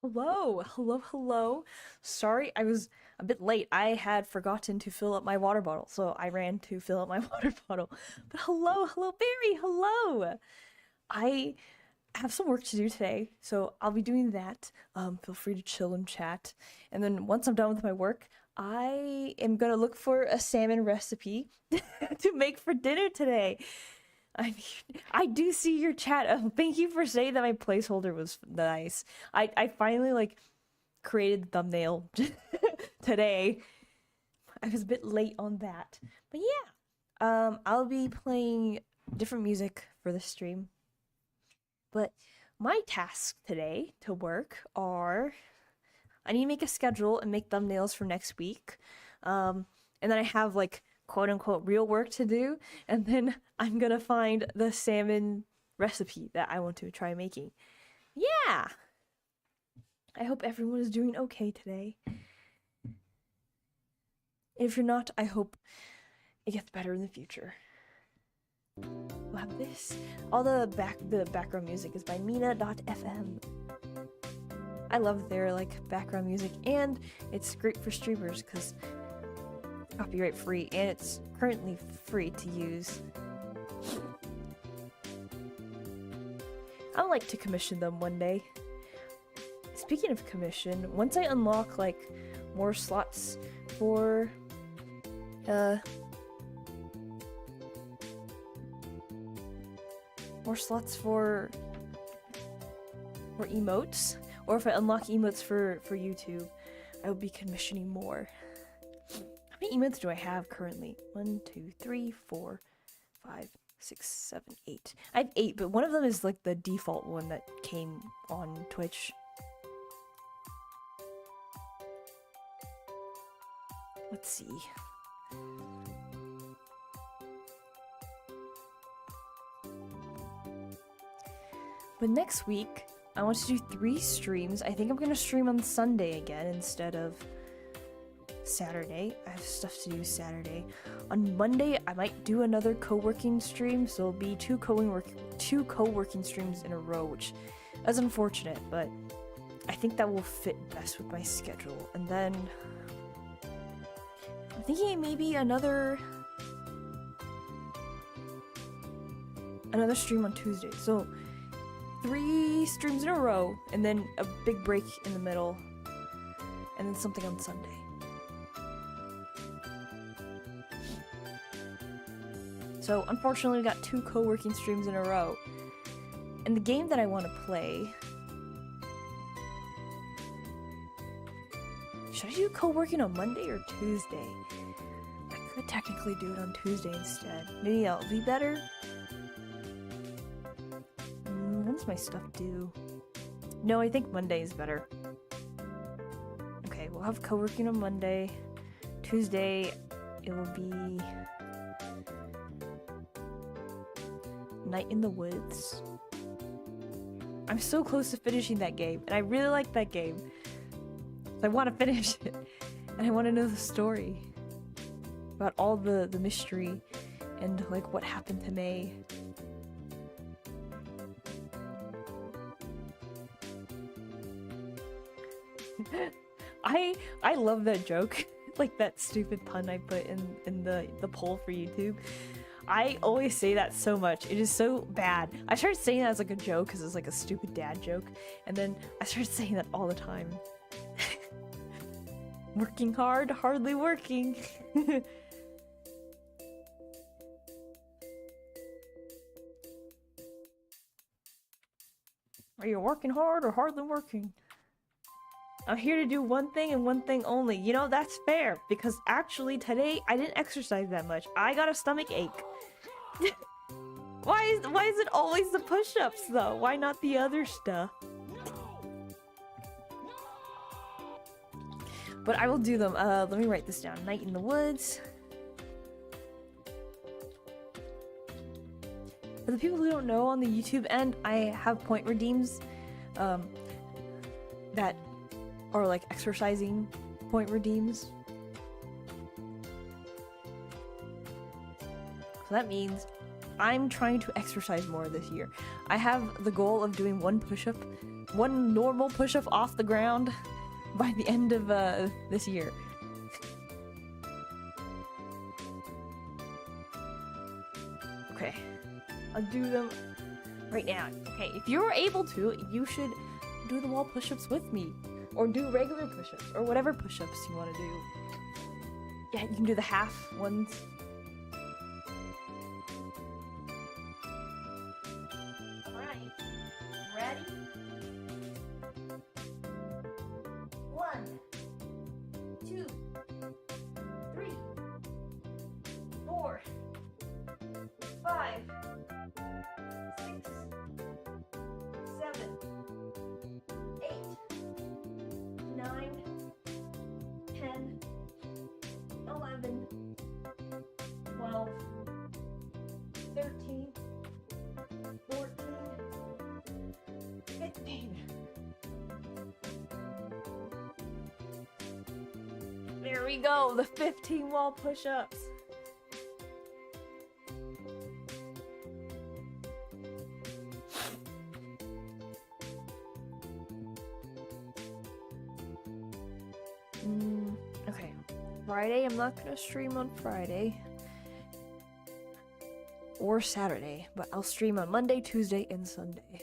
Hello. Sorry, I was a bit late. I had forgotten to fill up my water bottle, so I ran to fill up my water bottle. But hello, Barry, hello. I have some work to do today, so I'll be doing that. Feel free to chill and chat. And then once I'm done with my work, I am gonna look for a salmon recipe to make for dinner today. I mean, I do see your chat. Thank you for saying that my placeholder was nice. I finally like created the thumbnail today. I was a bit late on that, but yeah. I'll be playing different music for the stream. But my tasks today to work are I need to make a schedule and make thumbnails for next week. And then I have like quote unquote real work to do, and then I'm gonna find the salmon recipe that I want to try making. Yeah! I hope everyone is doing okay today. If you're not, I hope it gets better in the future. We'll have this. All the background music is by Mina.fm. I love their like background music, and it's great for streamers because copyright free, and it's currently free to use. I would like to commission them one day. Speaking of commission, once I unlock like more slots for more slots for emotes, or if I unlock emotes for YouTube, I will be commissioning more. How many emotes do I have currently? 1, 2, 3, 4, 5, 6, 7, 8. I have 8, but one of them is like the default one that came on Twitch. Let's see. But next week, I want to do 3 streams. I think I'm gonna stream on Sunday again instead of Saturday. I have stuff to do Saturday. On Monday, I might do another co-working stream, so it'll be two co-working streams in a row, which is unfortunate, but I think that will fit best with my schedule. And then I'm thinking maybe another stream on Tuesday. So 3 streams in a row, and then a big break in the middle, and then something on Sunday. So unfortunately, we got 2 co-working streams in a row. And the game that I want to play... Should I do co-working on Monday or Tuesday? I could technically do it on Tuesday instead. Maybe that'll be better? When's my stuff due? No, I think Monday is better. Okay, we'll have co-working on Monday. Tuesday, it will be... Night in the Woods. I'm so close to finishing that game, and I really like that game. So I want to finish it, and I want to know the story about all the mystery and like what happened to May. I love that joke, like that stupid pun I put in the poll for YouTube. I always say that so much. It is so bad. I started saying that as like a joke because it's like a stupid dad joke, and then I started saying that all the time. Working hard, hardly working. Are you working hard or hardly working? I'm here to do one thing and one thing only. You know, that's fair, because actually today I didn't exercise that much. I got a stomach ache. Why is it always the push-ups though? Why not the other stuff? But I will do them. Let me write this down. Night in the Woods. For the people who don't know, on the YouTube end, I have point redeems that are like exercising point redeems. So that means I'm trying to exercise more this year. I have the goal of doing 1 push-up one normal push-up off the ground by the end of this year. Okay, I'll do them right now. Okay, if you're able to, you should do the wall push-ups with me, or do regular push-ups, or whatever push-ups you want to do. Yeah, you can do the half ones. Alright, ready? 1, 2, 3, 4, 5, 6, 7, 8, 9, 10, 11, 12, 13, 14, 15. There we go, the 15 wall push-ups. Okay. Friday, I'm not gonna stream on Friday. Or Saturday, but I'll stream on Monday, Tuesday, and Sunday.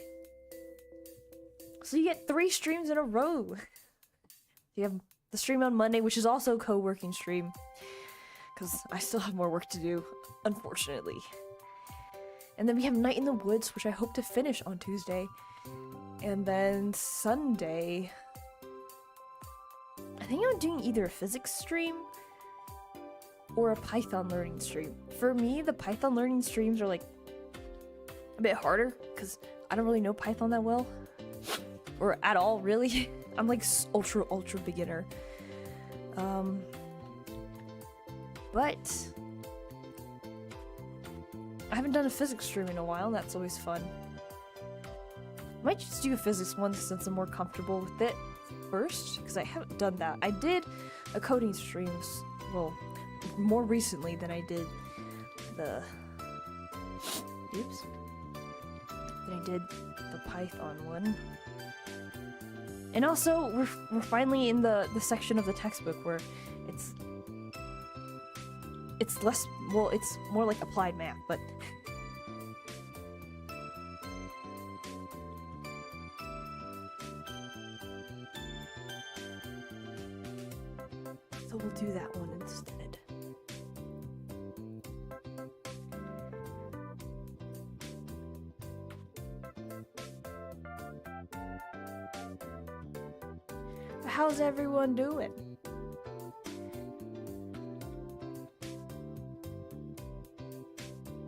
So you get 3 streams in a row. You have the stream on Monday, which is also a co-working stream. Because I still have more work to do, unfortunately. And then we have Night in the Woods, which I hope to finish on Tuesday. And then Sunday, I think I'm doing either a physics stream or a Python learning stream. For me, the Python learning streams are like a bit harder because I don't really know Python that well. Or at all, really. I'm like ultra beginner. But I haven't done a physics stream in a while, and that's always fun. I might just do a physics one since I'm more comfortable with it first, because I haven't done that. I did a coding streams, well, more recently than I did the Python one. And also, we're finally in the section of the textbook where it's less, well, it's more like applied math, but so we'll do that one instead. How's everyone doing?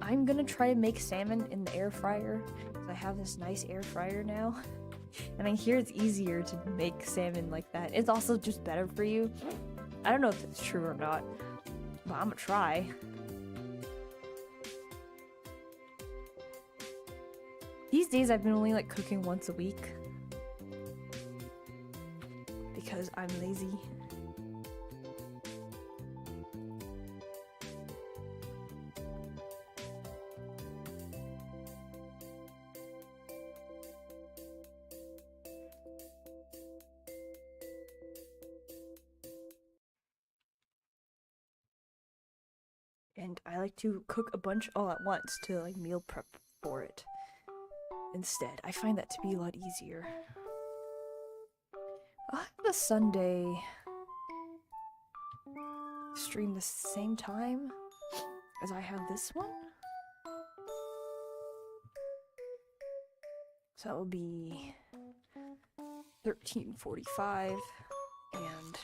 I'm gonna try to make salmon in the air fryer because I have this nice air fryer now. And I hear it's easier to make salmon like that. It's also just better for you. I don't know if it's true or not, but I'm gonna try. These days I've been only like cooking once a week. Because I'm lazy. And I like to cook a bunch all at once to like meal prep for it. Instead, I find that to be a lot easier. I'll have the Sunday stream the same time as I have this one. So that will be 13:45 and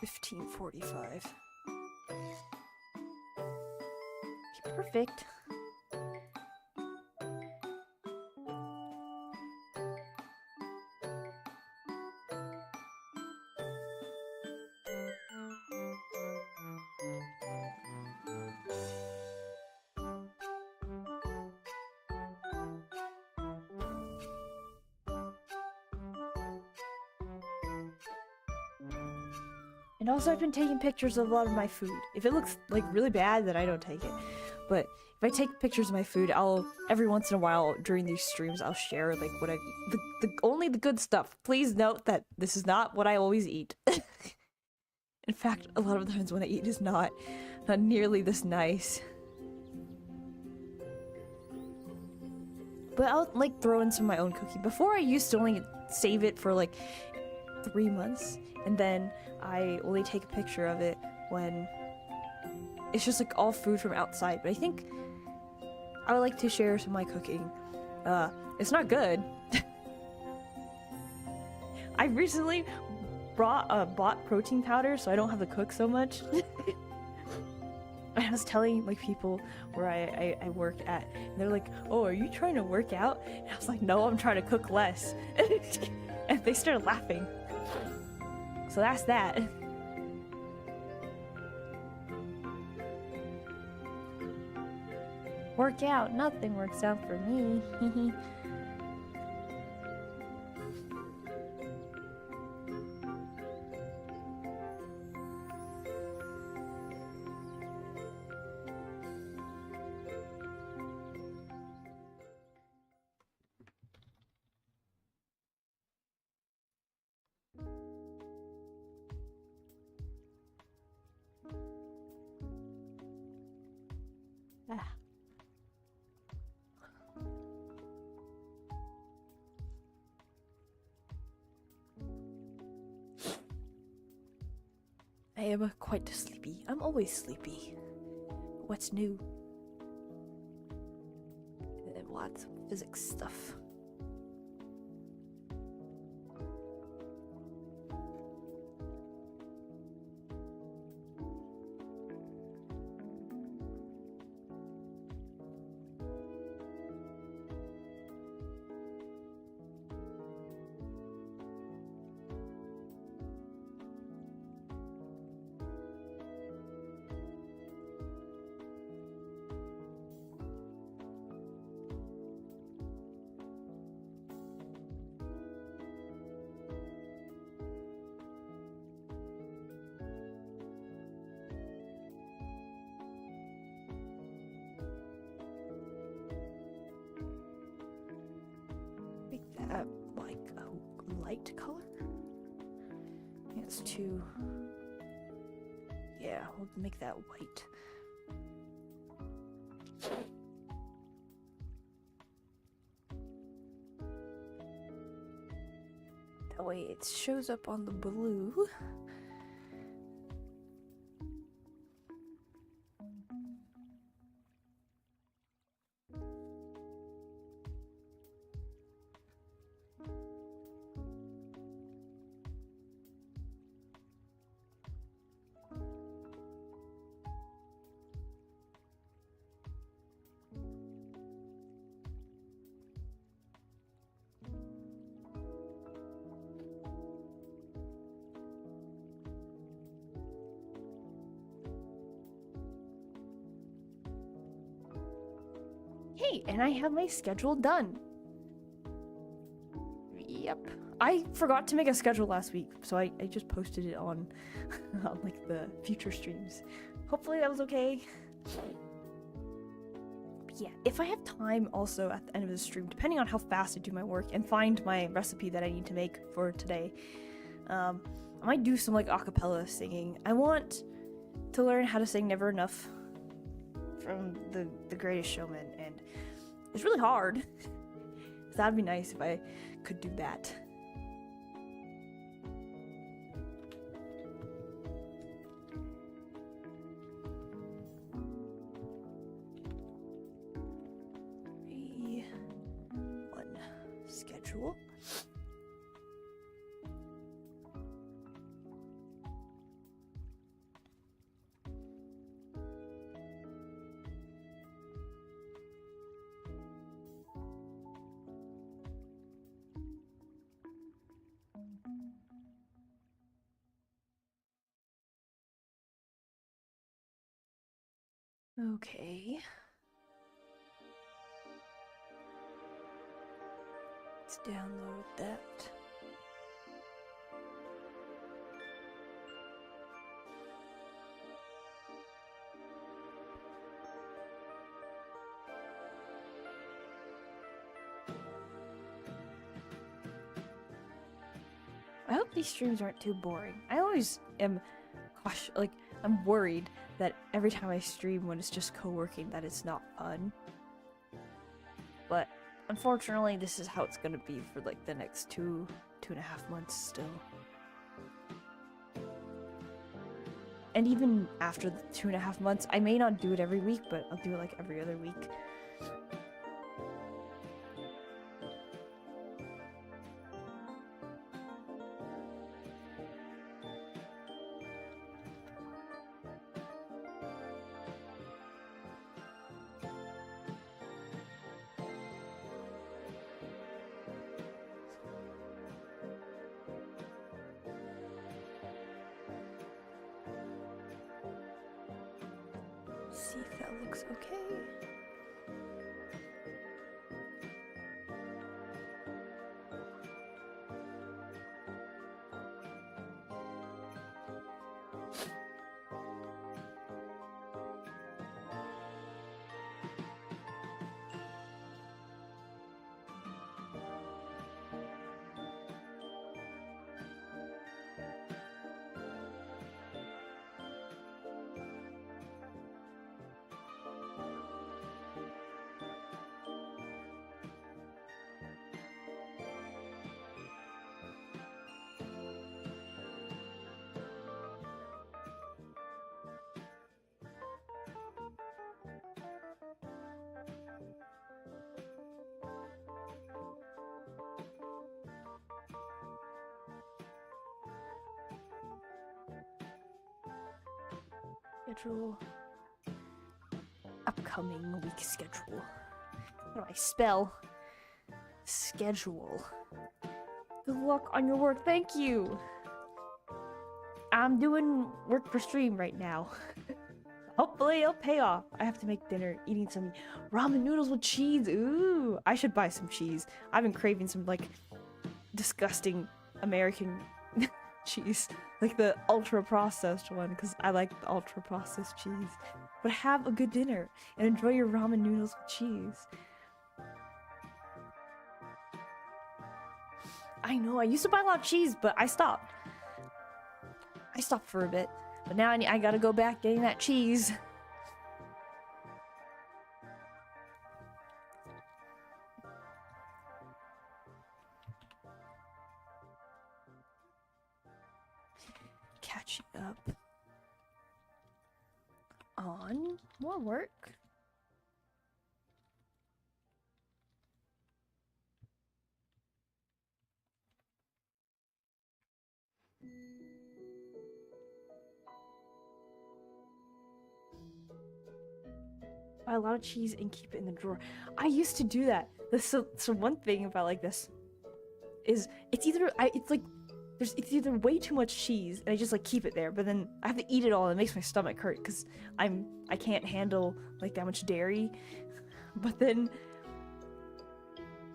15:45. Perfect. And also I've been taking pictures of a lot of my food. If it looks like really bad, then I don't take it. But if I take pictures of my food, I'll every once in a while during these streams I'll share like what I only the good stuff. Please note that this is not what I always eat. In fact, a lot of the times when I eat is not nearly this nice. But I'll like throw in some of my own cooking. Before I used to only save it for like 3 months, and then I only take a picture of it when it's just like all food from outside. But I think I would like to share some of my cooking. It's not good. I recently bought protein powder so I don't have to cook so much. I was telling like people where I worked at, and they're like, "Oh, are you trying to work out?" And I was like, "No, I'm trying to cook less." And they started laughing. So that's that. Work out, nothing works out for me. I am quite sleepy. I'm always sleepy. What's new? And lots of physics stuff. Like a light color? I think it's too... Yeah, we'll make that white. That way it shows up on the blue. Hey, and I have my schedule done. Yep. I forgot to make a schedule last week, so I just posted it on, on like the future streams. Hopefully that was okay. But yeah, if I have time also at the end of the stream, depending on how fast I do my work and find my recipe that I need to make for today, I might do some like acapella singing. I want to learn how to sing Never Enough from the Greatest Showman, and it's really hard. So that'd be nice if I could do that. One schedule. Okay. Let's download that. these streams aren't too boring. I always am like, I'm worried that every time I stream when it's just co-working that it's not fun. But unfortunately, this is how it's gonna be for like the next 2.5 months still. And even after the 2.5 months, I may not do it every week, but I'll do it like every other week. See if that looks okay. Schedule. Upcoming week schedule. How do I spell? Schedule. Good luck on your work. Thank you. I'm doing work for stream right now. Hopefully it'll pay off. I have to make dinner, eating some ramen noodles with cheese. Ooh, I should buy some cheese. I've been craving some like disgusting American cheese, like the ultra processed one, because I like the ultra processed cheese. But have a good dinner and enjoy your ramen noodles with cheese. I know, I used to buy a lot of cheese, but I stopped. I stopped for a bit, but now I gotta go back getting that cheese. Catching up on more work. Buy a lot of cheese and keep it in the drawer. I used to do that. So one thing about like this is it's either it's either way too much cheese and I just like keep it there, but then I have to eat it all and it makes my stomach hurt because I can't handle like that much dairy. But then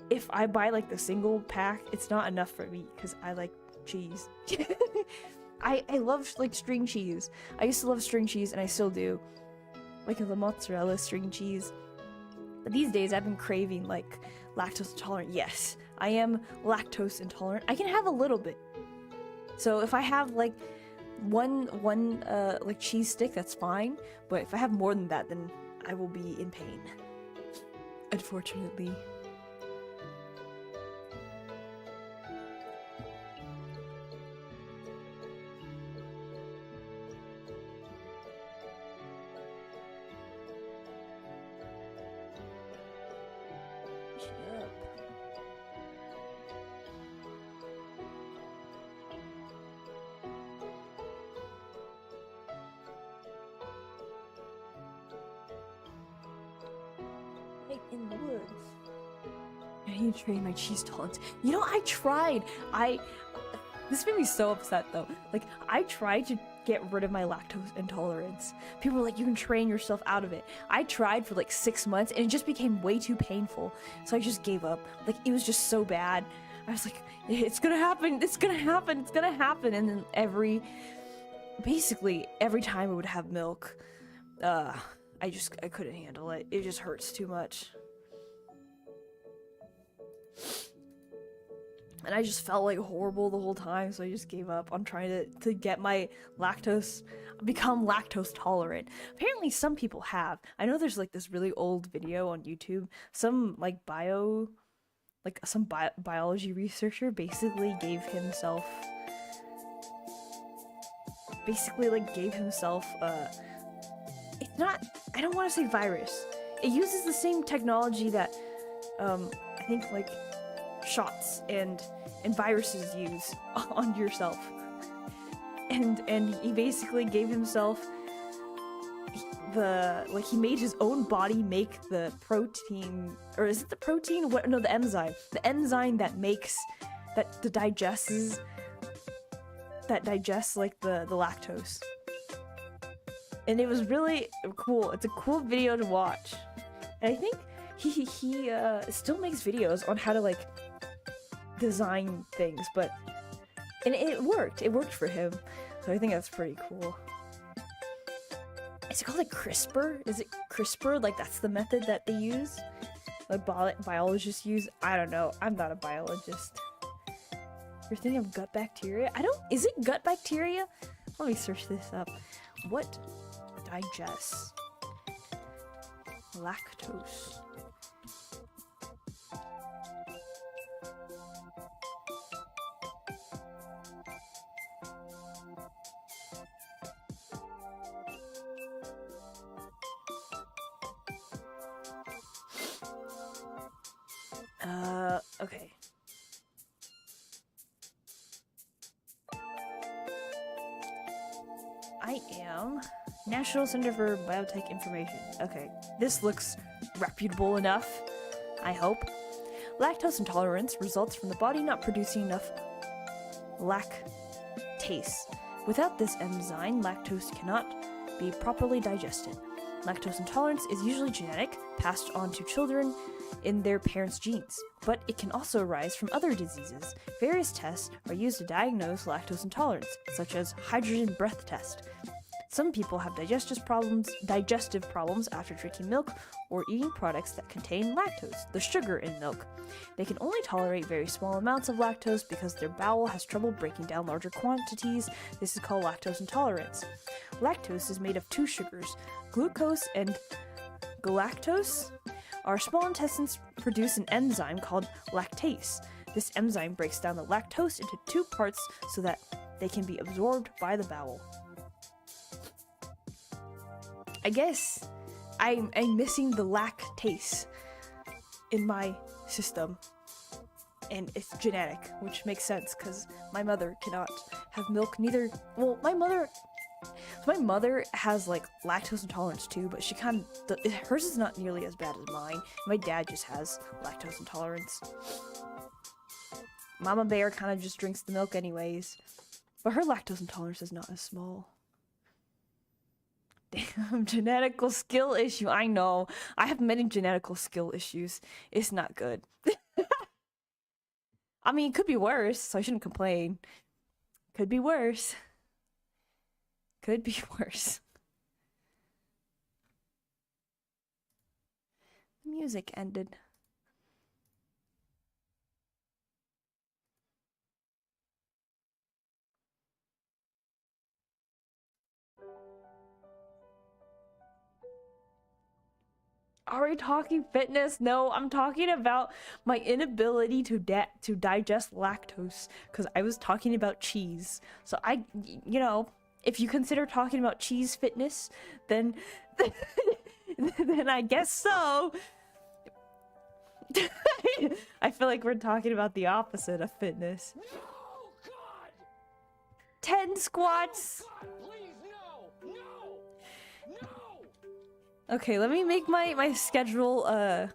if I buy like the single pack, it's not enough for me because I like cheese. I love like string cheese. I used to love string cheese and I still do. Like the mozzarella string cheese. But these days I've been craving like lactose intolerant. Yes, I am lactose intolerant. I can have a little bit. So if I have like one like cheese stick, that's fine. But if I have more than that, then I will be in pain. Unfortunately. In the woods. I need to train my cheese tolerance. You know, I tried. This made me so upset though. Like, I tried to get rid of my lactose intolerance. People were like, you can train yourself out of it. I tried for like 6 months and it just became way too painful. So I just gave up. Like, it was just so bad. I was like, it's gonna happen. It's gonna happen. It's gonna happen. And then basically every time I would have milk, I couldn't handle it. It just hurts too much. And I just felt like horrible the whole time, so I just gave up on trying to get my become lactose tolerant. Apparently some people have. I know there's like this really old video on YouTube. Some like biology researcher basically gave himself it's not, I don't want to say virus. It uses the same technology that I think like shots and viruses use on yourself. And he basically gave himself he made his own body make the protein, or is it the protein? What? No, the enzyme. The enzyme that digests like the lactose. And it was really cool. It's a cool video to watch. And I think he still makes videos on how to like design things, and it worked. It worked for him. So I think that's pretty cool. Is it called like CRISPR? Is it CRISPR? Like that's the method that they use? Like biologists use? I don't know. I'm not a biologist. You're thinking of gut bacteria? Is it gut bacteria? Let me search this up. What digests lactose? Okay. I am National Center for Biotech Information. Okay, this looks reputable enough, I hope. Lactose intolerance results from the body not producing enough lactase. Without this enzyme, lactose cannot be properly digested. Lactose intolerance is usually genetic, passed on to children in their parents' genes, but it can also arise from other diseases. Various tests are used to diagnose lactose intolerance, such as hydrogen breath test. Some people have digestive problems after drinking milk or eating products that contain lactose, the sugar in milk. They can only tolerate very small amounts of lactose because their bowel has trouble breaking down larger quantities. This is called lactose intolerance. Lactose is made of two sugars, glucose and galactose. Our small intestines produce an enzyme called lactase. This enzyme breaks down the lactose into two parts so that they can be absorbed by the bowel. I guess I'm missing the lactase in my system, and it's genetic, which makes sense because my mother cannot have milk. My mother has like lactose intolerance too, but hers is not nearly as bad as mine. My dad just has lactose intolerance. Mama Bear kind of just drinks the milk anyways, but her lactose intolerance is not as small. Damn, genetical skill issue. I know. I have many genetical skill issues. It's not good. I mean, it could be worse, so I shouldn't complain. Could be worse. Could be worse. The music ended. Are we talking fitness? No, I'm talking about my inability to digest lactose, because I was talking about cheese. So if you consider talking about cheese fitness, then then I guess so. I feel like we're talking about the opposite of fitness. No, God. 10 squats. Oh, God, please, no. Okay, let me make my schedule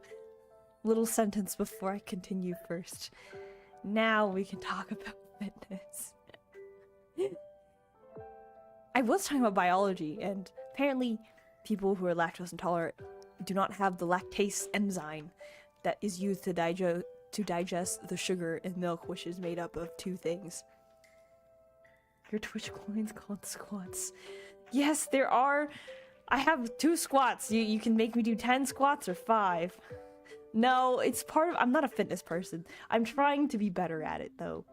little sentence before I continue first. Now we can talk about fitness. I was talking about biology, and apparently people who are lactose intolerant do not have the lactase enzyme that is used to digest the sugar in milk, which is made up of two things. Your Twitch coins called squats. Yes, there are. I have 2 squats. You can make me do 10 squats or 5. No, it's part of... I'm not a fitness person. I'm trying to be better at it, though.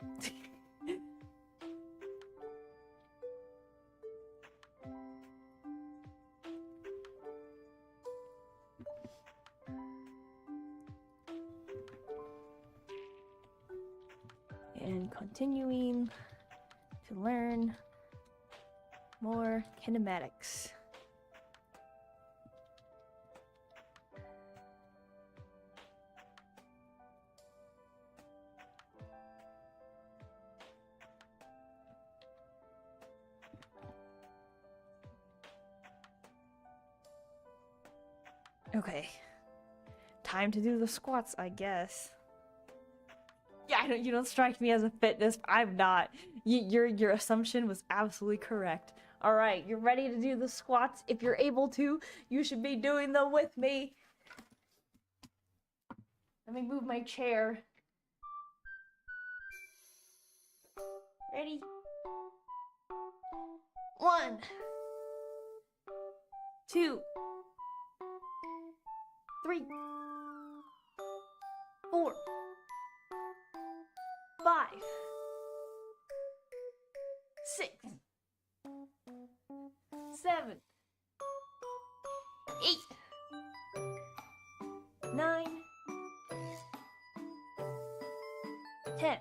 And continuing to learn more kinematics. Okay, time to do the squats, I guess. Yeah, you don't strike me as a fitness. I'm not. Your assumption was absolutely correct. All right, you're ready to do the squats. If you're able to, you should be doing them with me. Let me move my chair. Ready? 1, 2, 3, 4, 5, 6, 7, 8, 9, 10.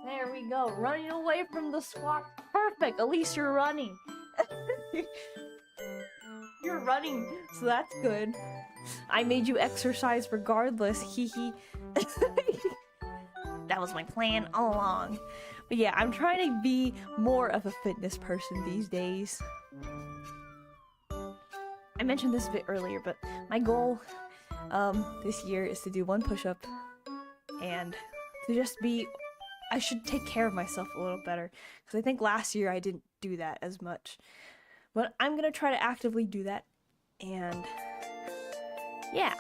There we go. Running away from the squat. Perfect. At least you're running. You're running, so that's good. I made you exercise regardless. Hee hee. That was my plan all along. But yeah, I'm trying to be more of a fitness person these days. I mentioned this a bit earlier, but my goal this year is to do 1 push-up and to just be... I should take care of myself a little better, because I think last year I didn't do that as much. But I'm gonna try to actively do that, and yeah,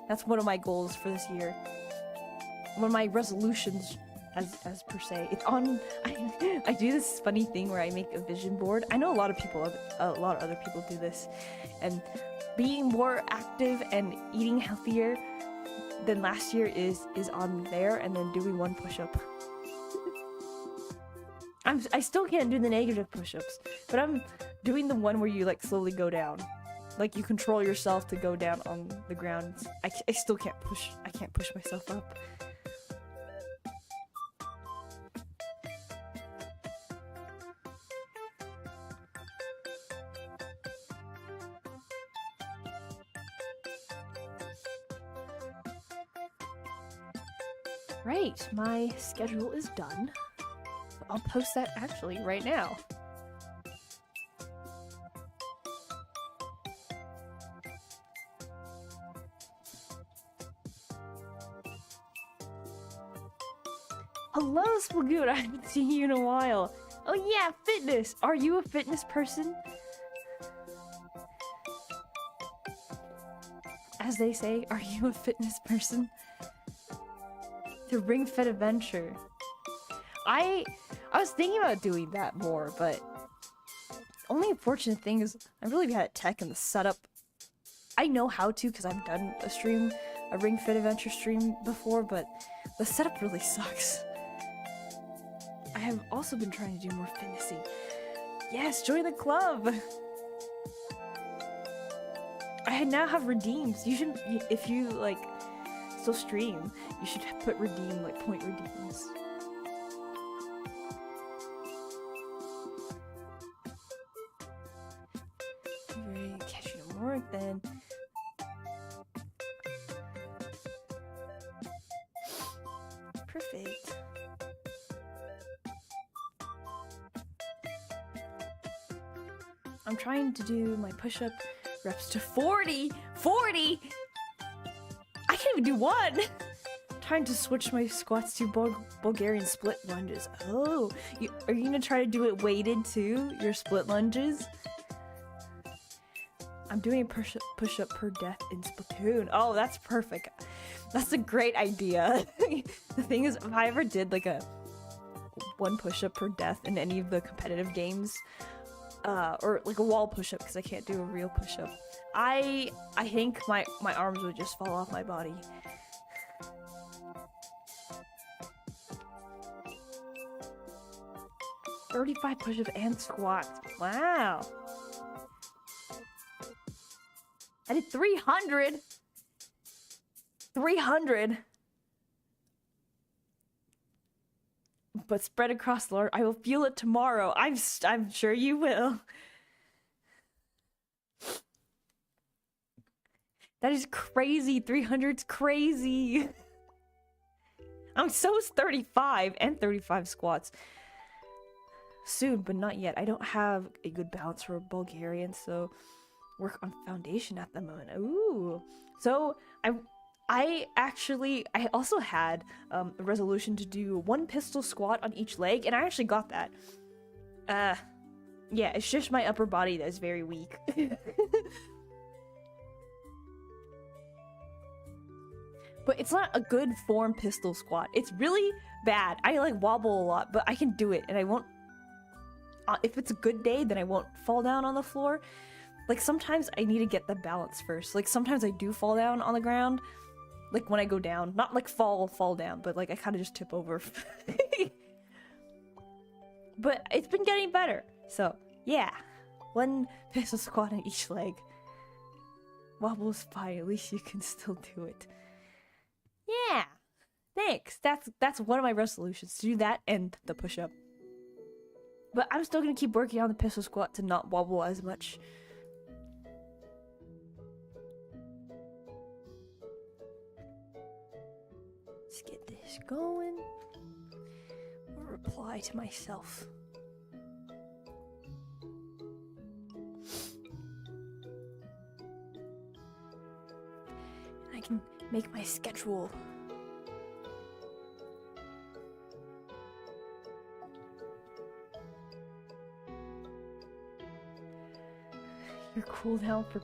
that's one of my goals for this year. One of my resolutions, as per se. It's on. I do this funny thing where I make a vision board. I know a lot of other people do this, and being more active and eating healthier than last year is on there, and then doing 1 push-up. I still can't do the negative push-ups, but I'm doing the one where you like slowly go down, like you control yourself to go down on the ground. I still can't push. I can't push myself up. Right, my schedule is done. I'll post that actually right now. Hello, Splagoon! I haven't seen you in a while. Oh yeah, fitness! Are you a fitness person? As they say, are you a fitness person? The Ring Fit Adventure. I was thinking about doing that more, but the only unfortunate thing is I'm really bad at tech and the setup. I know how to because I've done a Ring Fit Adventure stream before, but the setup really sucks. I have also been trying to do more fitnessy. Yes, join the club! I now have redeems. You should, if you like still stream, you should put redeem, like point redeems. Catch you no more then. Perfect. I'm trying to do my push-up reps to 40! 40! I can't even do 1! Trying to switch my squats to Bulgarian split lunges. Oh, are you gonna try to do it weighted too? Your split lunges? I'm doing a push-up per death in Splatoon. Oh, that's perfect. That's a great idea. The thing is, if I ever did like a 1 push-up per death in any of the competitive games, or like a wall push-up because I can't do a real push-up. I think my arms would just fall off my body. "35 push-ups and squats. Wow. I did 300. 300. But spread across the Lord. I will feel it tomorrow. I'm sure you will. That is crazy. 300's crazy. So is 35 and 35 squats. Soon, but not yet. I don't have a good balance for a Bulgarian, so work on foundation at the moment. Ooh. So I also had a resolution to do 1 pistol squat on each leg, and I actually got that. Yeah, it's just my upper body that is very weak. But it's not a good form pistol squat. It's really bad. I like wobble a lot, but I can do it, and I won't. If it's a good day, then I won't fall down on the floor. Like sometimes I need to get the balance first. Like sometimes I do fall down on the ground. Like when I go down, not like fall down, but like I kind of just tip over. But it's been getting better. So yeah, 1 pistol squat on each leg. Wobble's fine. At least you can still do it. Yeah, thanks. That's one of my resolutions, to do that and the push-up. But I'm still gonna keep working on the pistol squat to not wobble as much. Let's get this going. Or reply to myself. I can make my schedule. Your cooldown for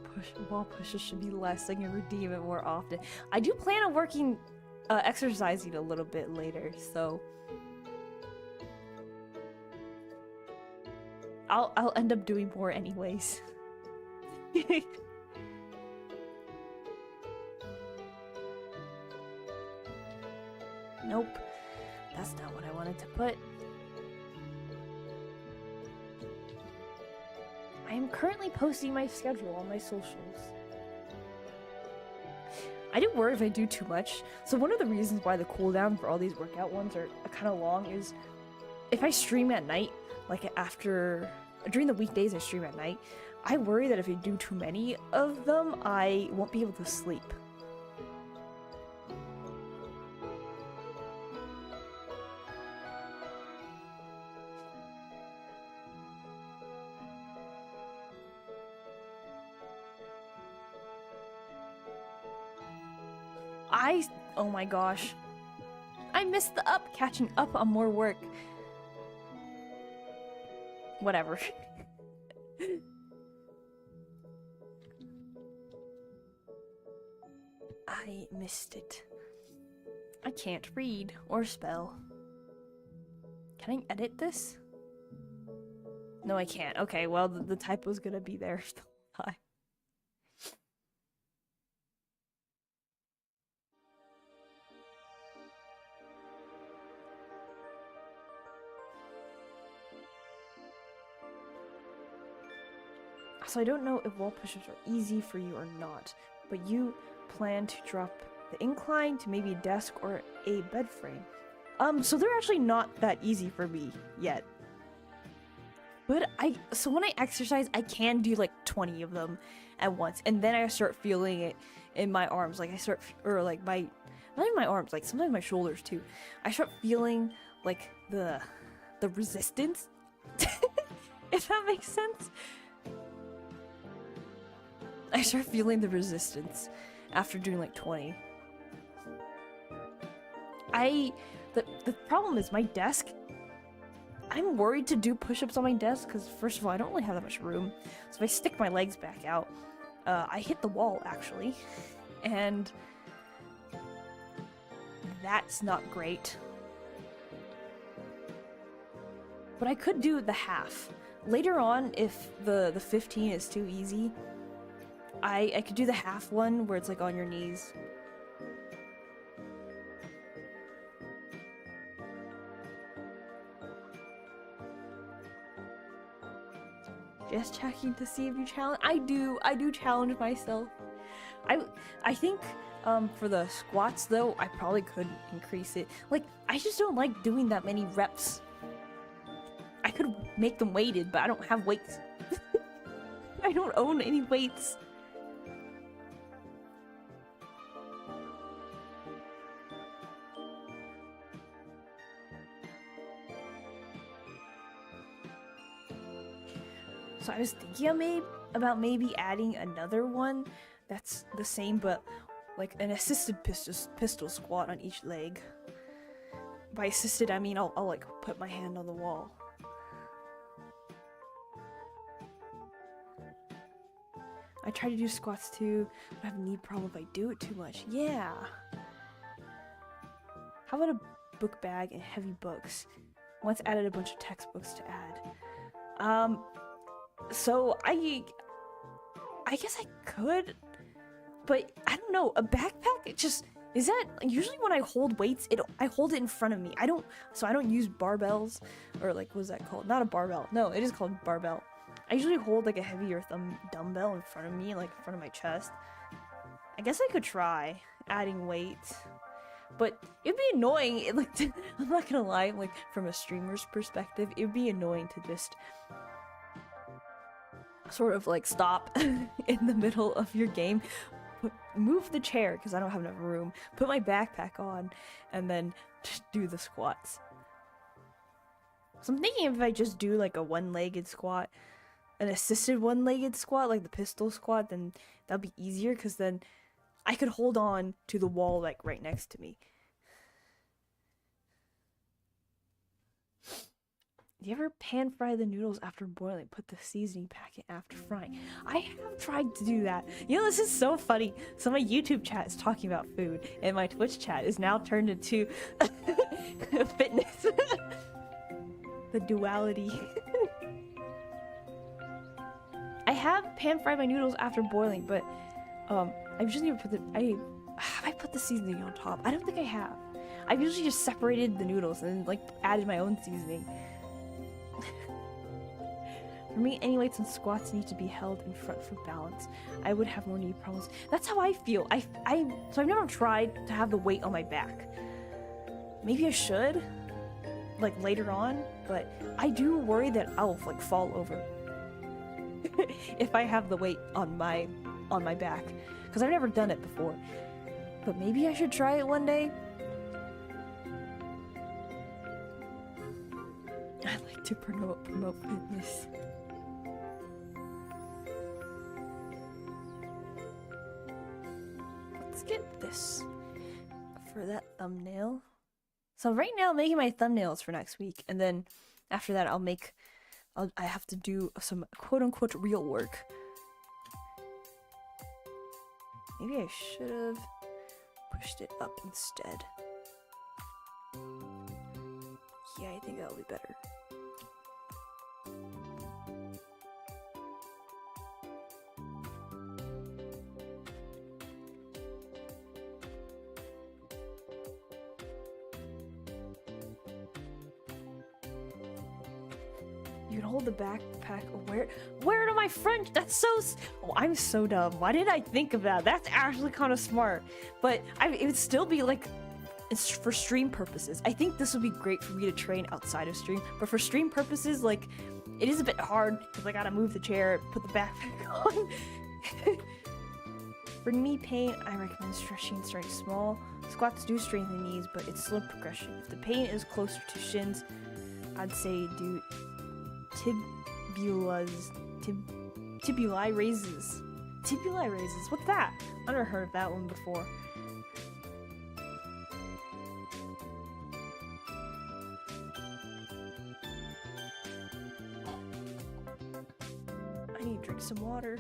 wall pushes should be less. I can redeem it more often. I do plan on working, exercising a little bit later, so I'll end up doing more anyways. Nope, that's not what I wanted to put. I am currently posting my schedule on my socials. I do worry if I do too much. So one of the reasons why the cooldown for all these workout ones are kind of long is if I stream at night, like during the weekdays I stream at night, I worry that if I do too many of them, I won't be able to sleep. Oh my gosh. I missed the up, catching up on more work. Whatever. I missed it. I can't read or spell. Can I edit this? No, I can't. Okay, well, the typo's gonna be there. Bye. So I don't know if wall push-ups are easy for you or not, but you plan to drop the incline to maybe a desk or a bed frame. So they're actually not that easy for me yet. But so when I exercise, I can do like 20 of them at once, and then I start feeling it in my arms. Like not in my arms, like sometimes my shoulders too. I start feeling like the resistance, if that makes sense. I start feeling the resistance after doing like 20. The problem is my desk. I'm worried to do push-ups on my desk because first of all, I don't really have that much room. So if I stick my legs back out, I hit the wall actually, and that's not great. But I could do the half. later on, if the 15 is too easy, I could do the half one where it's like on your knees. Just checking to see if you challenge. I do challenge myself. I think for the squats though, I probably could increase it. Like, I just don't like doing that many reps. I could make them weighted, but I don't have weights. I don't own any weights. So I was thinking about maybe adding another one that's the same, but like an assisted pistol squat on each leg. By assisted, I mean I'll like put my hand on the wall. I try to do squats too, but I have a knee problem if I do it too much. Yeah. How about a book bag and heavy books? Once added a bunch of textbooks to add. So I guess I could, but I don't know. A backpack, it just is that usually when I hold weights, I hold it in front of me. I don't use barbells or like what's that called? Not a barbell. No, it is called barbell. I usually hold like a heavier dumbbell in front of me, like in front of my chest. I guess I could try adding weight, but it'd be annoying. I'm not gonna lie, like from a streamer's perspective, it'd be annoying to just sort of like stop in the middle of your game, move the chair because I don't have enough room, put my backpack on, and then just do the squats. So I'm thinking if I just do like a one-legged squat, an assisted one-legged squat, like the pistol squat, then that'd be easier because then I could hold on to the wall like right next to me. Do you ever pan fry the noodles after boiling? Put the seasoning packet after frying. I have tried to do that. You know, this is so funny. So my YouTube chat is talking about food, and my Twitch chat is now turned into fitness. The duality. I have pan fried my noodles after boiling, but I usually never put I put the seasoning on top. I don't think I have. I've usually just separated the noodles and like added my own seasoning. For me, any weights and squats need to be held in front for balance. I would have more knee problems. That's how I feel. So I've never tried to have the weight on my back. Maybe I should, like later on, but I do worry that I'll like fall over if I have the weight on my back, because I've never done it before. But maybe I should try it one day. I like to promote fitness. Let's get this for that thumbnail. So right now I'm making my thumbnails for next week, and then after that I have to do some quote-unquote real work. Maybe I should have pushed it up instead. Yeah, I think that'll be better. You can hold the backpack. Where to my front? That's so. Oh, I'm so dumb. Why didn't I think of that? That's actually kind of smart. But it would still be like, it's for stream purposes. I think this would be great for me to train outside of stream. But for stream purposes, like, it is a bit hard because I gotta move the chair, put the backpack on. For knee pain, I recommend stretching starting small. Squats do strengthen the knees, but it's slow progression. If the pain is closer to shins, I'd say do tibuli raises. Tibuli raises. What's that? I've never heard of that one before. I need to drink some water.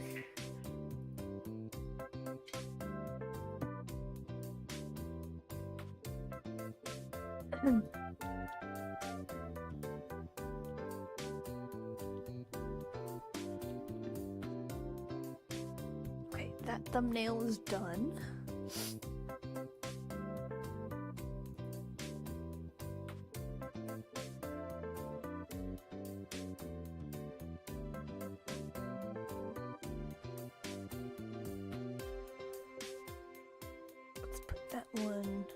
that thumbnail is done. Let's put that one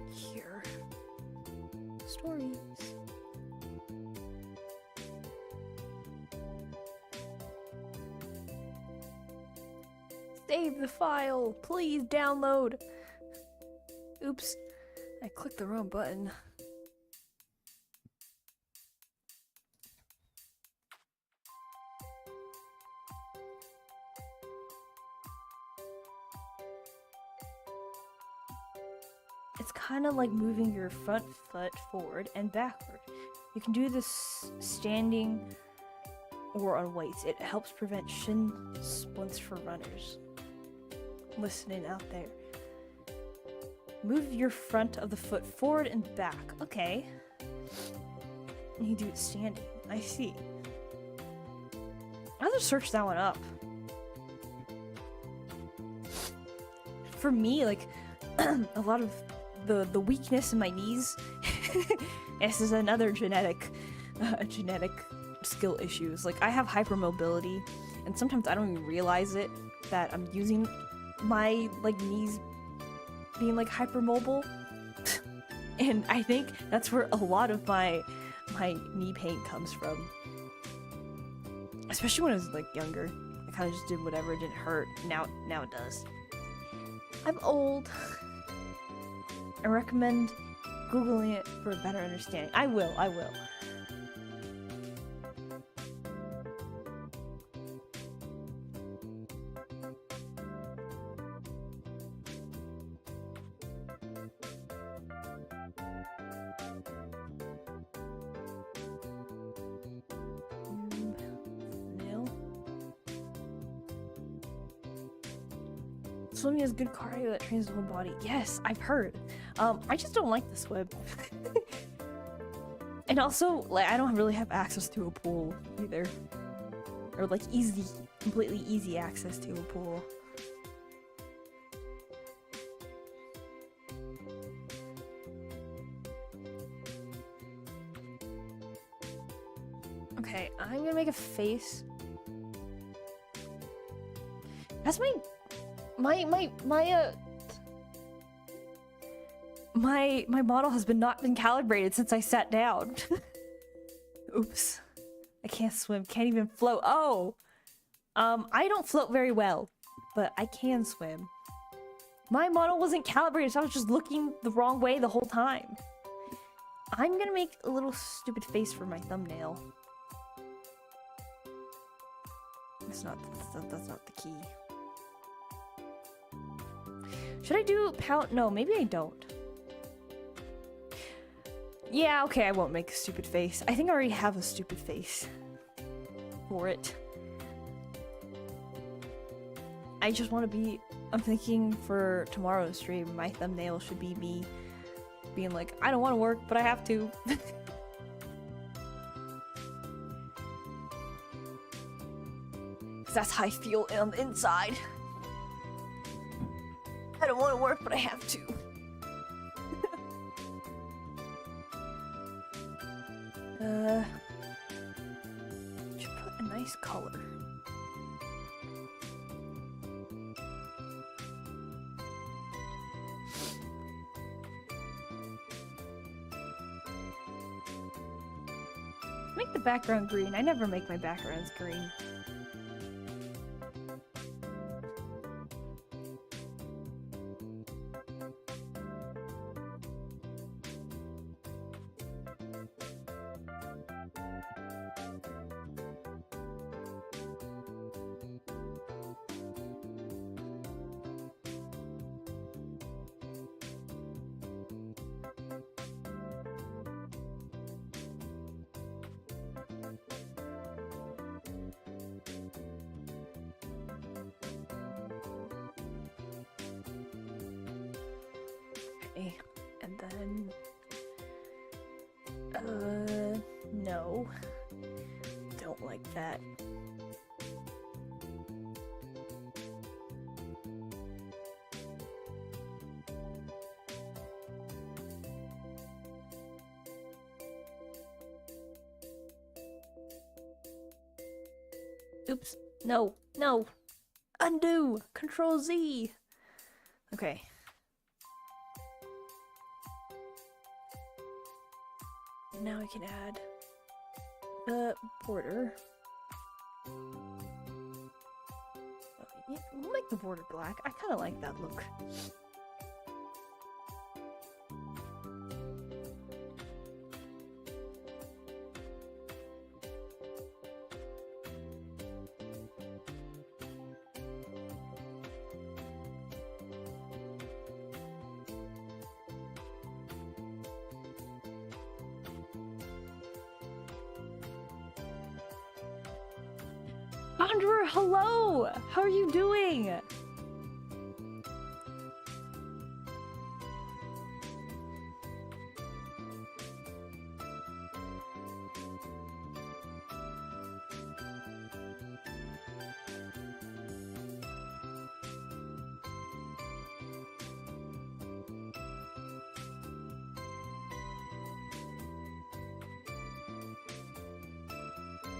here. Stories. Save the file, please download. Oops, I clicked the wrong button. It's kind of like moving your front foot forward and backward. You can do this standing or on weights. It helps prevent shin splints for runners listening out there. Move your front of the foot forward and back. Okay. And you do it standing. I see. I'll just search that one up. For me, like, a lot of the weakness in my knees, this is another genetic skill issues. Like, I have hypermobility, and sometimes I don't even realize it, that I'm using my, like, knees being, like, hypermobile. And I think that's where a lot of my knee pain comes from. Especially when I was, like, younger. I kind of just did whatever, it didn't hurt. Now it does. I'm old. I recommend Googling it for a better understanding. I will. Swimming is good cardio that trains the whole body. Yes, I've heard. I just don't like the swim. And also, like, I don't really have access to a pool either. Or like completely easy access to a pool. Okay, I'm gonna make a face. That's my model has not been calibrated since I sat down. Oops. I can't swim, can't even float. Oh! I don't float very well, but I can swim. My model wasn't calibrated, so I was just looking the wrong way the whole time. I'm gonna make a little stupid face for my thumbnail. That's not the key. Should I do pout? No, maybe I don't. Yeah, okay, I won't make a stupid face. I think I already have a stupid face for it. I just want to be... I'm thinking for tomorrow's stream, my thumbnail should be me being like, I don't want to work, but I have to. Because that's how I feel on the inside. I don't want to work, but I have to. Should put a nice color. Make the background green. I never make my backgrounds green. And then... no. Don't like that. Oops. No. No. Undo. Control Z. Okay. Now I can add the border. Yeah, we'll make the border black. I kind of like that look. Wanderer, hello! How are you doing?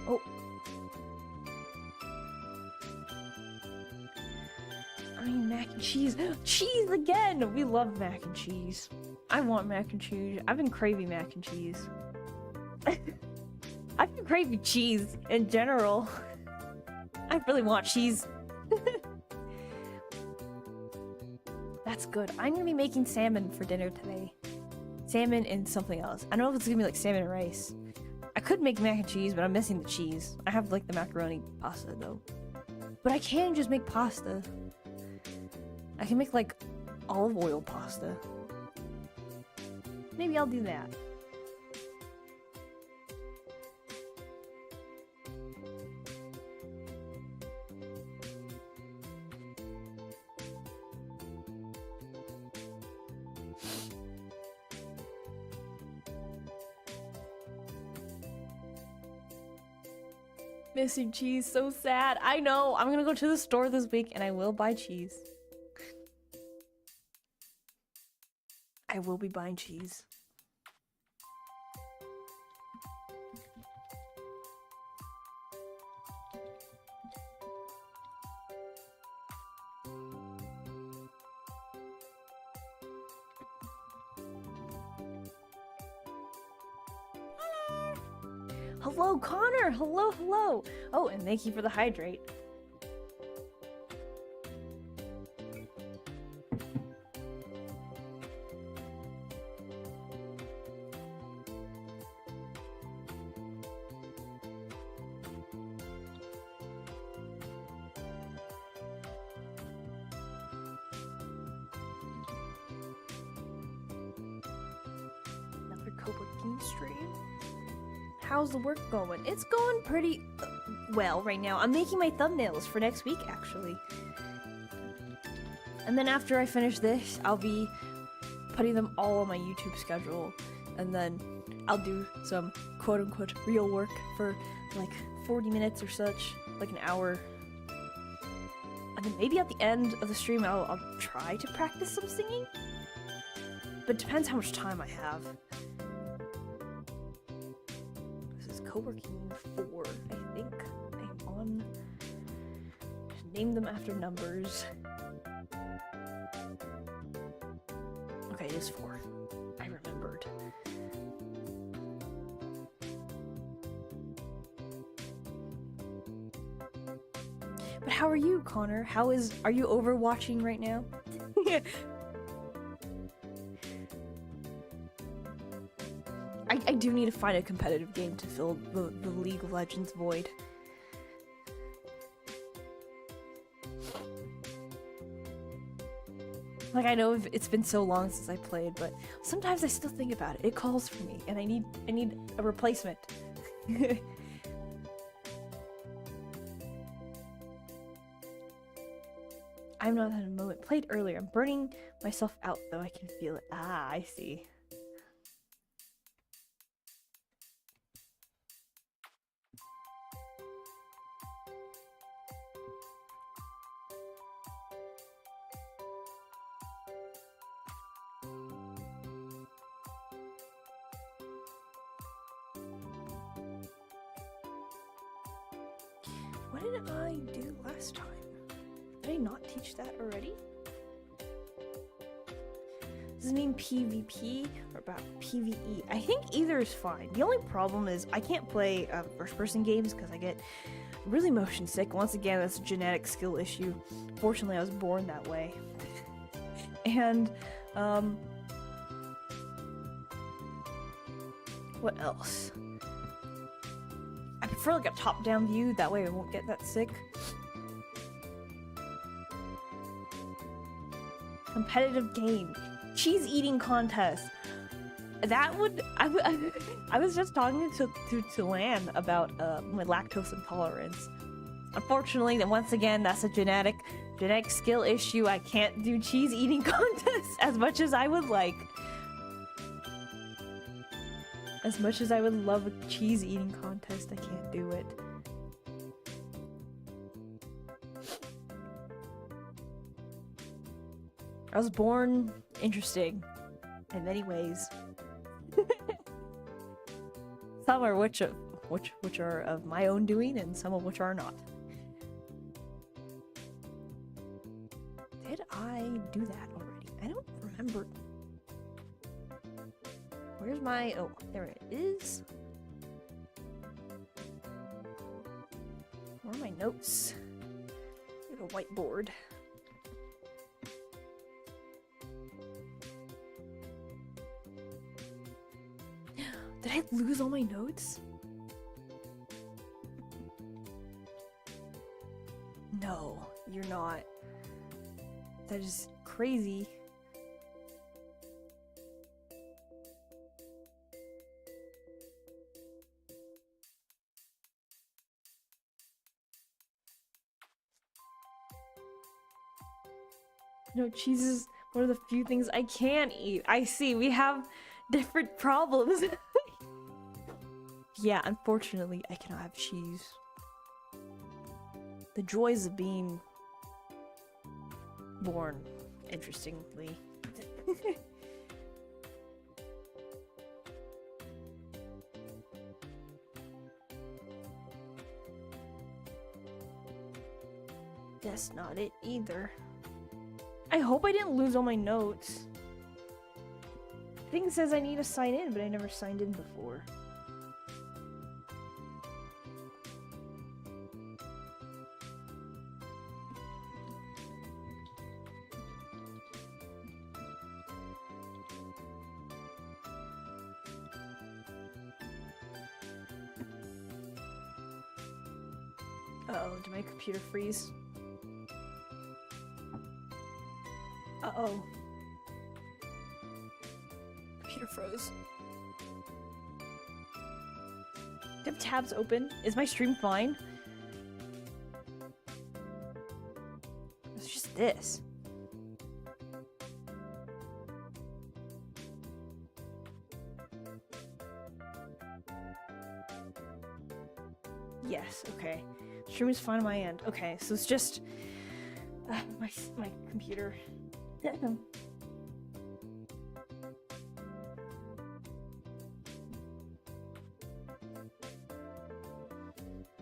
Oh. I mean, mac and cheese. Cheese again! We love mac and cheese. I want mac and cheese. I've been craving mac and cheese. I've been craving cheese in general. I really want cheese. That's good. I'm gonna be making salmon for dinner today. Salmon and something else. I don't know if it's gonna be like salmon and rice. I could make mac and cheese, but I'm missing the cheese. I have like the macaroni pasta though. But I can just make pasta. I can make like olive oil pasta. Maybe I'll do that. Missing cheese, so sad. I know. I'm gonna go to the store this week and I will buy cheese. I will be buying cheese. Hello, Connor! Hello, hello! Oh, and thank you for the hydrate. Another co-working stream. How's the work going? It's going pretty well right now. I'm making my thumbnails for next week, actually. And then after I finish this, I'll be putting them all on my YouTube schedule. And then I'll do some quote-unquote real work for like 40 minutes or such, like an hour. And then maybe at the end of the stream, I'll try to practice some singing. But it depends how much time I have. Co-working 4, I think. I'm on. Just name them after numbers. Okay, it is 4. I remembered. But how are you, Connor? Are you overwatching right now? I do need to find a competitive game to fill the League of Legends void. Like, I know it's been so long since I played, but sometimes I still think about it. It calls for me, and I need a replacement. I'm not at a moment. Played earlier. I'm burning myself out, though. I can feel it. Ah, I see. did I do last time? Did I not teach that already? Does it mean PvP or about PvE? I think either is fine. The only problem is I can't play first-person games because I get really motion sick. Once again, that's a genetic skill issue. Fortunately, I was born that way. And, what else? I prefer like a top-down view, that way I won't get that sick. Competitive game. Cheese eating contest. That would... I was just talking to Lan about my lactose intolerance. Unfortunately, once again, that's a genetic skill issue. I can't do cheese eating contests as much as I would like. As much as I would love a cheese eating contest, I can't do it. I was born interesting in many ways. Some are which are of my own doing, and some of which are not. Did I do that already? I don't remember. Where's my... oh, there it is. Where are my notes? I have a whiteboard. Did I lose all my notes? No, you're not. That is crazy. No, cheese is one of the few things I can eat. I see, we have different problems. Yeah, unfortunately, I cannot have cheese. The joys of being born, interestingly. That's not it either. I hope I didn't lose all my notes. The thing says I need to sign in, but I never signed in before. Uh-oh, did my computer freeze? Uh-oh. Computer froze. Do I have tabs open? Is my stream fine? It's just this. Yes, okay. Stream is fine on my end. Okay, so it's just my computer.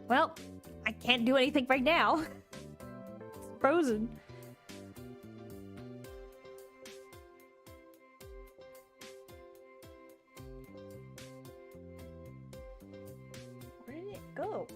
Well, I can't do anything right now. It's frozen. Where did it go?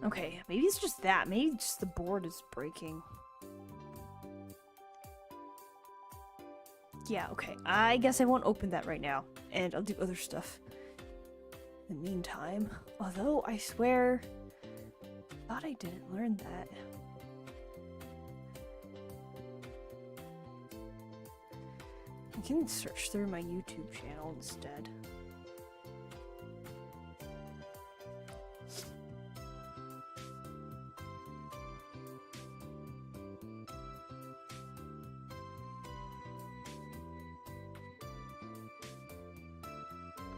Okay, maybe it's just that. Maybe just the board is breaking. Yeah, okay. I guess I won't open that right now. And I'll do other stuff in the meantime. Although, I swear... I thought I didn't learn that. I can search through my YouTube channel instead.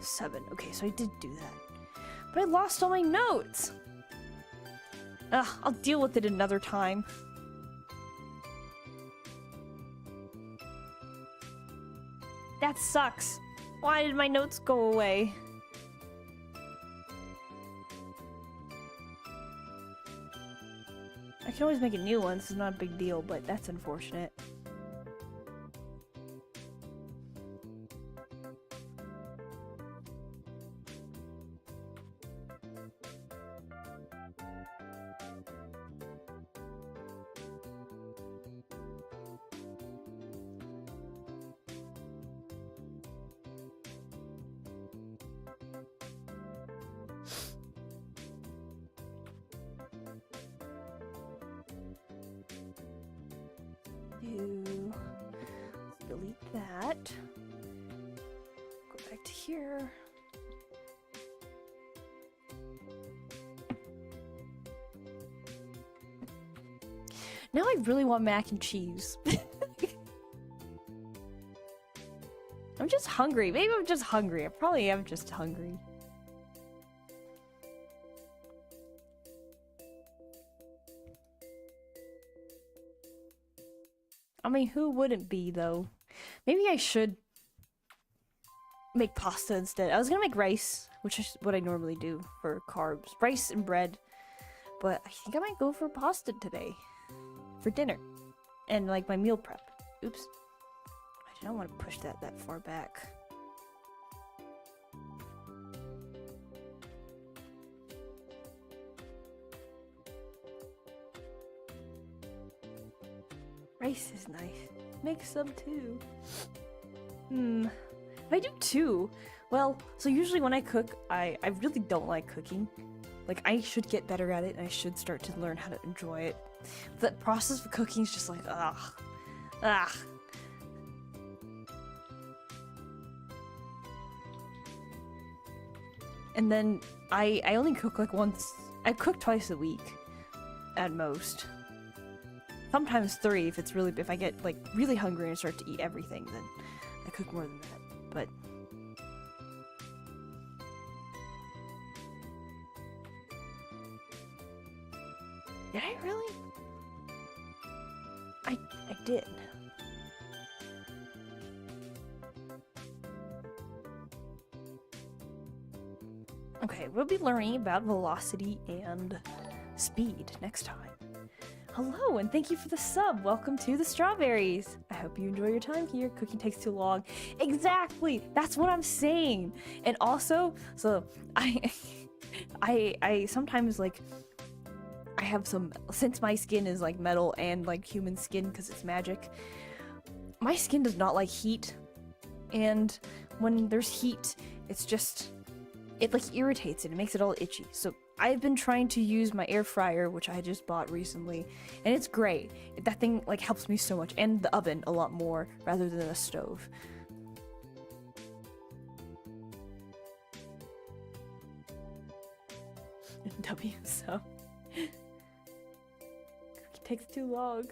7. Okay, so I did do that. But I lost all my notes! Ugh, I'll deal with it another time. That sucks. Why did my notes go away? I can always make a new one, so it's not a big deal, but that's unfortunate. Let's delete that. Go back to here. Now I really want mac and cheese. I'm just hungry. Maybe I'm just hungry. I probably am just hungry. I mean, who wouldn't be, though? Maybe I should make pasta instead. I was gonna make rice, which is what I normally do for carbs. Rice and bread. But I think I might go for pasta today. For dinner. And, like, my meal prep. Oops. I don't want to push that far back. Rice is nice. Make some too. If I do 2, well, so usually when I cook, I really don't like cooking. Like, I should get better at it, and I should start to learn how to enjoy it. The process of cooking is just like, ugh. And then I only cook like once. I cook twice a week, at most. Sometimes 3 if I get like really hungry and start to eat everything, then I cook more than that. But did I really? I did. Okay, we'll be learning about velocity and speed next time. Hello, and thank you for the sub. Welcome to the strawberries. I hope you enjoy your time here. Cooking takes too long. Exactly. That's what I'm saying. And also, so I sometimes like I have some, since my skin is like metal and like human skin because it's magic. My skin does not like heat, and when there's heat, it's just it like irritates it. It makes it all itchy. So I've been trying to use my air fryer, which I just bought recently, and it's great. That thing like helps me so much, and the oven a lot more rather than a stove. W so it takes too long,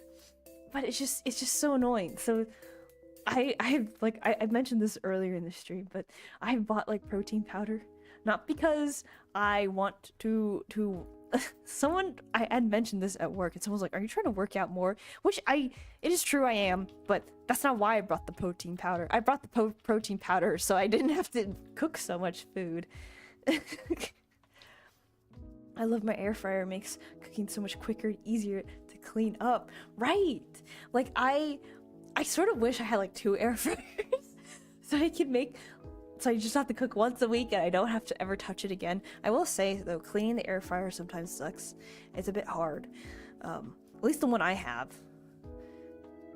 but it's just so annoying. So I've mentioned this earlier in the stream, but I've bought like protein powder. Not because I want to I had mentioned this at work, and someone's like, are you trying to work out more? Which it is true I am, but that's not why I brought the protein powder. I brought the protein powder so I didn't have to cook so much food. I love my air fryer. It makes cooking so much quicker and easier to clean up. Right! Like, I sort of wish I had like 2 air fryers so I could make... So I just have to cook once a week and I don't have to ever touch it again. I will say, though, cleaning the air fryer sometimes sucks. It's a bit hard. At least the one I have.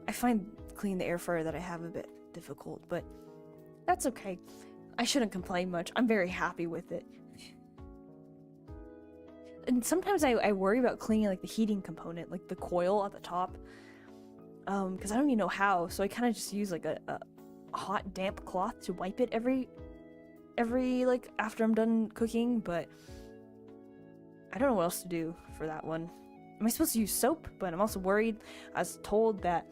I find cleaning the air fryer that I have a bit difficult, but that's okay. I shouldn't complain much. I'm very happy with it. And sometimes I worry about cleaning like the heating component, like the coil at the top. Because I don't even know how, so I kind of just use like a hot damp cloth to wipe it every like after I'm done cooking, but I don't know what else to do for that one. Am I supposed to use soap? But I'm also worried. I was told that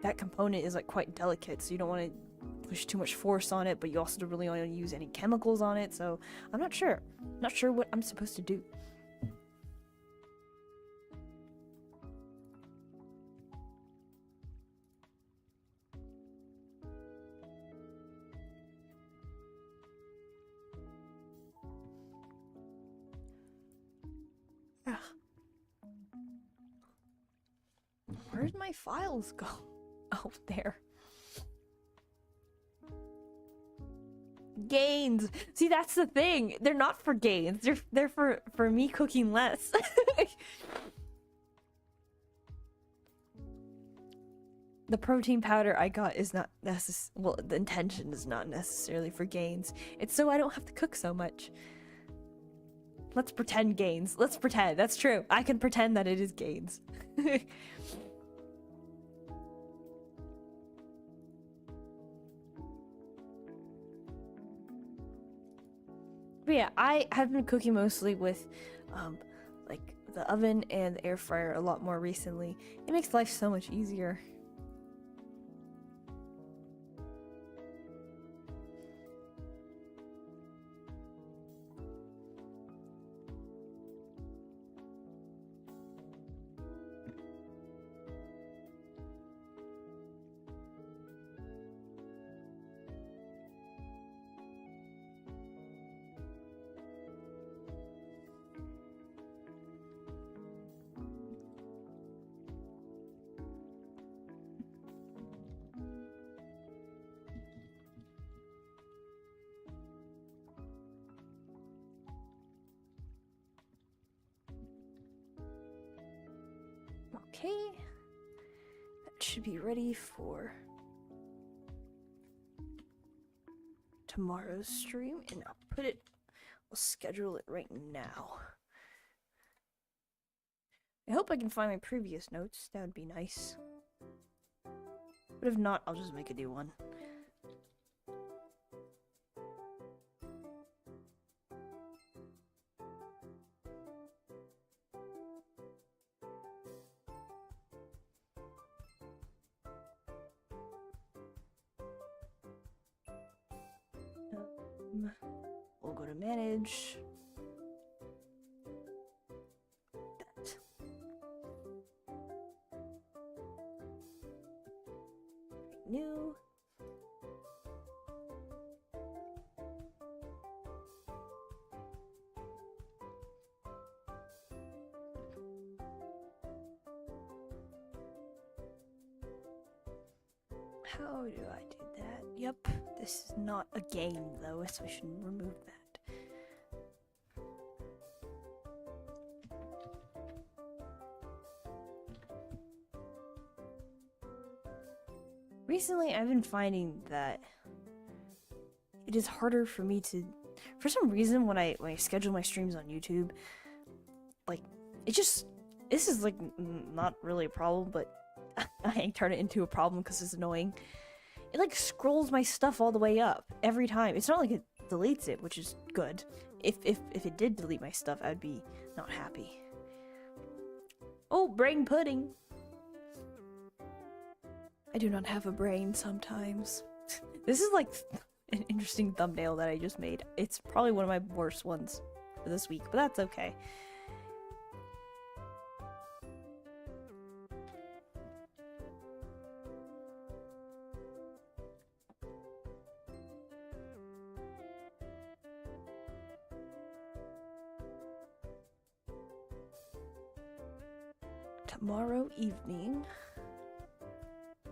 that component is like quite delicate, so you don't want to push too much force on it, but you also don't really want to use any chemicals on it, so I'm not sure. Not sure what I'm supposed to do. Where'd my files go? Oh, there. Gains. See, that's the thing. They're not for gains. They're for me cooking less. The protein powder I got is not well, the intention is not necessarily for gains. It's so I don't have to cook so much. Let's pretend gains. Let's pretend. That's true. I can pretend that it is gains. But yeah, I have been cooking mostly with, like, the oven and the air fryer a lot more recently. It makes life so much easier. Okay, that should be ready for tomorrow's stream, and I'll schedule it right now. I hope I can find my previous notes, that would be nice. But if not, I'll just make a new one. We'll go to manage. That. New. How do I do that? Yep, this is not a game though, so I should remove that. Recently, I've been finding that it is harder for me to, for some reason, when I schedule my streams on YouTube, like, this is like not really a problem, but I turn it into a problem because it's annoying. It like scrolls my stuff all the way up every time. It's not like it deletes it, which is good. If it did delete my stuff, I'd be not happy. Oh, brain pudding. I do not have a brain sometimes. This is like an interesting thumbnail that I just made. It's probably one of my worst ones for this week, but that's okay. Tomorrow evening is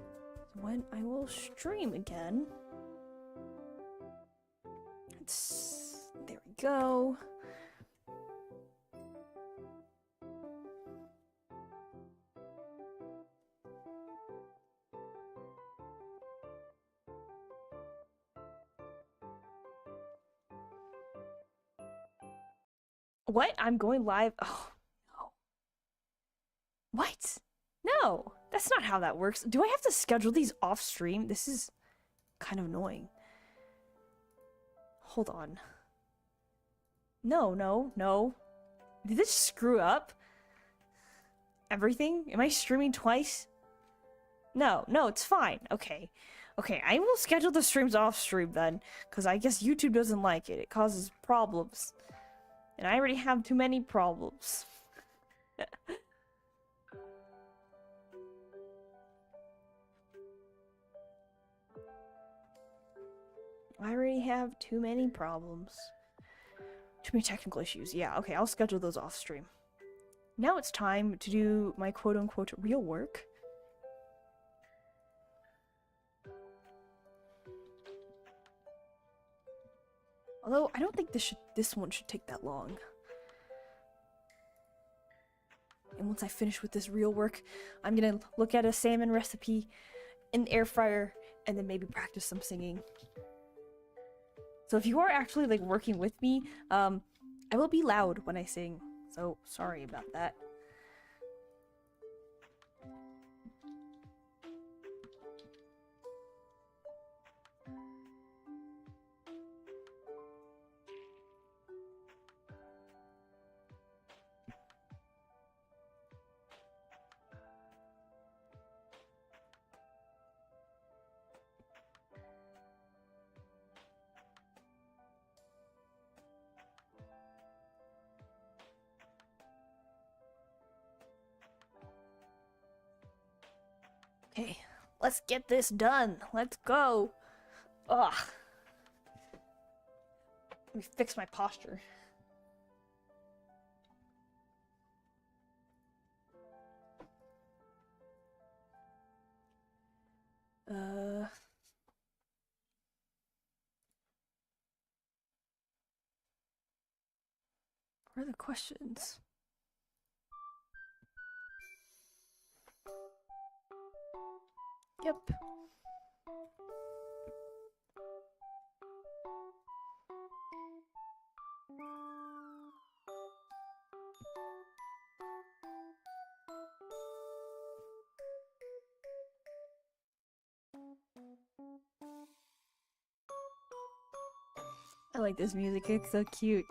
when I will stream again. There we go. What? I'm going live? Oh, no. What? No, that's not how that works. Do I have to schedule these off stream? This is kind of annoying. Hold on. No. Did this screw up everything? Am I streaming twice? No, it's fine. Okay. Okay, I will schedule the streams off stream then, because I guess YouTube doesn't like it. It causes problems. And I already have too many problems. I already have too many problems. Too many technical issues. Yeah, okay, I'll schedule those off stream. Now it's time to do my quote-unquote real work. Although, I don't think this one should take that long. And once I finish with this real work, I'm gonna look at a salmon recipe in the air fryer and then maybe practice some singing. So if you are actually like working with me, I will be loud when I sing. So sorry about that. Okay, let's get this done. Let's go. Ugh. Let me fix my posture. What are the questions? Yep. I like this music, it's so cute.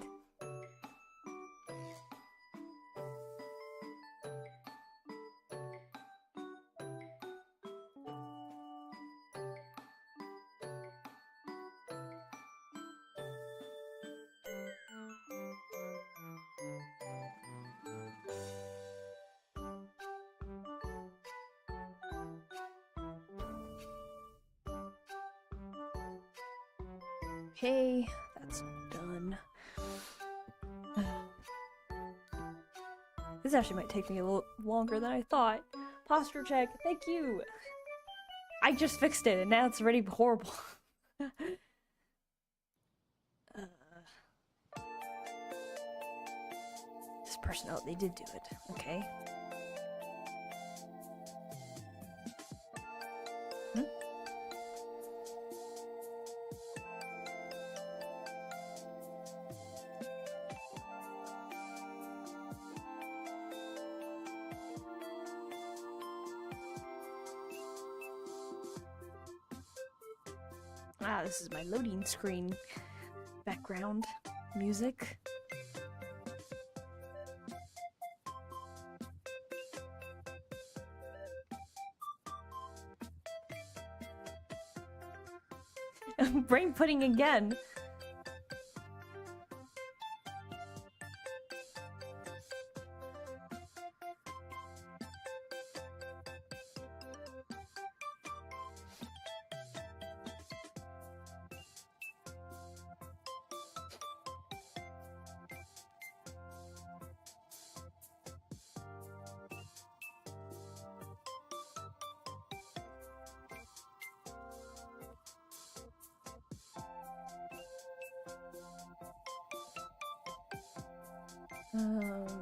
Okay, that's done. This actually might take me a little longer than I thought. Posture check, thank you! I just fixed it and now it's already horrible. This person, oh, they did do it. Okay. Ah, this is my loading screen background music. Brain pudding again.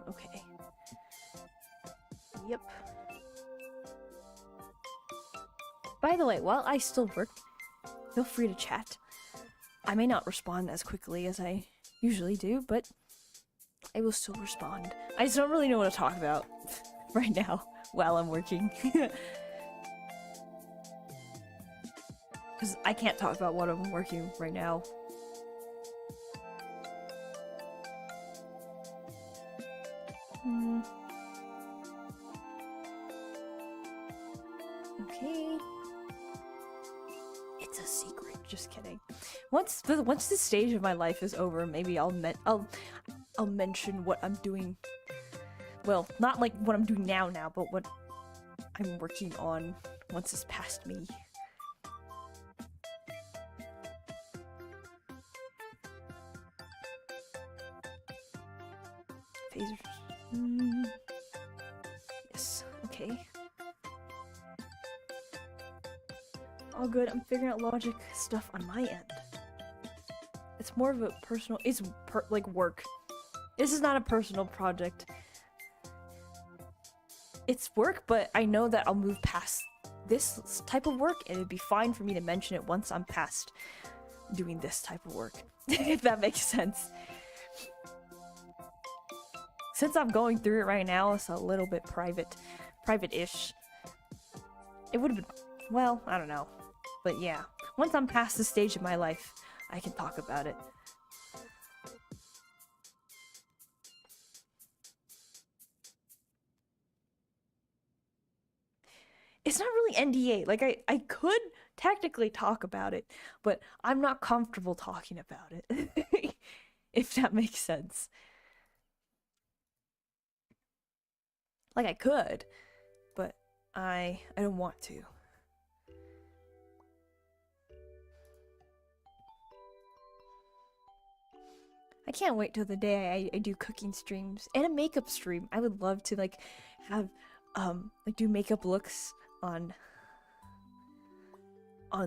Okay. Yep. By the way, while I still work, feel free to chat. I may not respond as quickly as I usually do, but I will still respond. I just don't really know what to talk about right now while I'm working. Because I can't talk about what I'm working right now. Okay. just kidding. Once this stage of my life is over, maybe I'll mention what I'm doing. Well, not like what I'm doing now, but what I'm working on once it's past me. Phasers. Yes. Okay. All good. I'm figuring out logic stuff on my end. It's more of a personal. It's like work. This is not a personal project. It's work, but I know that I'll move past this type of work, and it'd be fine for me to mention it once I'm past doing this type of work, if that makes sense. Since I'm going through it right now, it's a little bit private-ish. It would have been, well, I don't know. But yeah, once I'm past this stage of my life, I can talk about it. It's not really NDA. Like, I could technically talk about it, but I'm not comfortable talking about it. If that makes sense. Like, I could, but I don't want to. I can't wait till the day I do cooking streams and a makeup stream. I would love to like have like do makeup looks on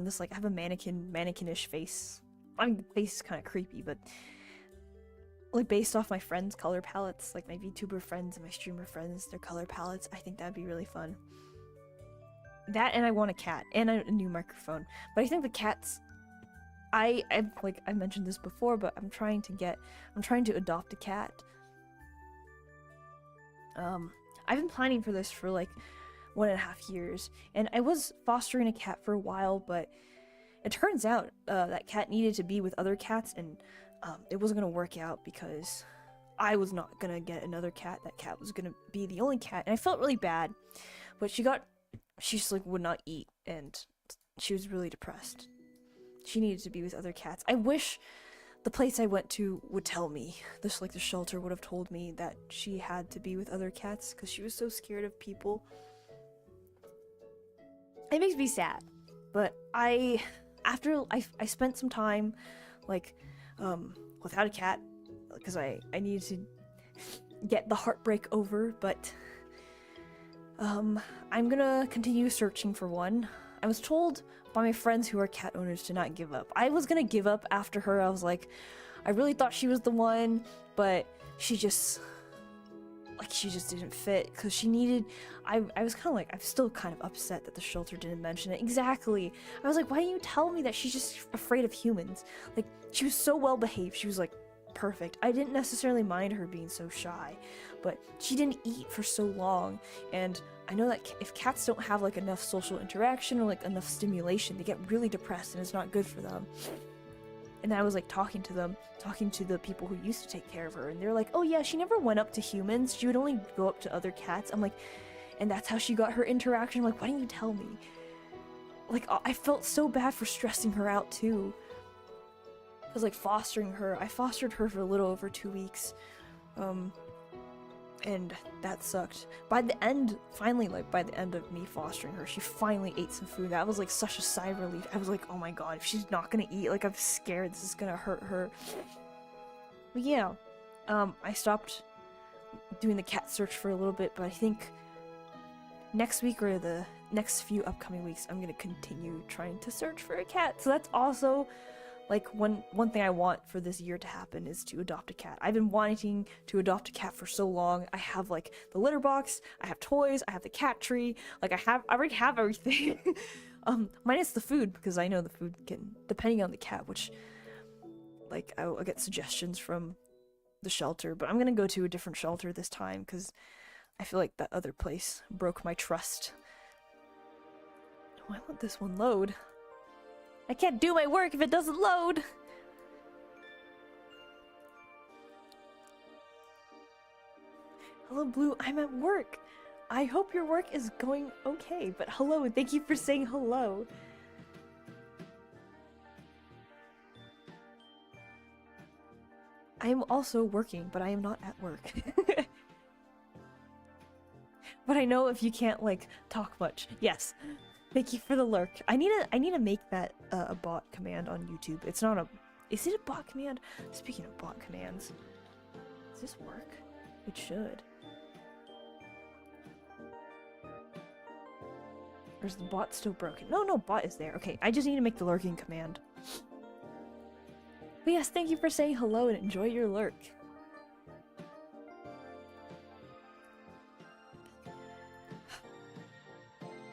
this. Like I have a mannequinish face. I mean, the face is kind of creepy, but like based off my friends' color palettes, like my VTuber friends and my streamer friends, their color palettes, I think that'd be really fun. That, and I want a cat and a new microphone. But I think the cats, I've like I mentioned this before, but I'm trying to adopt a cat. I've been planning for this for like 1.5 years, and I was fostering a cat for a while, but it turns out that cat needed to be with other cats, and it wasn't gonna work out because I was not gonna get another cat. That cat was gonna be the only cat, and I felt really bad. But she just like would not eat, and she was really depressed. She needed to be with other cats. I wish the place I went to would tell me. This, like, the shelter would have told me that she had to be with other cats because she was so scared of people. It makes me sad. But after I spent some time, like, without a cat, because I needed to get the heartbreak over, but I'm gonna continue searching for one. I was told by my friends who are cat owners to not give up. I was gonna give up after her. I was like, I really thought she was the one, but she just didn't fit, because she needed, I was kind of like, I'm still kind of upset that the shelter didn't mention it. Exactly. I was like, why didn't you tell me that she's just afraid of humans? Like, she was so well behaved. She was like, perfect. I didn't necessarily mind her being so shy, but she didn't eat for so long, and I know that if cats don't have like enough social interaction or like enough stimulation, they get really depressed and it's not good for them. And I was like talking to the people who used to take care of her, and they're like, oh yeah, she never went up to humans, she would only go up to other cats. I'm like, and that's how she got her interaction. I'm like, why didn't you tell me? Like, I felt so bad for stressing her out too. I was like fostering her. I fostered her for a little over 2 weeks. And that sucked. By the end, finally, like, by the end of me fostering her, she finally ate some food. That was, like, such a sigh of relief. I was like, oh my god, if she's not gonna eat, like, I'm scared this is gonna hurt her. But yeah, I stopped doing the cat search for a little bit, but I think next week or the next few upcoming weeks, I'm gonna continue trying to search for a cat. So that's also like one thing I want for this year to happen is to adopt a cat. I've been wanting to adopt a cat for so long. I have like the litter box, I have toys, I have the cat tree, like I already have everything. Minus the food, because I know the food can, depending on the cat, which like I'll get suggestions from the shelter, but I'm gonna go to a different shelter this time because I feel like that other place broke my trust. Why won't this one load? I can't do my work if it doesn't load! Hello, Blue, I'm at work! I hope your work is going okay, but hello, and thank you for saying hello! I am also working, but I am not at work. But I know if you can't, like, talk much. Yes. Thank you for the lurk. I need to make that a bot command on YouTube. It's not a... Is it a bot command? Speaking of bot commands. Does this work? It should. Or is the bot still broken? No, bot is there. Okay, I just need to make the lurking command. But yes, thank you for saying hello and enjoy your lurk.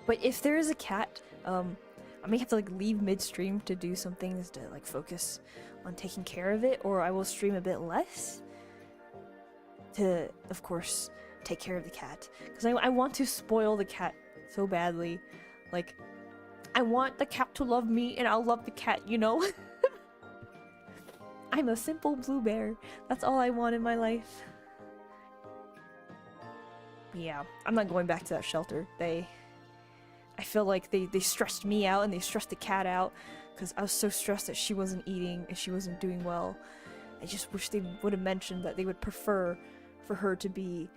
But if there is a cat, I may have to like leave midstream to do some things to like focus on taking care of it, or I will stream a bit less to, of course, take care of the cat. Because I want to spoil the cat so badly. Like, I want the cat to love me and I'll love the cat, you know? I'm a simple blue bear. That's all I want in my life. Yeah, I'm not going back to that shelter. I feel like they stressed me out and they stressed the cat out because I was so stressed that she wasn't eating and she wasn't doing well. I just wish they would have mentioned that they would prefer for her to be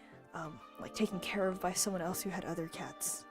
like taken care of by someone else who had other cats.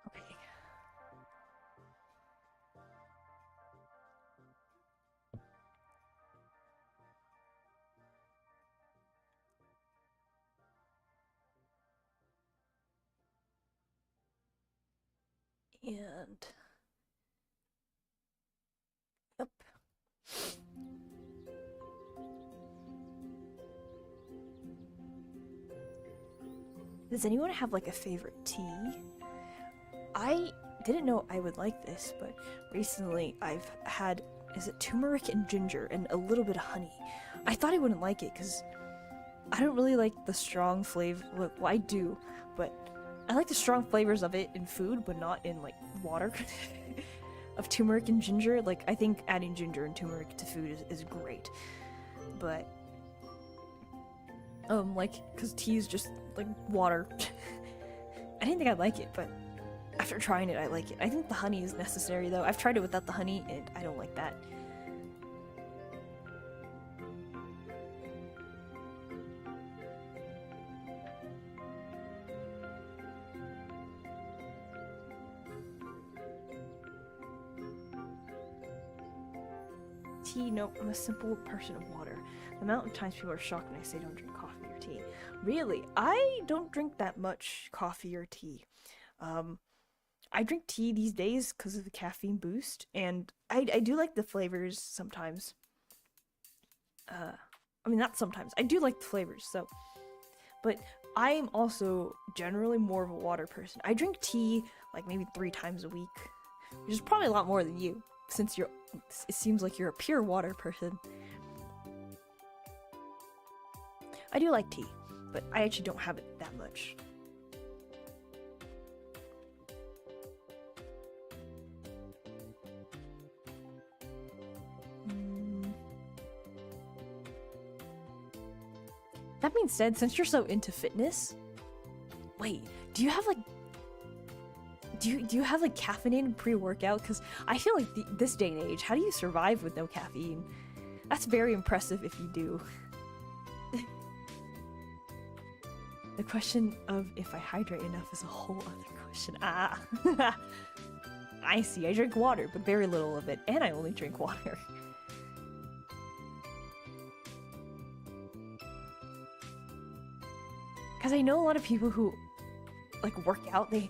Okay. And... Yep. Does anyone have like a favorite tea? I didn't know I would like this, but recently I've had, is it turmeric and ginger and a little bit of honey. I thought I wouldn't like it because I don't really like the strong flavor. Well, I do, but I like the strong flavors of it in food, but not in like water. Of turmeric and ginger, like I think adding ginger and turmeric to food is great, but like, cause tea is just like water. I didn't think I'd like it, but after trying it, I like it. I think the honey is necessary though. I've tried it without the honey and I don't like that. Tea, nope, I'm a simple person of water. The amount of times people are shocked when I say don't drink coffee or tea. Really, I don't drink that much coffee or tea. I drink tea these days because of the caffeine boost, and I do like the flavors sometimes. I mean, not sometimes. I do like the flavors, so. But I'm also generally more of a water person. I drink tea like maybe 3 times a week, which is probably a lot more than you, since it seems like you're a pure water person. I do like tea, but I actually don't have it that much. That being said, since you're so into fitness, wait, do you have like caffeinated pre-workout? Because I feel like this day and age, how do you survive with no caffeine? That's very impressive if you do. The question of if I hydrate enough is a whole other question. Ah. I see. I drink water, but very little of it, and I only drink water. Because I know a lot of people who, like, work out, they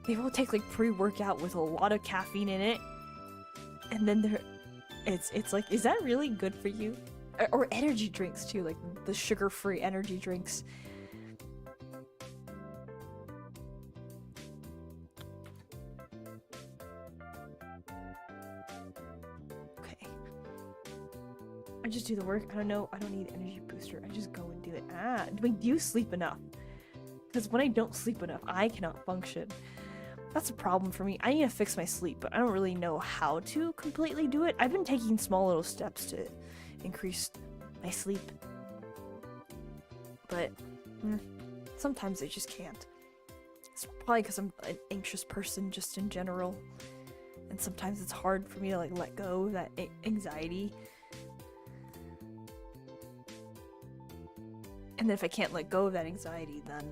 will take, like, pre-workout with a lot of caffeine in it, and then it's like, is that really good for you? Or energy drinks, too, like, the sugar-free energy drinks. I just do the work. I don't know. I don't need energy booster. I just go and do it. Ah, wait, do you sleep enough? Because when I don't sleep enough, I cannot function. That's a problem for me. I need to fix my sleep, but I don't really know how to completely do it. I've been taking small little steps to increase my sleep. But sometimes I just can't. It's probably because I'm an anxious person just in general. And sometimes it's hard for me to like let go of that anxiety. And then if I can't let go of that anxiety, then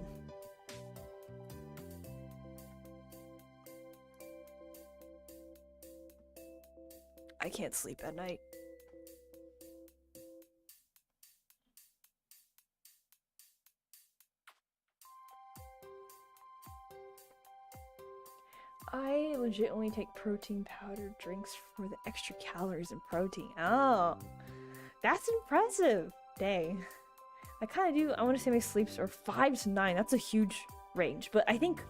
I can't sleep at night. I legit only take protein powder drinks for the extra calories and protein. Oh, that's impressive. Dang. I kind of do. I want to say my sleeps are 5 to 9. That's a huge range. But I think,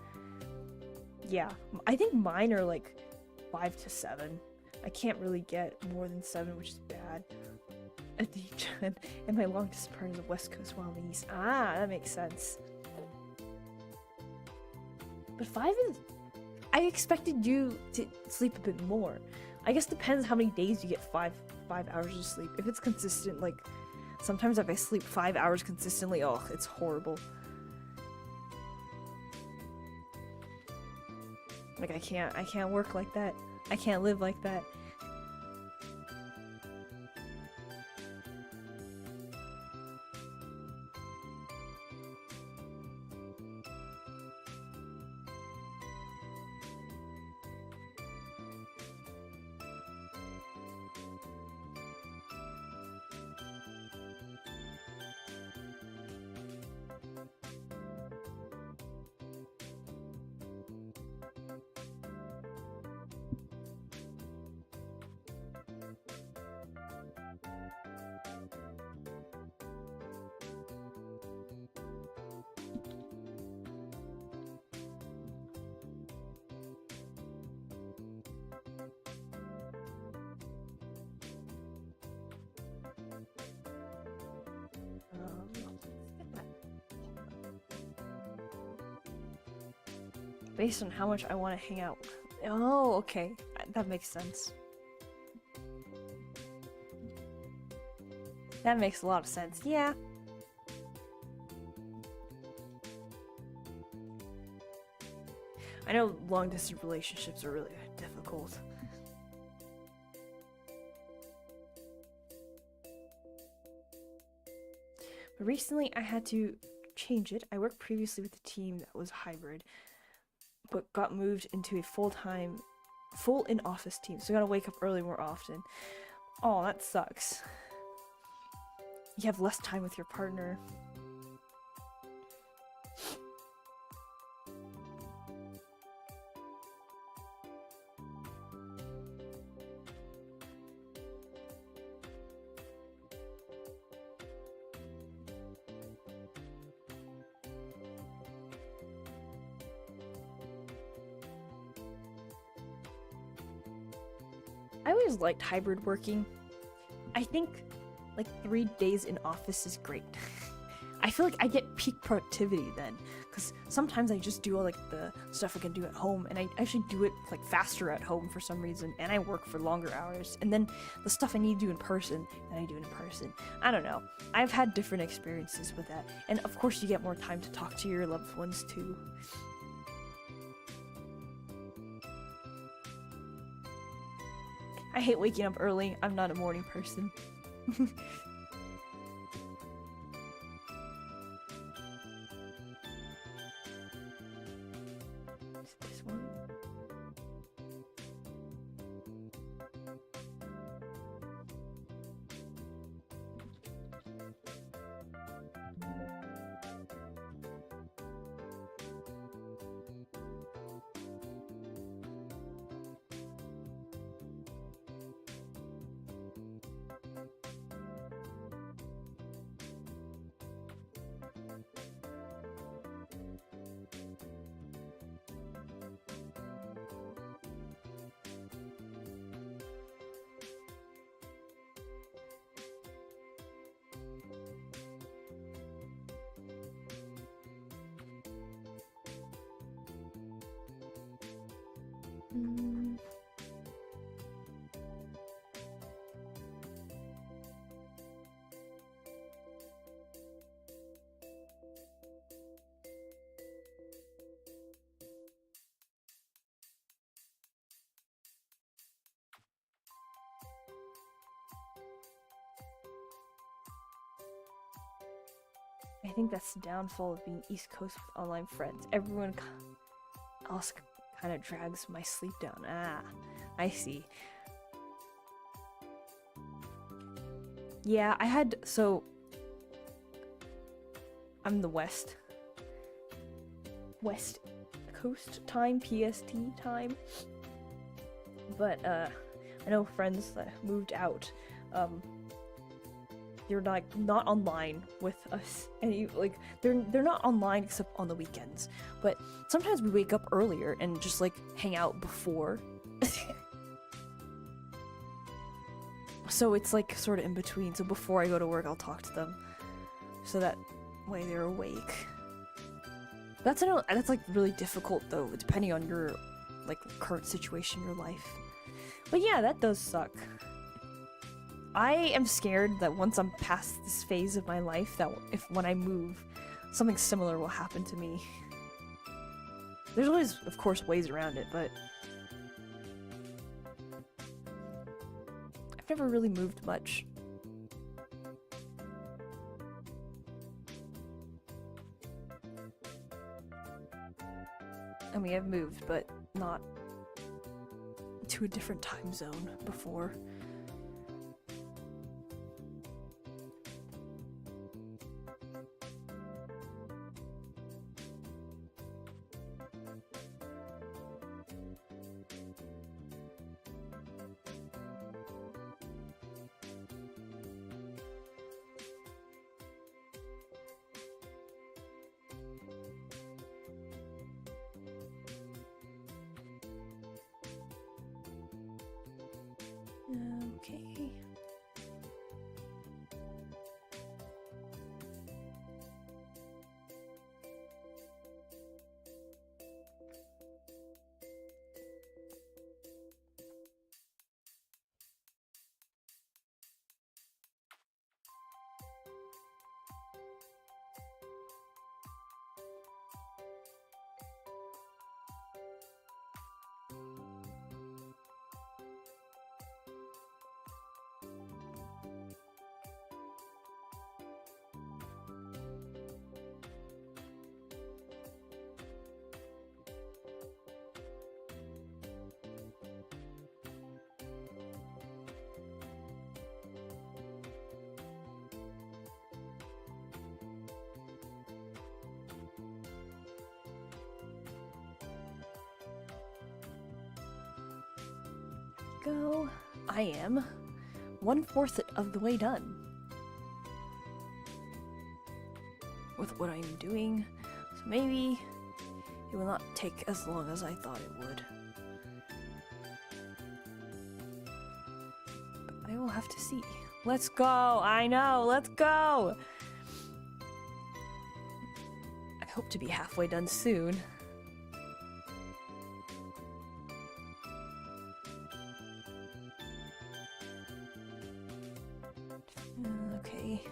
yeah, I think mine are like 5 to 7. I can't really get more than 7, which is bad. At the and my longest part of the West Coast while the East. Ah, that makes sense. But 5 is... I expected you to sleep a bit more. I guess depends how many days you get 5 hours of sleep. If it's consistent, like... Sometimes if I sleep 5 hours consistently, oh, it's horrible. Like, I can't work like that. I can't live like that. Based on how much I want to hang out. Oh, okay. That makes sense. That makes a lot of sense. Yeah. I know long-distance relationships are really difficult. But recently I had to change it. I worked previously with a team that was hybrid, but got moved into a full-time, full in-office team. So I gotta wake up early more often. Oh, that sucks. You have less time with your partner. I always liked hybrid working. I think like 3 days in office is great. I feel like I get peak productivity then, because sometimes I just do all like the stuff I can do at home, and I actually do it like faster at home for some reason, and I work for longer hours, and then the stuff I need to do in person, then I do it in person. I don't know. I've had different experiences with that, and of course you get more time to talk to your loved ones too. I hate waking up early. I'm not a morning person. This one. Mm. I think that's the downfall of being East Coast with online friends. Everyone else kind of drags my sleep down. Ah, I see. Yeah, so I'm the West Coast time, PST time. But I know friends that moved out. They're not online with us, and they're not online except on the weekends. But sometimes we wake up earlier and just like hang out before. So it's like sort of in between. So before I go to work, I'll talk to them, so that way they're awake. That's like really difficult though, depending on your like current situation in your life. But yeah, that does suck. I am scared that once I'm past this phase of my life, that when I move, something similar will happen to me. There's always, of course, ways around it, but I've never really moved much. I mean, I've moved, but not to a different time zone before. Okay. Go. I am 1/4 of the way done with what I'm doing, so maybe it will not take as long as I thought it would. But I will have to see. Let's go! I know! Let's go! I hope to be halfway done soon. Okay.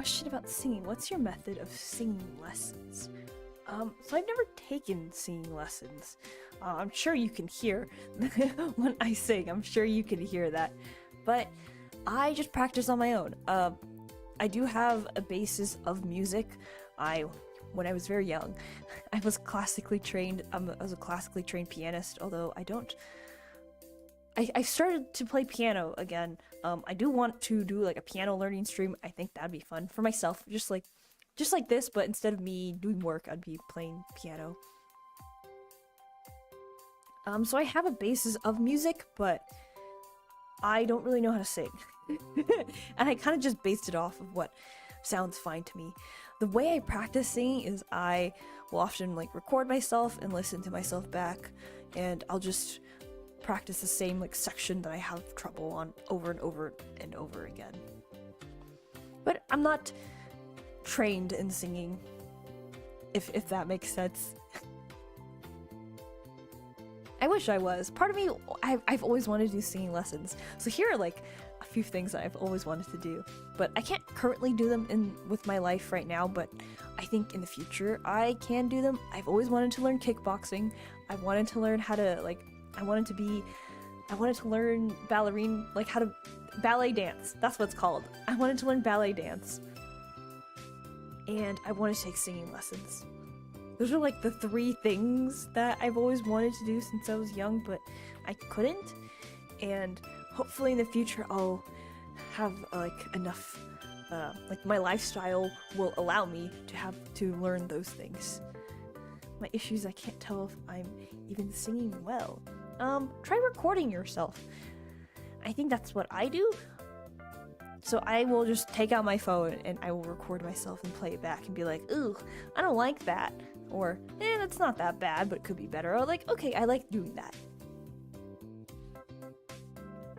Question about singing. What's your method of singing lessons? So I've never taken singing lessons. I'm sure you can hear when I sing. I'm sure you can hear that. But I just practice on my own. I do have a basis of music. When I was very young, I was classically trained. I was a classically trained pianist, although I started to play piano again. I do want to do like a piano learning stream. I think that'd be fun for myself, just like this, but instead of me doing work, I'd be playing piano. So I have a basis of music, but I don't really know how to sing. And I kind of just based it off of what sounds fine to me. The way I practice singing is I will often like record myself and listen to myself back, and I'll just practice the same like section that I have trouble on over and over and over again. But I'm not trained in singing, if that makes sense. I wish I was. Part of me, I've always wanted to do singing lessons. So here are like a few things that I've always wanted to do, but I can't currently do them with my life right now, but I think in the future I can do them. I've always wanted to learn kickboxing. I wanted to learn how to I wanted to learn ballet dance. That's what it's called. I wanted to learn ballet dance. And I wanted to take singing lessons. Those are like the 3 things that I've always wanted to do since I was young, but I couldn't. And hopefully in the future I'll have like enough, like my lifestyle will allow me to learn those things. My issue is I can't tell if I'm even singing well. Try recording yourself. I think that's what I do. So I will just take out my phone and I will record myself and play it back and be like, ooh, I don't like that. Or, that's not that bad, but it could be better. Or like, okay, I like doing that.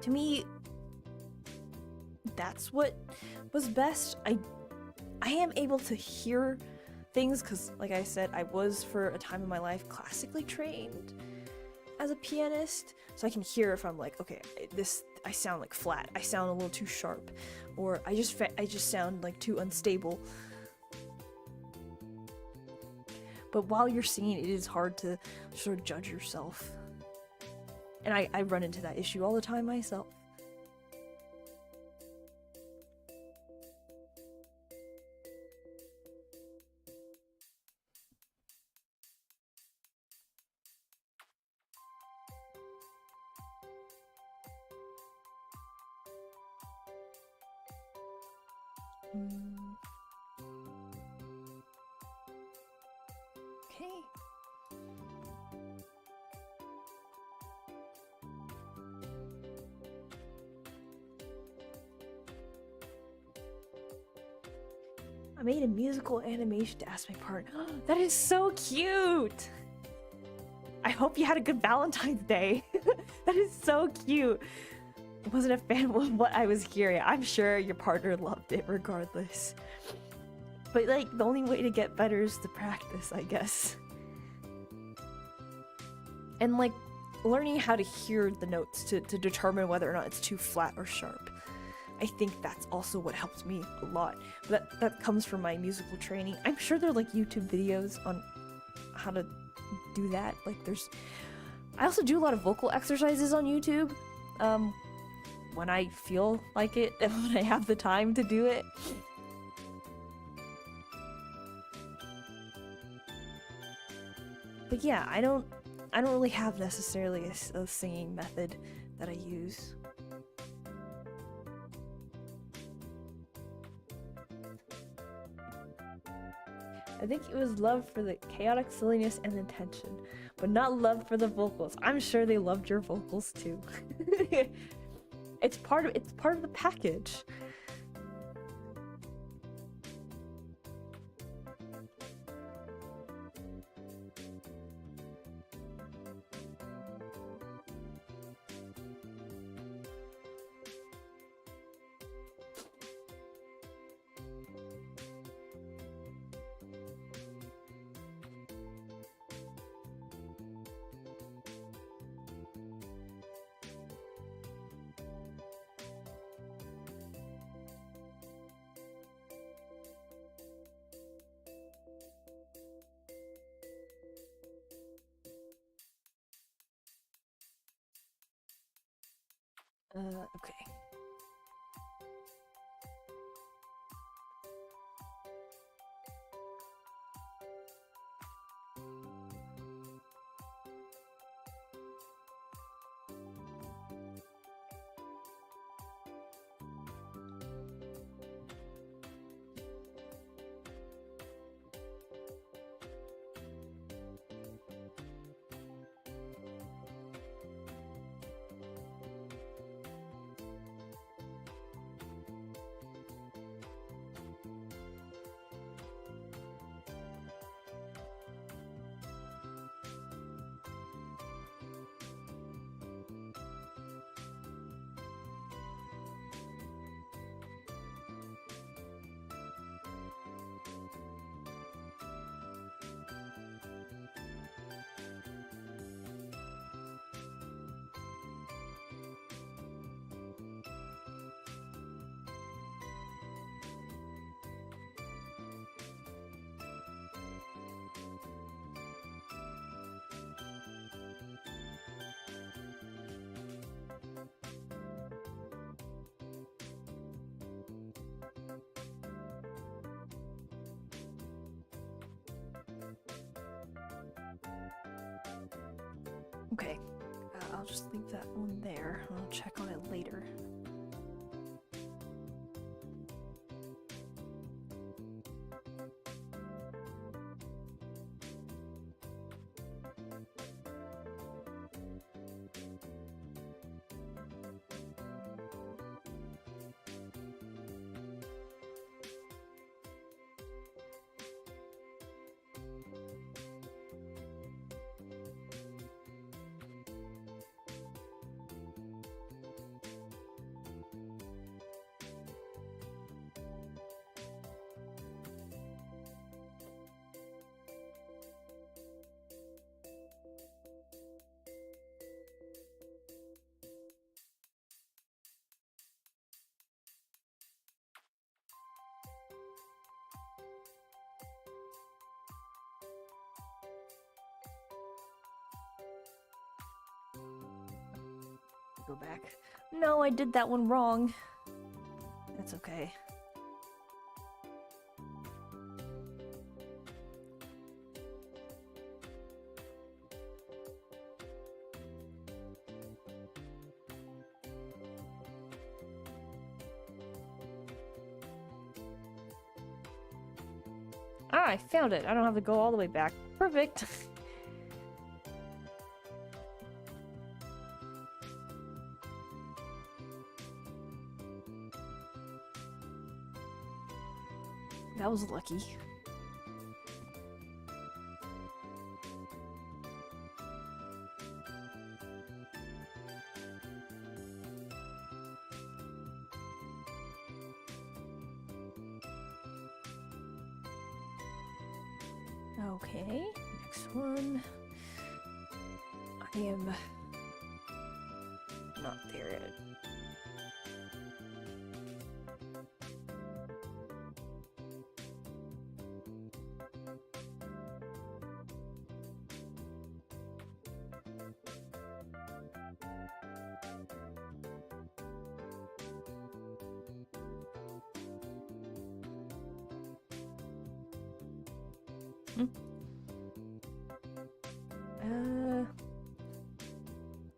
To me, that's what was best. I am able to hear things because, like I said, I was for a time in my life classically trained as a pianist, so I can hear if I'm like, okay, I sound like flat, I sound a little too sharp, or I just sound like too unstable. But while you're singing, it is hard to sort of judge yourself, and I run into that issue all the time myself. Okay. I made a musical animation to ask my partner. That is so cute! I hope you had a good Valentine's Day. That is so cute. I wasn't a fan of what I was hearing. I'm sure your partner loved it regardless. But like, the only way to get better is to practice, I guess. And like, learning how to hear the notes to determine whether or not it's too flat or sharp. I think that's also what helped me a lot. But that comes from my musical training. I'm sure there are like YouTube videos on how to do that. Like I also do a lot of vocal exercises on YouTube. When I feel like it and when I have the time to do it. But yeah, I don't really have necessarily a singing method that I use. I think it was love for the chaotic silliness and the tension, but not love for the vocals. I'm sure they loved your vocals too. It's part of the package. Okay. Okay, I'll just leave that one there. I'll check on it later. Go back. No, I did that one wrong. That's okay. Ah, I found it. I don't have to go all the way back. Perfect. That was lucky. Okay, next one. I am not there yet.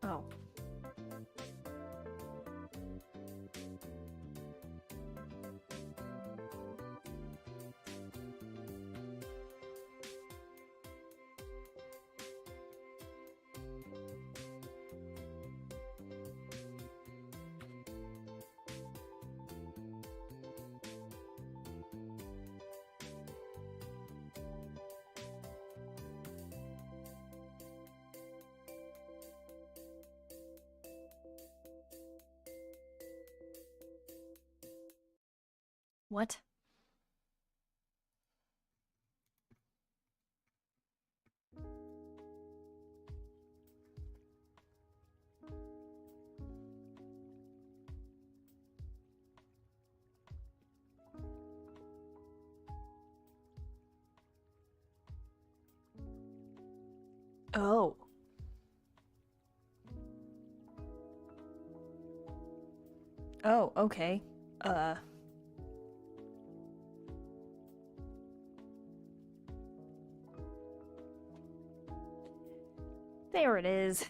Oh. What? Oh. Oh, okay. There it is.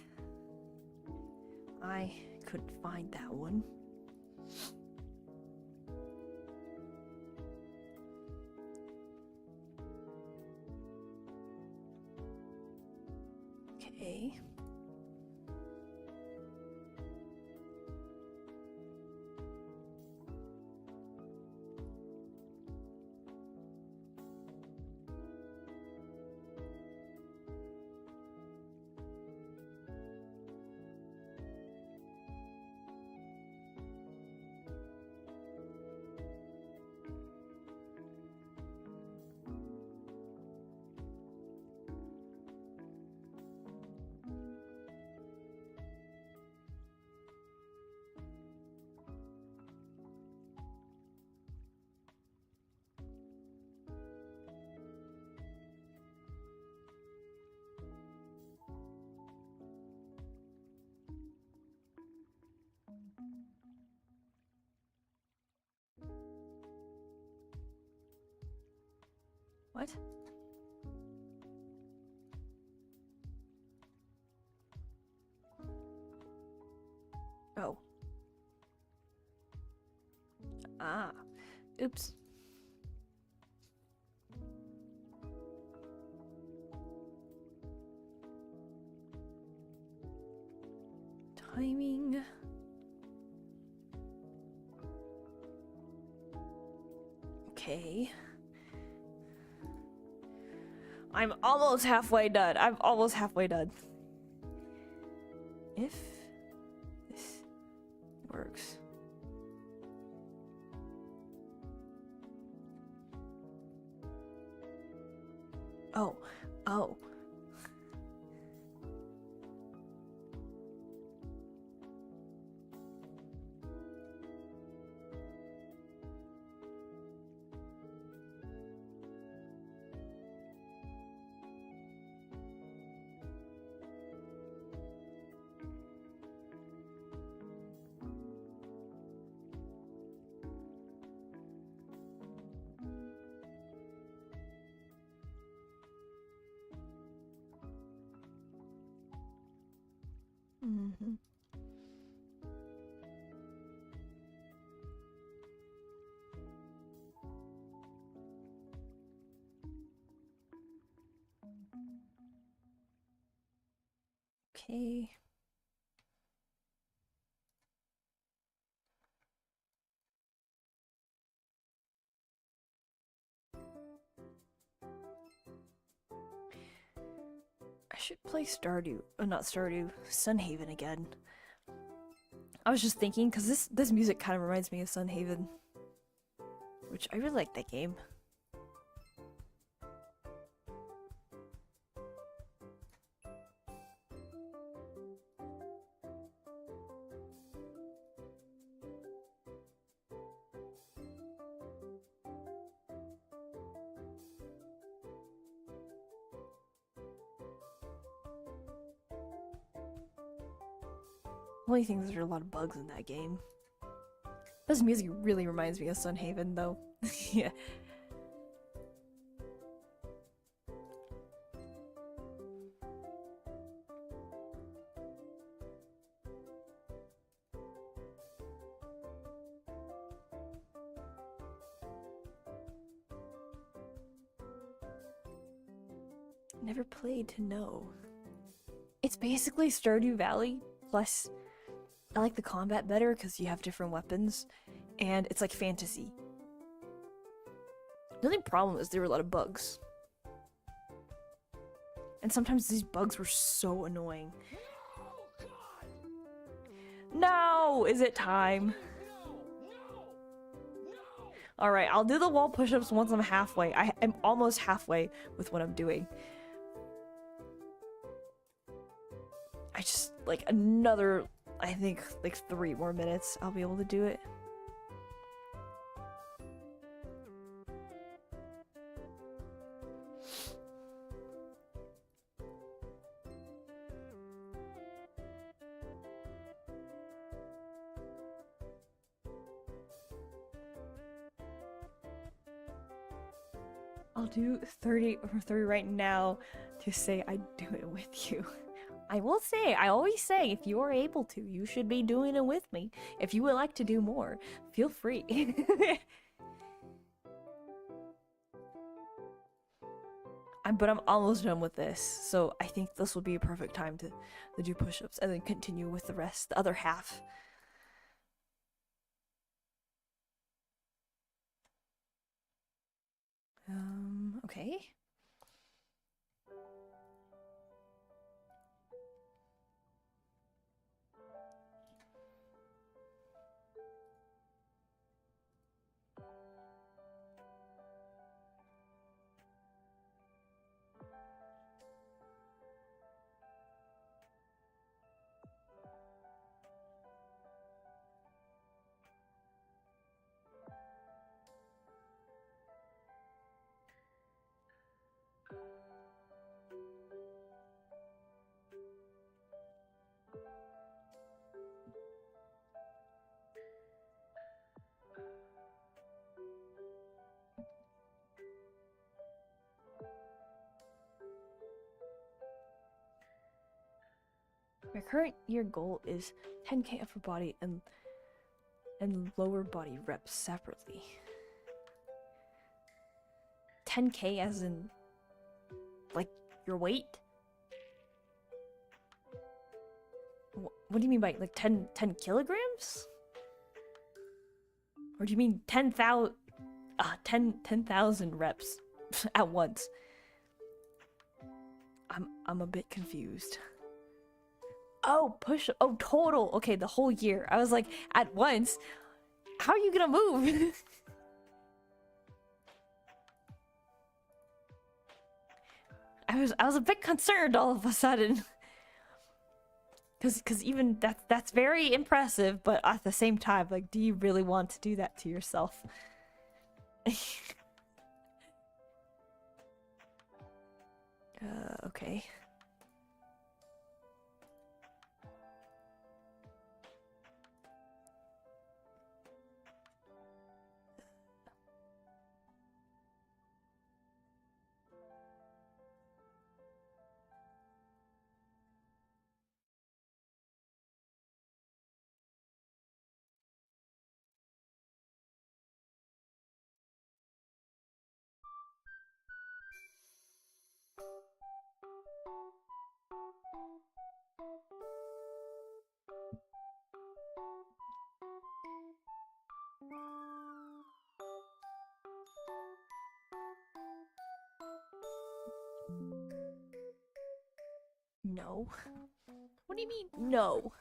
I couldn't find that one. Okay. What? Oh. Ah. Oops. Timing. Okay. I'm almost halfway done. I'm almost halfway done. If this works. Oh. Oh. Mm-hmm. Okay. I should play Stardew, not Stardew, Sunhaven again. I was just thinking, because this music kind of reminds me of Sunhaven. Which, I really like that game. Only thing is there are a lot of bugs in that game. This music really reminds me of Sunhaven, though. Yeah. Never played to know. It's basically Stardew Valley, plus I like the combat better because you have different weapons, and it's like fantasy. The only problem is there were a lot of bugs. And sometimes these bugs were so annoying. No! Is it time? Alright, I'll do the wall push-ups once I'm halfway. I'm almost halfway with what I'm doing. I just, like, another, I think, like 3 more minutes, I'll be able to do it. I'll do 30 or 30 right now to say I'd do it with you. I will say, I always say, if you are able to, you should be doing it with me. If you would like to do more, feel free. But I'm almost done with this, so I think this will be a perfect time to do push-ups and then continue with the rest, the other half. Okay. My current year goal is 10k upper body and lower body reps separately. 10k as in like your weight? What do you mean by like 10 kilograms? Or do you mean 10,000 reps at once? I'm a bit confused. Oh, oh, total. Okay, the whole year. I was like, at once. How are you gonna move? I was a bit concerned all of a sudden. Cause even that's very impressive, but at the same time, like, do you really want to do that to yourself? Okay. No. What do you mean, no?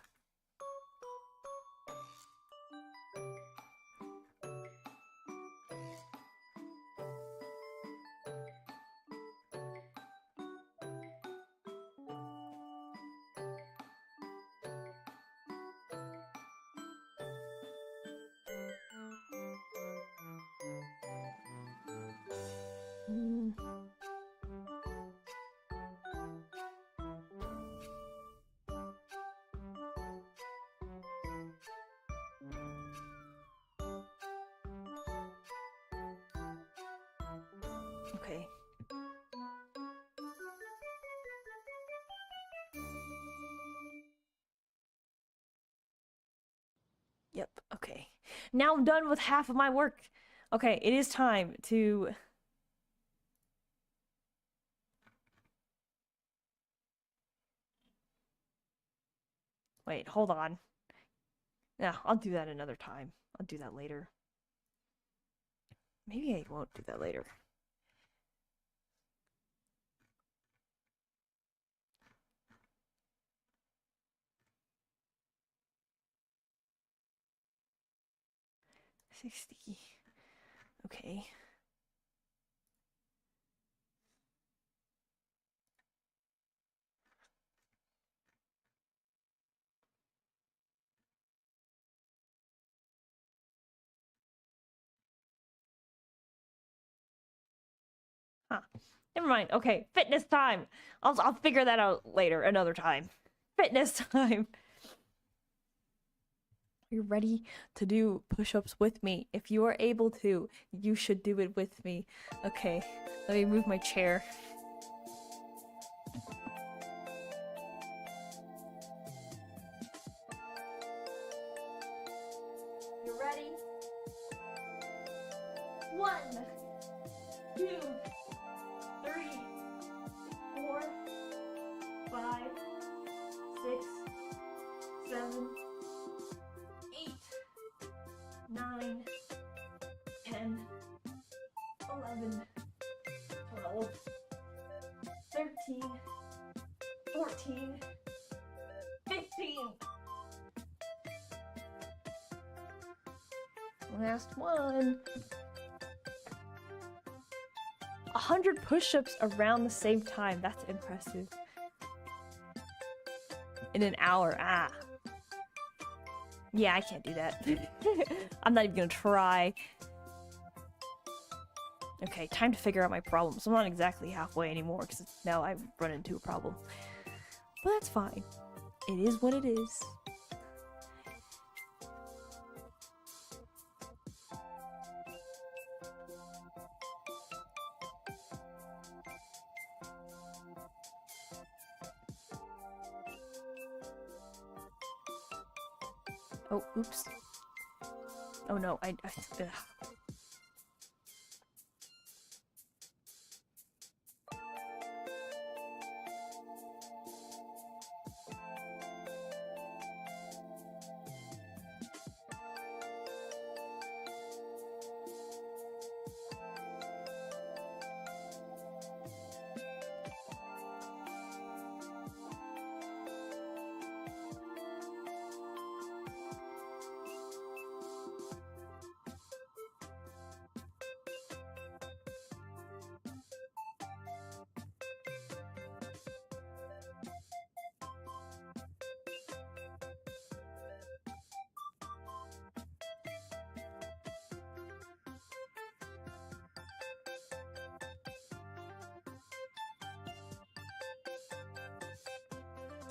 Okay. Yep, okay. Now I'm done with half of my work. Okay, it is time to... Wait, hold on. Yeah, I'll do that another time. I'll do that later. Maybe I won't do that later. $60. Okay. Huh. Never mind. Okay, fitness time. I'll figure that out later, another time. Fitness time. You're ready to do push-ups with me. If you are able to, you should do it with me. Okay, let me move my chair. You ready? 1, 2, 3, 4, 5, 6, 7, 8, 9, 10, 11, 12, 13, 14, 15. Last one. 100 push-ups around the same time. That's impressive. In an hour. Ah. Yeah, I can't do that. I'm not even gonna try. Okay, time to figure out my problems. I'm not exactly halfway anymore because now I've run into a problem. But that's fine. It is what it is. Oh, oops. Oh no, ugh.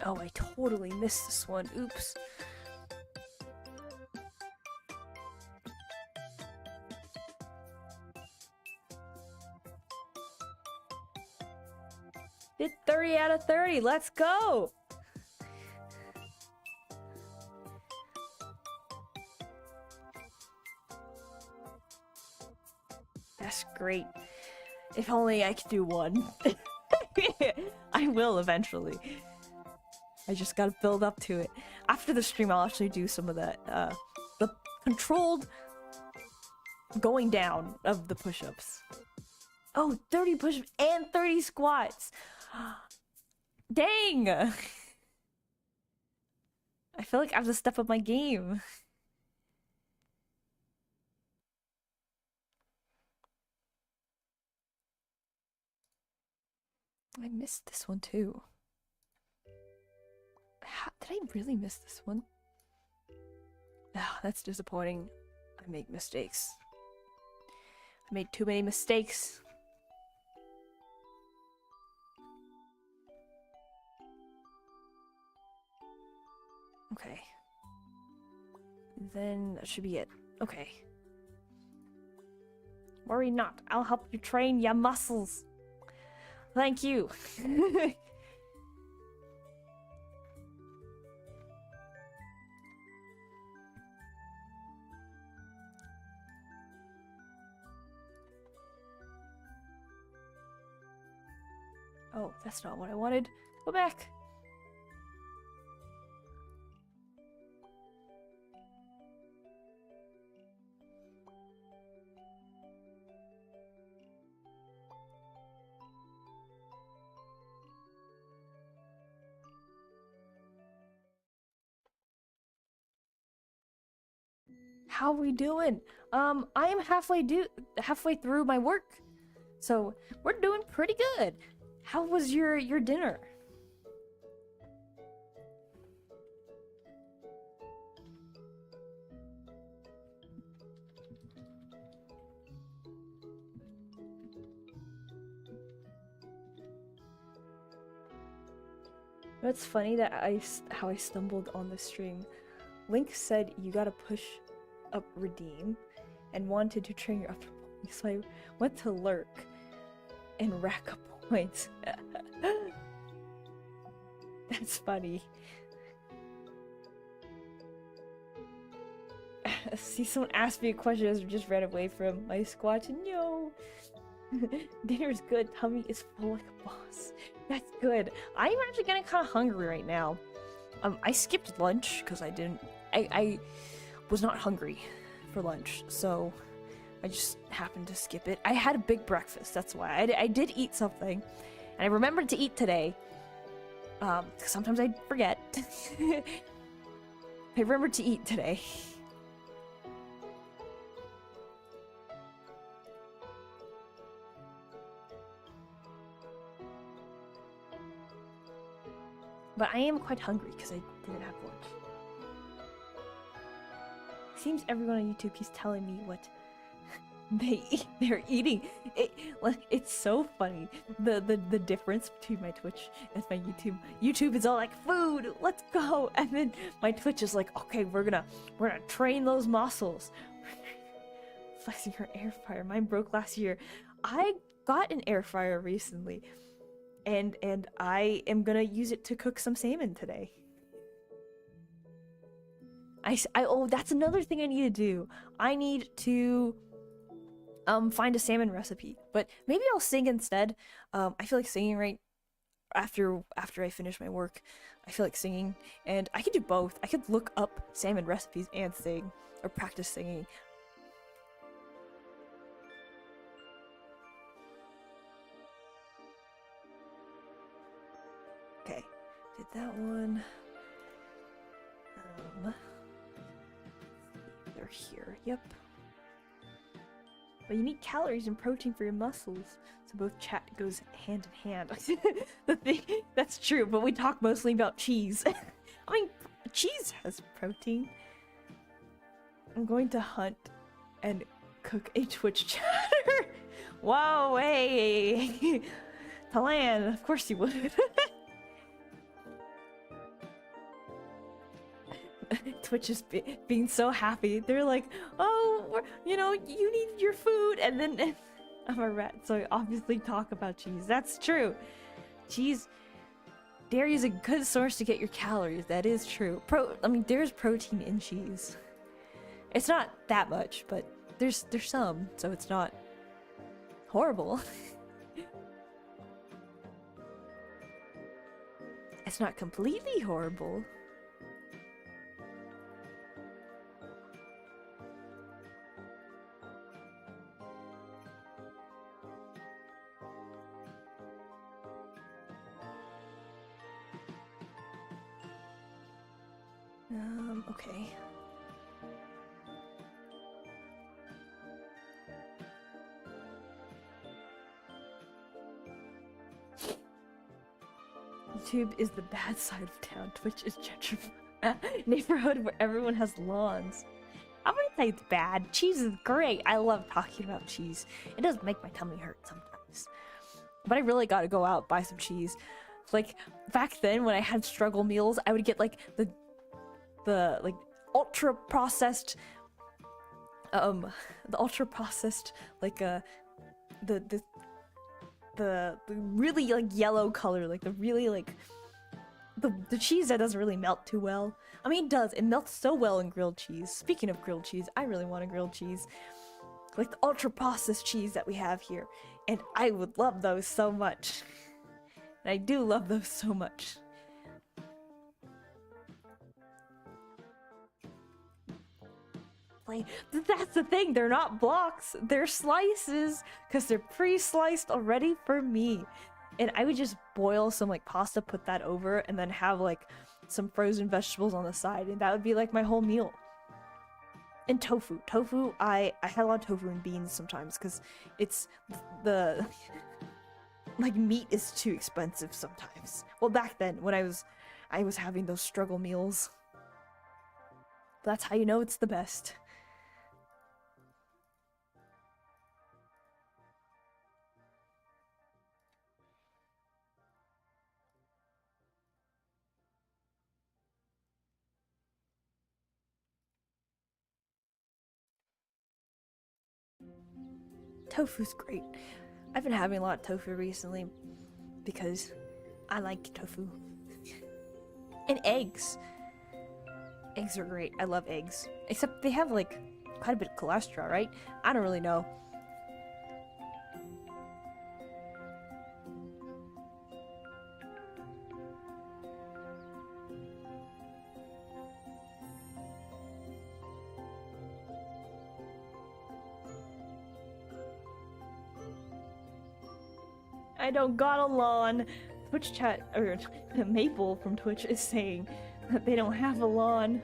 Oh, I totally missed this one. Oops. Did 30 out of 30. Let's go. That's great. If only I could do one. I will eventually. I just gotta build up to it. After the stream, I'll actually do some of that, the controlled going down of the push-ups. Oh, 30 push-ups and 30 squats. Dang! I feel like I have to step up my game. I missed this one too. Did I really miss this one? Ah, that's disappointing. I make mistakes. I made too many mistakes. Okay. Then that should be it. Okay. Worry not. I'll help you train your muscles. Thank you. Oh, that's not what I wanted. Go back. How we doing? I am halfway through my work. So, we're doing pretty good. How was your dinner? It's funny that how I stumbled on the stream. Link said you gotta push up redeem and wanted to train your upper body, so I went to lurk and rack up points. That's funny. See, someone asked me a question as I just ran away from my squatch, and no! Dinner's good, tummy is full like a boss. That's good. I'm actually getting kind of hungry right now. I skipped lunch because I was not hungry for lunch, so I just happened to skip it. I had a big breakfast, that's why. I did eat something, and I remembered to eat today. Sometimes I forget. I remembered to eat today. But I am quite hungry because I didn't have lunch. Seems everyone on YouTube keeps telling me what they're eating. It's so funny the difference between my Twitch and my YouTube. YouTube is all like food, let's go, and then my Twitch is like, okay, we're gonna train those muscles. Flexing her air fryer. Mine broke last year. I got an air fryer recently. And I am gonna use it to cook some salmon today. Oh, that's another thing I need to do. I need to find a salmon recipe, but maybe I'll sing instead. I feel like singing right after I finish my work. I feel like singing, and I could do both. I could look up salmon recipes and sing, or practice singing. Okay, did that one. They're here, yep. But you need calories and protein for your muscles, so both chat goes hand in hand. The thing, that's true, but we talk mostly about cheese. I mean, cheese has protein. I'm going to hunt and cook a Twitch chatter. Whoa, hey! Talan, of course you would. Twitch is being so happy. They're like, oh, you know, you need your food. And then I'm a rat, so I obviously talk about cheese. That's true. Cheese, dairy is a good source to get your calories. That is true. I mean, there's protein in cheese. It's not that much, but there's some, so it's not horrible. It's not completely horrible. Okay. YouTube is the bad side of town. Twitch is gentrified. Neighborhood where everyone has lawns. I wouldn't say it's bad. Cheese is great. I love talking about cheese. It does make my tummy hurt sometimes. But I really gotta go out and buy some cheese. Like, back then when I had struggle meals, I would get like the like ultra processed like the really like yellow color, like the really like the cheese that doesn't really melt too well. I mean, it does. It melts so well in grilled cheese. Speaking of grilled cheese, I really want a grilled cheese. Like the ultra processed cheese that we have here. And I would love those so much. And I do love those so much. Like, that's the thing, they're not blocks, they're slices, because they're pre-sliced already for me. And I would just boil some like pasta, put that over, and then have like some frozen vegetables on the side, and that would be like my whole meal. And tofu. I had a lot of tofu and beans sometimes, because it's the like meat is too expensive sometimes. Well, back then when I was having those struggle meals. That's how you know it's the best. Tofu's great. I've been having a lot of tofu recently because I like tofu. And eggs. Eggs are great. I love eggs. Except they have like quite a bit of cholesterol, right? I don't really know. I don't got a lawn. Twitch chat, or Maple from Twitch is saying that they don't have a lawn.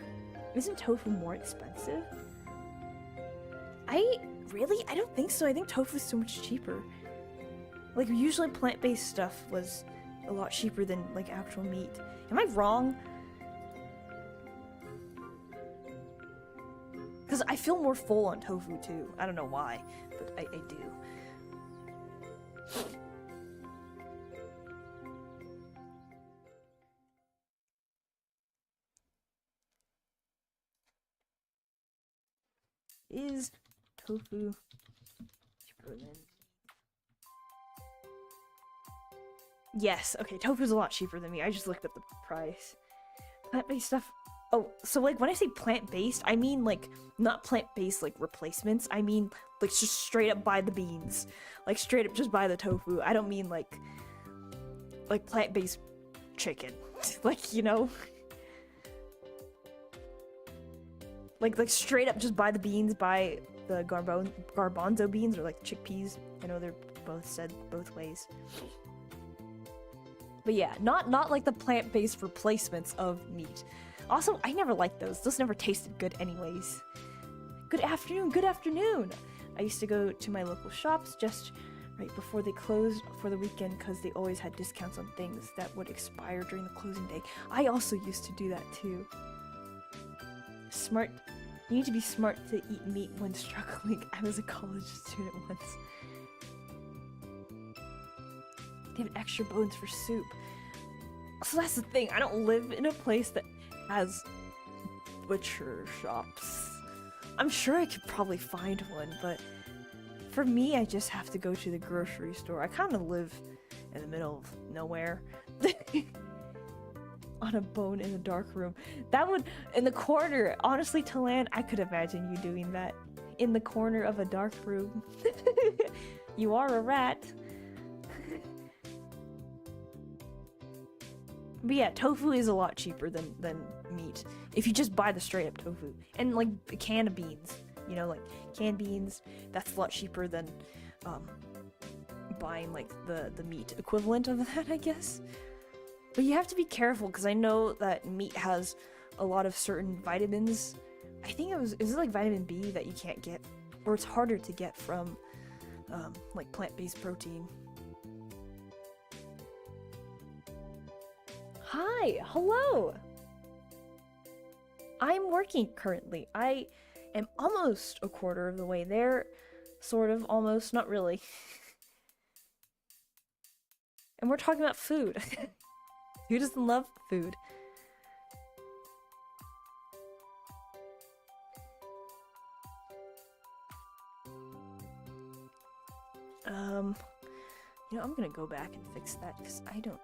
Isn't tofu more expensive? I don't think so. I think tofu is so much cheaper. Like, usually plant-based stuff was a lot cheaper than, like, actual meat. Am I wrong? Because I feel more full on tofu, too. I don't know why, but I do. Is tofu cheaper than... Yes, okay, tofu's a lot cheaper than me. I just looked up the price. Plant-based stuff... Oh, so like when I say plant-based, I mean like not plant-based like replacements. I mean like just straight up buy the beans. Like straight up just buy the tofu. I don't mean like plant-based chicken. Like, you know? Like straight up just buy the beans, buy the garbanzo beans or like chickpeas. I know they're both said both ways. But yeah, not like the plant-based replacements of meat. Also, I never liked those. Those never tasted good anyways. Good afternoon, good afternoon! I used to go to my local shops just right before they closed for the weekend because they always had discounts on things that would expire during the closing day. I also used to do that too. Smart. You need to be smart to eat meat when struggling. I was a college student once. They have extra bones for soup. So that's the thing. I don't live in a place that has butcher shops. I'm sure I could probably find one, but for me, I just have to go to the grocery store. I kind of live in the middle of nowhere. On a bone in a dark room. That would, in the corner, honestly, Talan, I could imagine you doing that. In the corner of a dark room. You are a rat. But yeah, tofu is a lot cheaper than meat. If you just buy the straight up tofu. And like a can of beans. You know, like canned beans, that's a lot cheaper than buying like the meat equivalent of that, I guess. But you have to be careful because I know that meat has a lot of certain vitamins. I think is it like vitamin B that you can't get, or it's harder to get from like plant-based protein. Hi, hello. I'm working currently. I am almost a quarter of the way there, sort of, almost, not really. And we're talking about food. Who doesn't love food? You know, I'm gonna go back and fix that because I don't...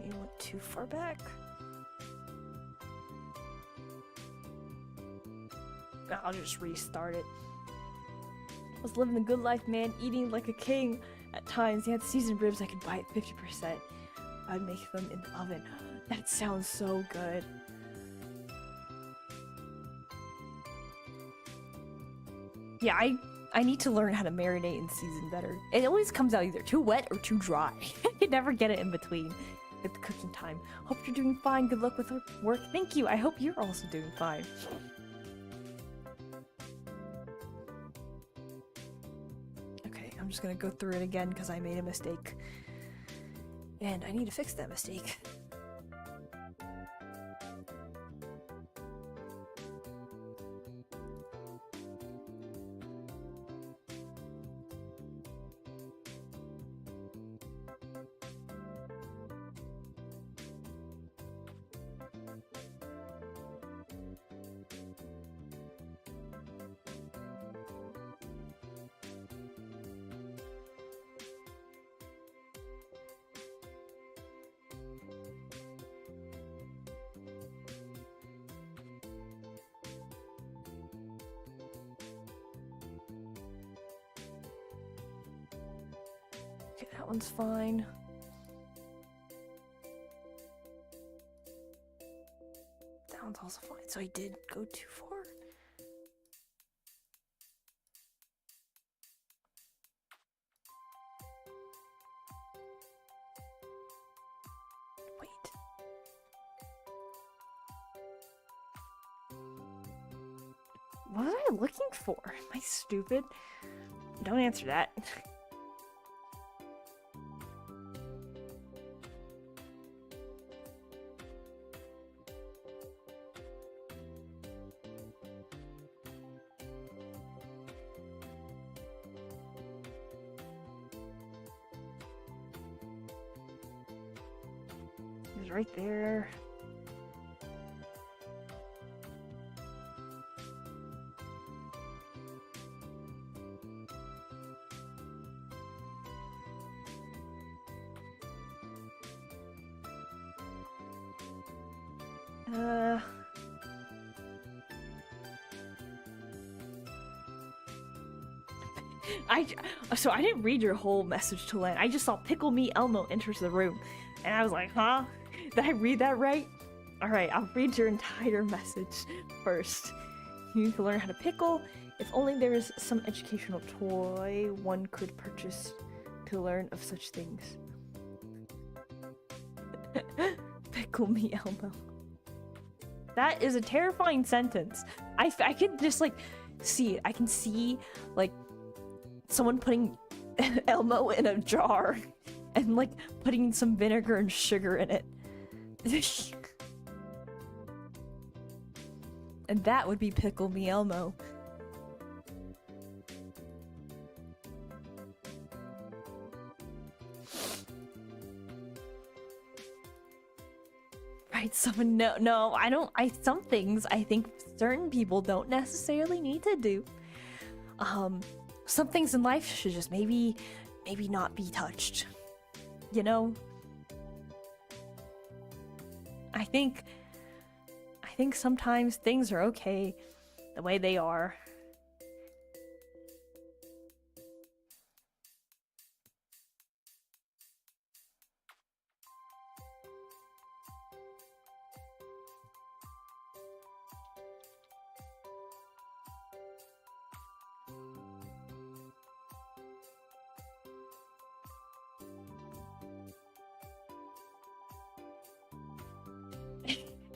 You went too far back? I'll just restart it. I was living the good life, man, eating like a king. At times, they had seasoned ribs I could buy at 50%. I'd make them in the oven. That sounds so good. Yeah, I need to learn how to marinate and season better. It always comes out either too wet or too dry. You never get it in between at the cooking time. Hope you're doing fine. Good luck with work. Thank you. I hope you're also doing fine. Okay, I'm just gonna go through it again because I made a mistake. And I need to fix that mistake. Okay, that one's fine. That one's also fine. So I did go too far. Wait. What was I looking for? Am I stupid? Don't answer that. It's right there. So I didn't read your whole message to Len. I just saw Pickle Me Elmo enters the room. And I was like, huh? Did I read that right? Alright, I'll read your entire message first. You need to learn how to pickle. If only there was some educational toy one could purchase to learn of such things. Pickle Me Elmo. That is a terrifying sentence. I could just like see it. I can see like someone putting Elmo in a jar and like putting some vinegar and sugar in it. And that would be Pickle Me Elmo. Right, no, I don't, some things I think certain people don't necessarily need to do. Some things in life should just maybe not be touched. You know? I think sometimes things are okay the way they are.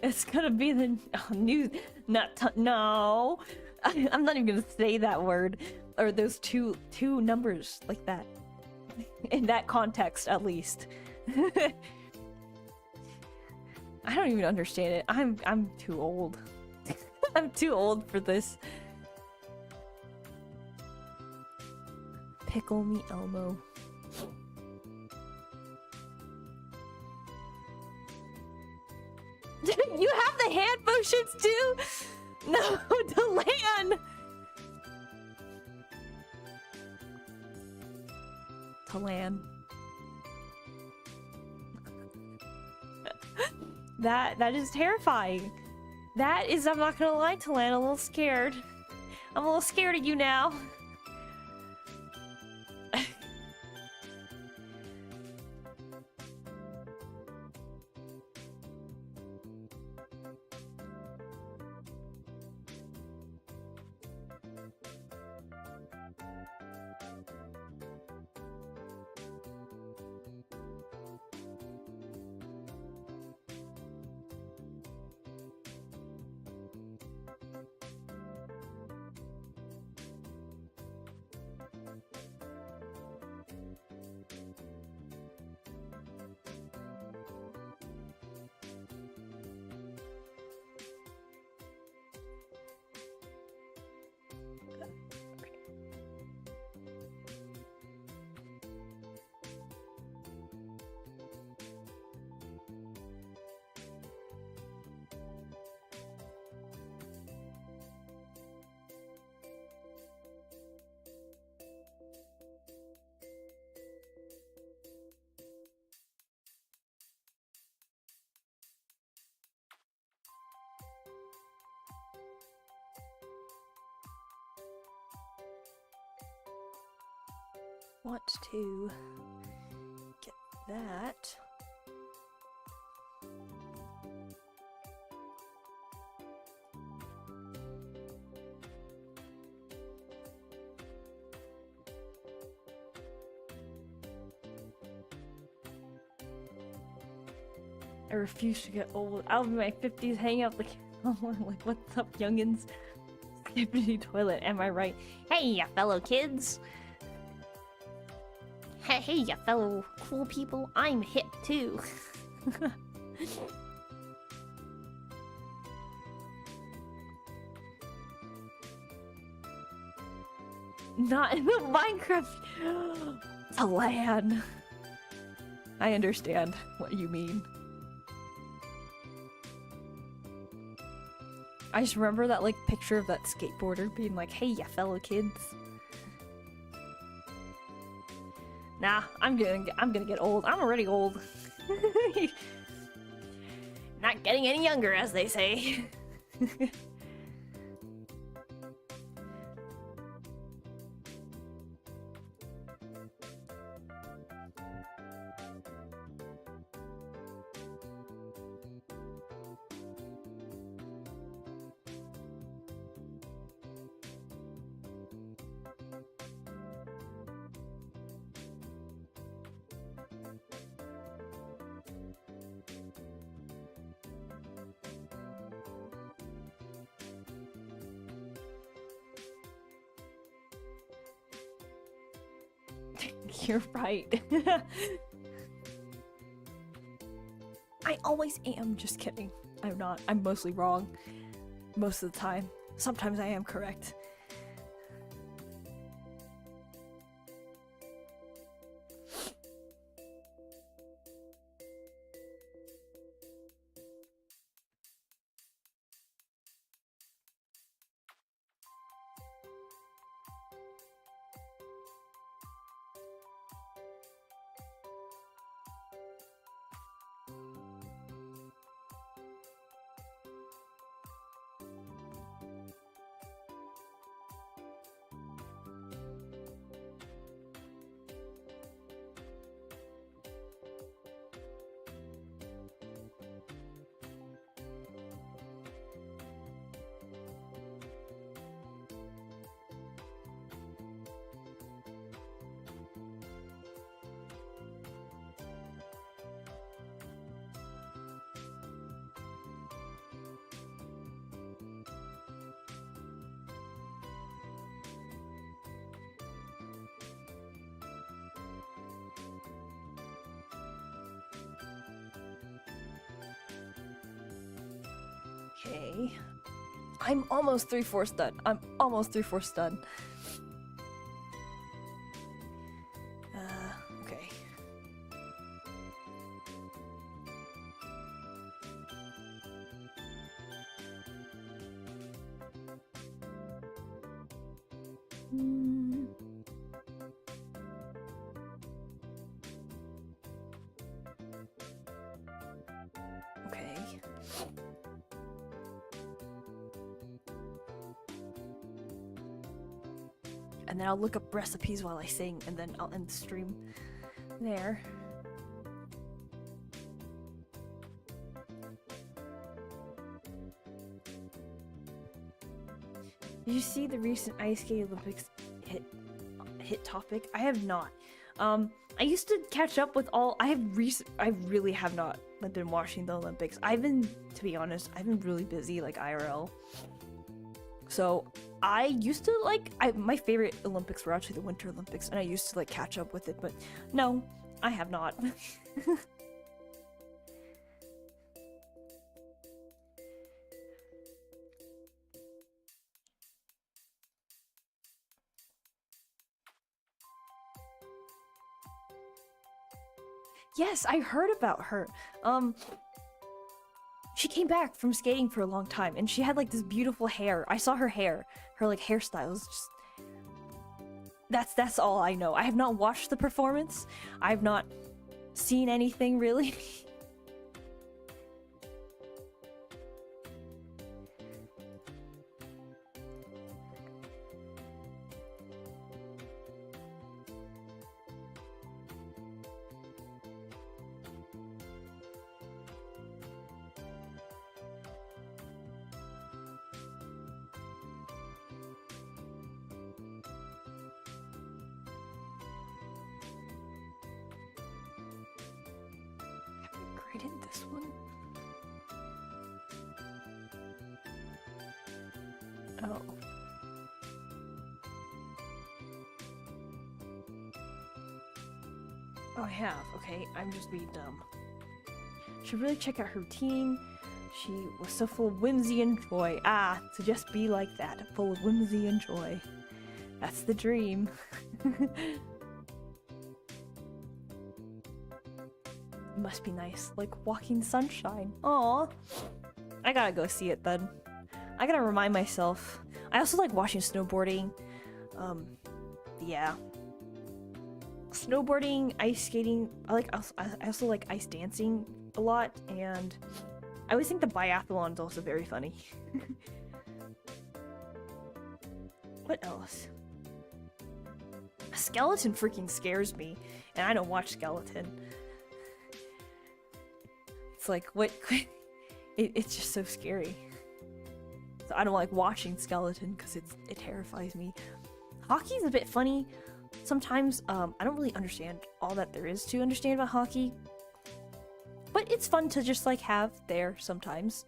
It's gonna be the new, no. I'm not even gonna say that word, or those two numbers like that. In that context, at least. I don't even understand it. I'm too old. I'm too old for this. Pickle Me Elmo. You have the hand motions too? No, Delan! Talan. That is terrifying. That is, I'm not gonna lie, Talan, I'm a little scared. I'm a little scared of you now. Want to that. I refuse to get old. I'll be in my 50s hanging out the like, what's up, youngins? Empty toilet, am I right? Hey, ya fellow kids! Hey, ya fellow cool people, I'm hip too. Not in the Minecraft. It's a LAN. I understand what you mean. I just remember that like picture of that skateboarder being like, "Hey, ya fellow kids." Nah, I'm gonna get old. I'm already old. Not getting any younger, as they say. You're right. I always am. Just kidding. I'm not. I'm mostly wrong. Most of the time. Sometimes I am correct. Okay. I'm almost 3/4 done. I'm almost 3/4 done. Okay. Okay. And then I'll look up recipes while I sing, and then I'll end the stream there. Did you see the recent Ice Skate Olympics hit topic? I have not. I used to catch up with all. I really have not been watching the Olympics. To be honest, I've been really busy, like IRL. So I used to my favorite Olympics were actually the Winter Olympics, and I used to like catch up with it, but no, I have not. Yes, I heard about her. She came back from skating for a long time, and she had like this beautiful hair. I saw her hair. Her like hairstyle is just... That's all I know. I have not watched the performance. I've not seen anything really. this one. Oh. Oh, I have. Okay, I'm just being dumb. Should really check out her routine. She was so full of whimsy and joy. Ah, to just be like that, full of whimsy and joy. That's the dream. Must be nice, like walking sunshine. Aw. I gotta go see it then. I gotta remind myself. I also like watching snowboarding. Yeah. Snowboarding, ice skating. I also like ice dancing a lot, and I always think the biathlon is also very funny. What else? Skeleton freaking scares me, and I don't watch Skeleton. It's like, what? It's just so scary. So I don't like watching Skeleton because it terrifies me. Hockey's a bit funny. Sometimes I don't really understand all that there is to understand about hockey. But it's fun to just like have there sometimes.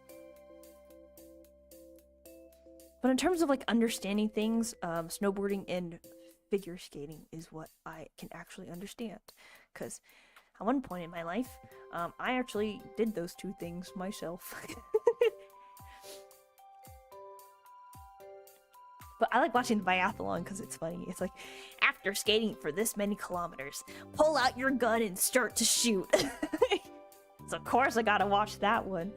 But in terms of like understanding things, snowboarding and figure skating is what I can actually understand. Because at one point in my life, I actually did those two things myself. But I like watching the biathlon because it's funny. It's like, after skating for this many kilometers, pull out your gun and start to shoot. So of course I gotta watch that one.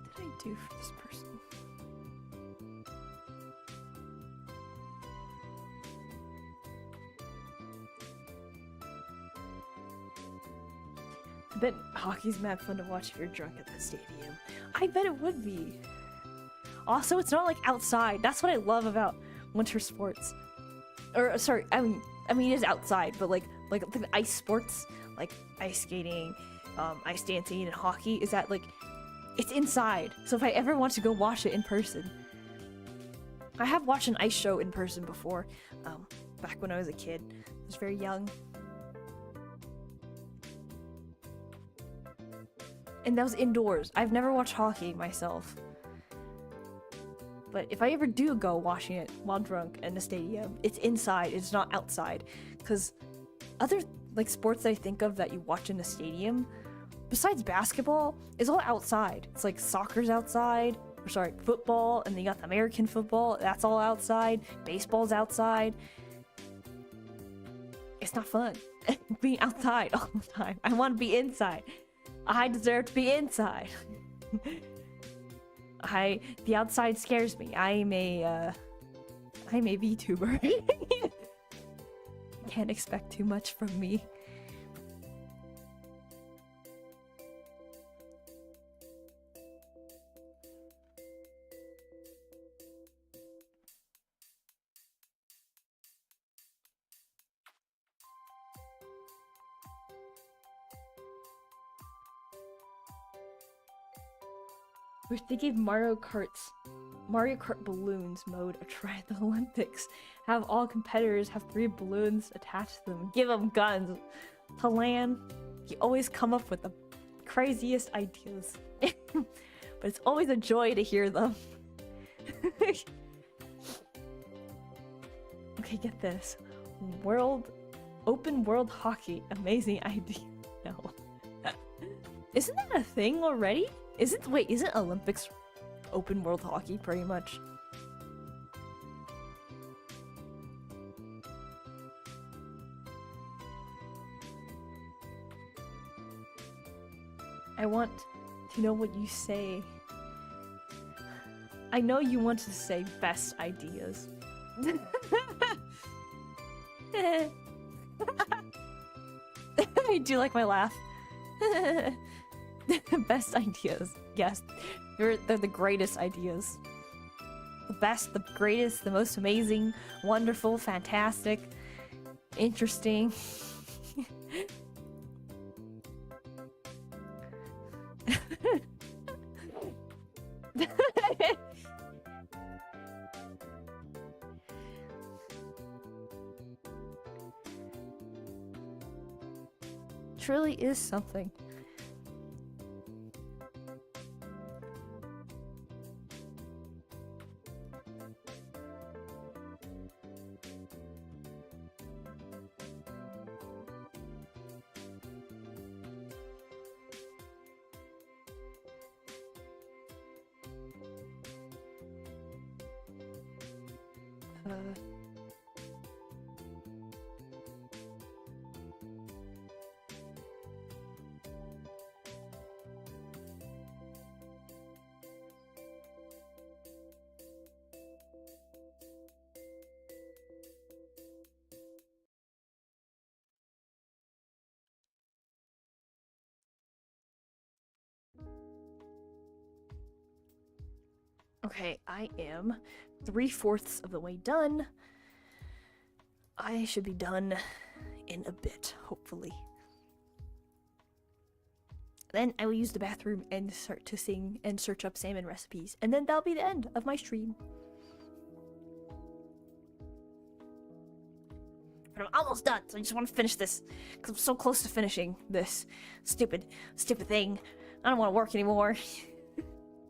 What did I do for this person? I bet hockey's mad fun to watch if you're drunk at the stadium. I bet it would be. Also, it's not like outside. That's what I love about winter sports. Or sorry, I mean it is outside, but like the ice sports, like ice skating, ice dancing, and hockey is that like it's inside. So if I ever want to go watch it in person, I have watched an ice show in person before. Back when I was a kid, I was very young. And that was indoors. I've never watched hockey myself. But if I ever do go watching it while drunk in a stadium, it's inside, it's not outside. Because other like sports that I think of that you watch in a stadium, besides basketball, is all outside. It's like soccer's outside, or sorry, football, and then you got the American football, that's all outside. Baseball's outside. It's not fun being outside all the time. I want to be inside. I deserve to be inside. The outside scares me. I'm a VTuber. Can't expect too much from me. Wish they gave Mario Kart balloons mode a try at the Olympics. Have all competitors have 3 balloons attached to them. Give them guns. Talan, you always come up with the craziest ideas. But it's always a joy to hear them. Okay, get this. Open world hockey. Amazing idea. No. Isn't that a thing already? Isn't Olympics open world hockey pretty much? I want to know what you say. I know you want to say best ideas. I do like my laugh. Best ideas. Yes, they're the greatest ideas. The best, the greatest, the most amazing, wonderful, fantastic. Interesting. Truly is something. Okay, I am 3/4 of the way done. I should be done in a bit, hopefully. Then I will use the bathroom and start to sing and search up salmon recipes, and then that'll be the end of my stream. But I'm almost done, so I just want to finish this, because I'm so close to finishing this stupid thing. I don't want to work anymore.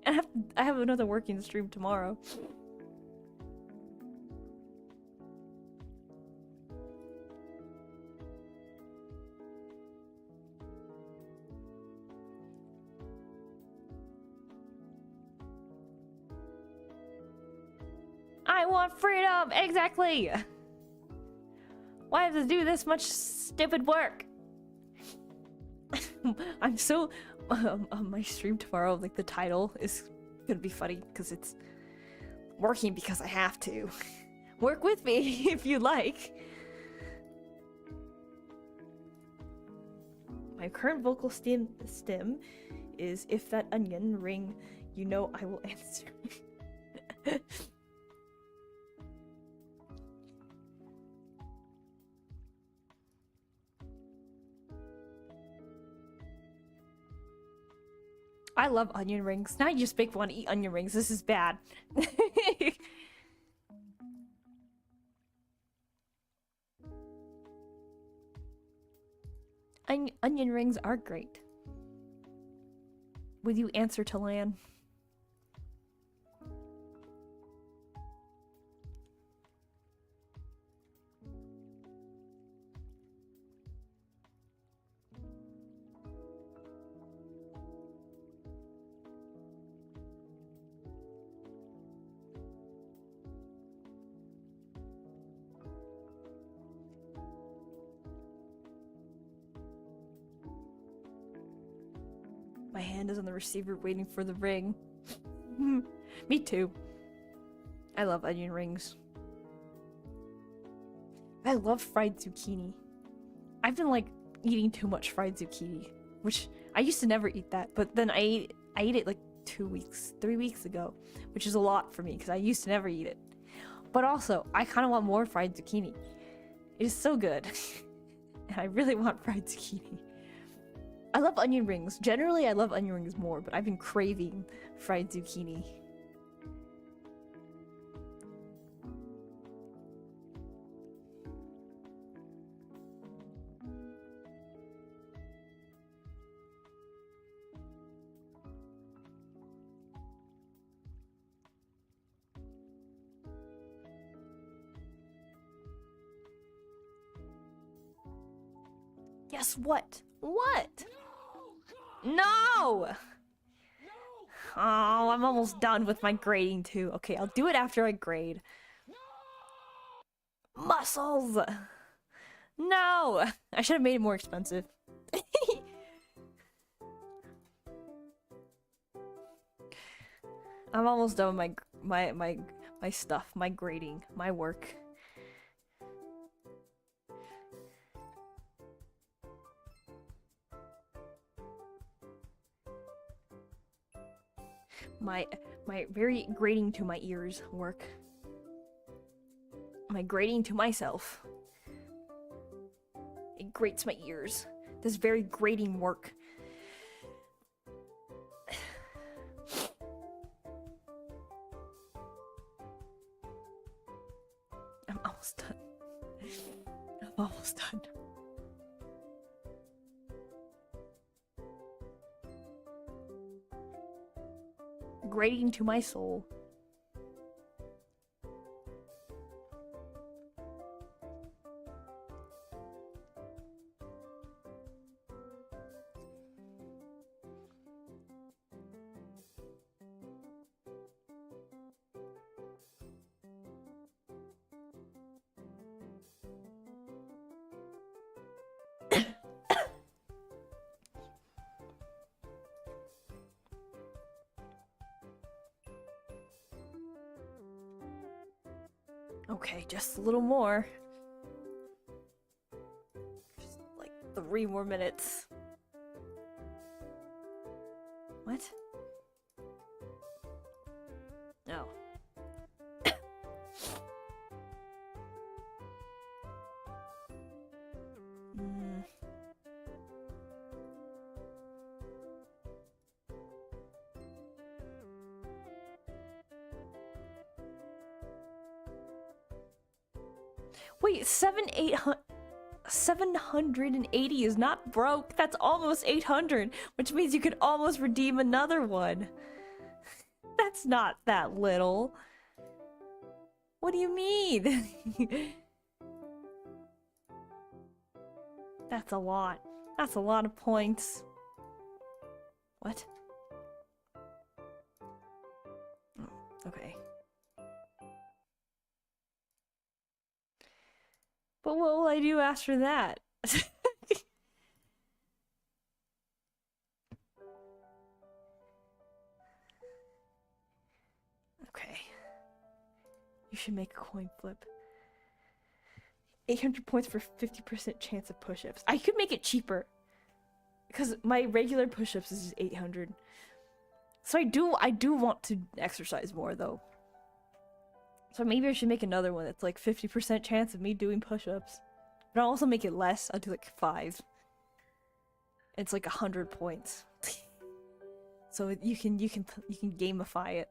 I have another working stream tomorrow. I want freedom! Exactly! Why have to do this much stupid work? I'm so... my stream tomorrow, like, the title is gonna be funny, because it's working because I have to. Work with me, if you like. My current vocal stem is, if that onion ring, you know I will answer. I love onion rings. Now you just make me want to eat onion rings. This is bad. Onion rings are great. Will you answer to Lan? My hand is on the receiver waiting for the ring. Me too. I love onion rings. I love fried zucchini. I've been like eating too much fried zucchini, which I used to never eat that, but then I ate it like 3 weeks ago, which is a lot for me because I used to never eat it. But also, I kind of want more fried zucchini. It is so good. And I really want fried zucchini. I love onion rings. Generally, I love onion rings more, but I've been craving fried zucchini. Guess what? What? No! Oh, I'm almost done with my grading too. Okay, I'll do it after I grade. Muscles! No! I should have made it more expensive. I'm almost done with my stuff, my grading, my work. My very grating to my ears work. My grating to myself. grates my ears. This very grating work. I'm almost done. I'm almost done. Grating to my soul. Okay, just a little more. Just like 3 more minutes. What? No. Wait, 780 is not broke. That's almost 800, which means you could almost redeem another one. That's not that little. What do you mean? That's a lot. That's a lot of points. What? Oh, okay. But what will I do after that? Okay. You should make a coin flip. 800 points for 50% chance of push-ups. I could make it cheaper. Because my regular push-ups is just 800. So I do want to exercise more though. So maybe I should make another one that's like 50% chance of me doing push-ups. But I'll also make it less. I'll do like 5. It's like 100 points. So you can gamify it.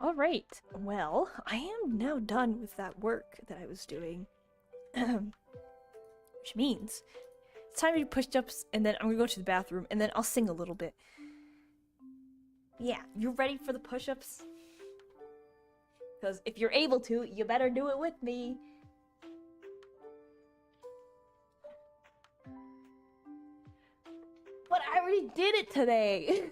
Alright, well, I am now done with that work that I was doing. Which means it's time to do push-ups, and then I'm gonna go to the bathroom, and then I'll sing a little bit. Yeah, you ready for the push-ups? Because if you're able to, you better do it with me. But I already did it today!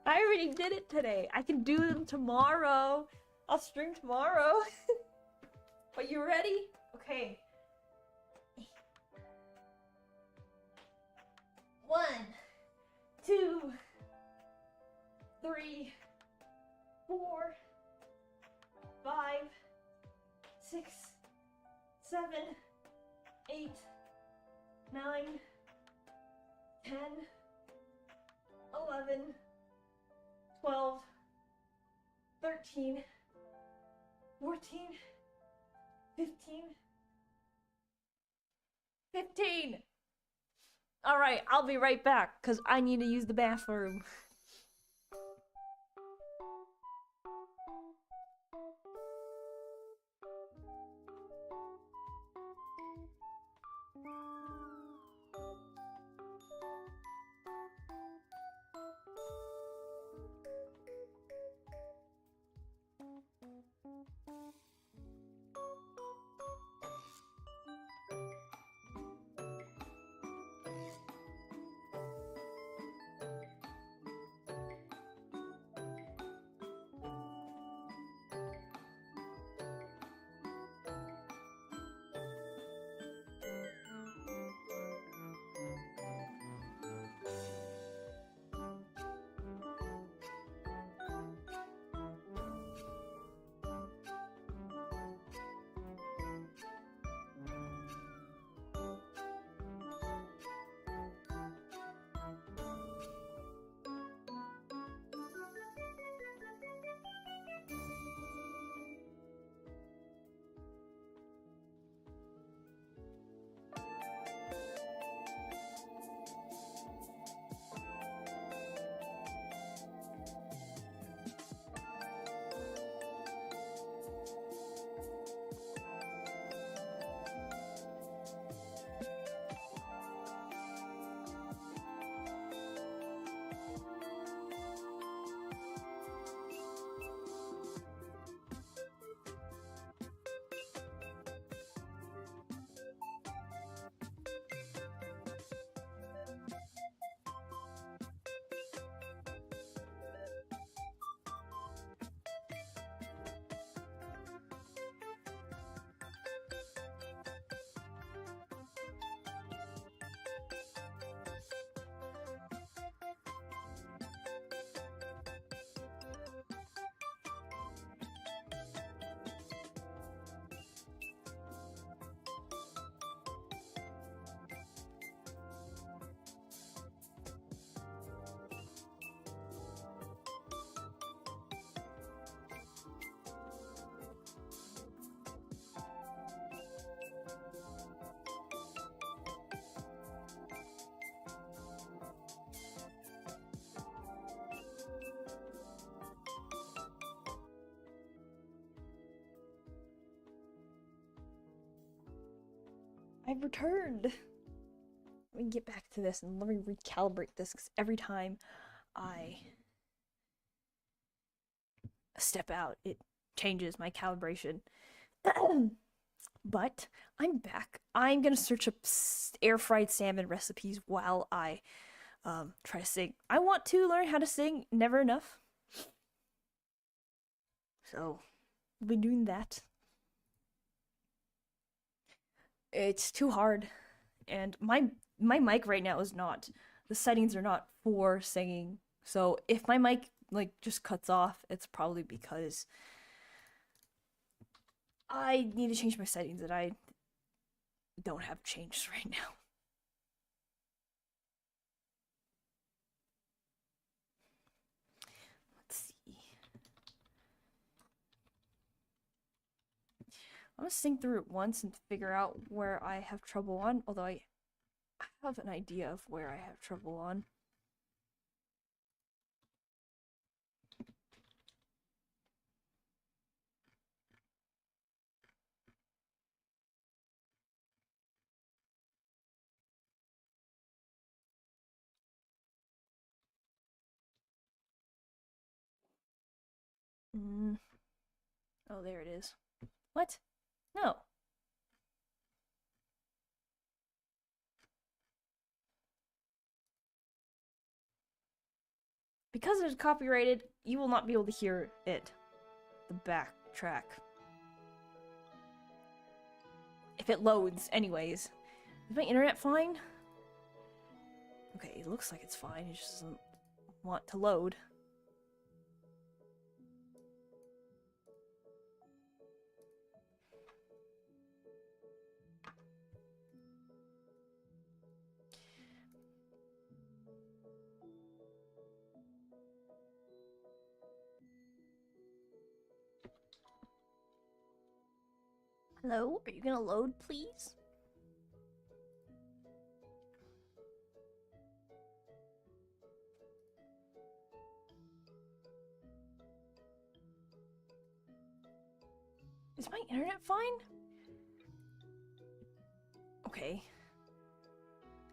I already did it today. I can do them tomorrow. I'll stream tomorrow. Are you ready? Okay. 1, 2, 3, 4, 5, 6, 7, 8, 9, 10, 11, 12, 13, 14, 15, 15! Alright, I'll be right back, because I need to use the bathroom. I've returned. Let me get back to this and let me recalibrate this, because every time I step out, it changes my calibration. But I'm back. I'm gonna search up air-fried salmon recipes while I try to sing. I want to learn how to sing, never enough. So, we'll be doing that. It's too hard, and my mic right now is not. The settings are not for singing. So if my mic like just cuts off, it's probably because I need to change my settings that I don't have changed right now. Let's see. I'm gonna sing through it once and figure out where I have trouble on, although I have an idea of where I have trouble on. Oh, there it is. What? No. Because it's copyrighted, you will not be able to hear it. The backtrack. If it loads, anyways. Is my internet fine? Okay, it looks like it's fine. It just doesn't want to load. Hello? Are you gonna load, please? Is my internet fine? Okay.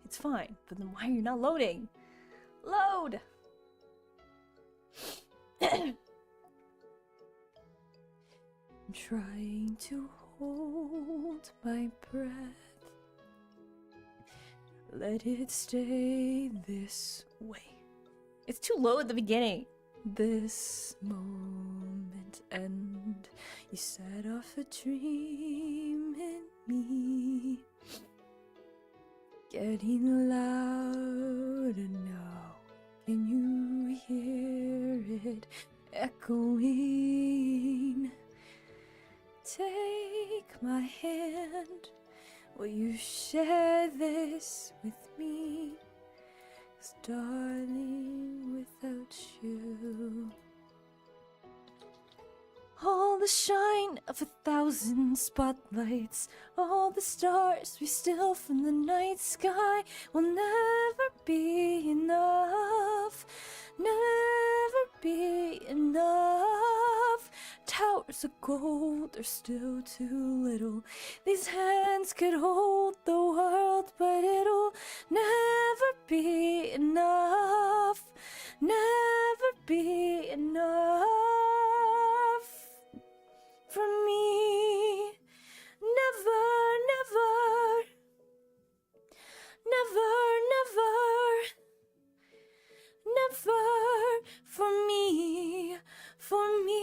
It's fine, but then why are you not loading? Load! I'm trying to hold my breath. Let it stay this way. It's too low at the beginning. This moment end. You set off a dream in me. Getting louder now. Can you hear it echoing? Take my hand. Will you share this with me? 'Cause darling, without you, all the shine of 1,000 spotlights, all the stars we steal from the night sky will never be enough, never be enough. Towers of gold are still too little. These hands could hold the world, but it'll never be enough, never be enough for me. Never, never, never, never, never for me, for me.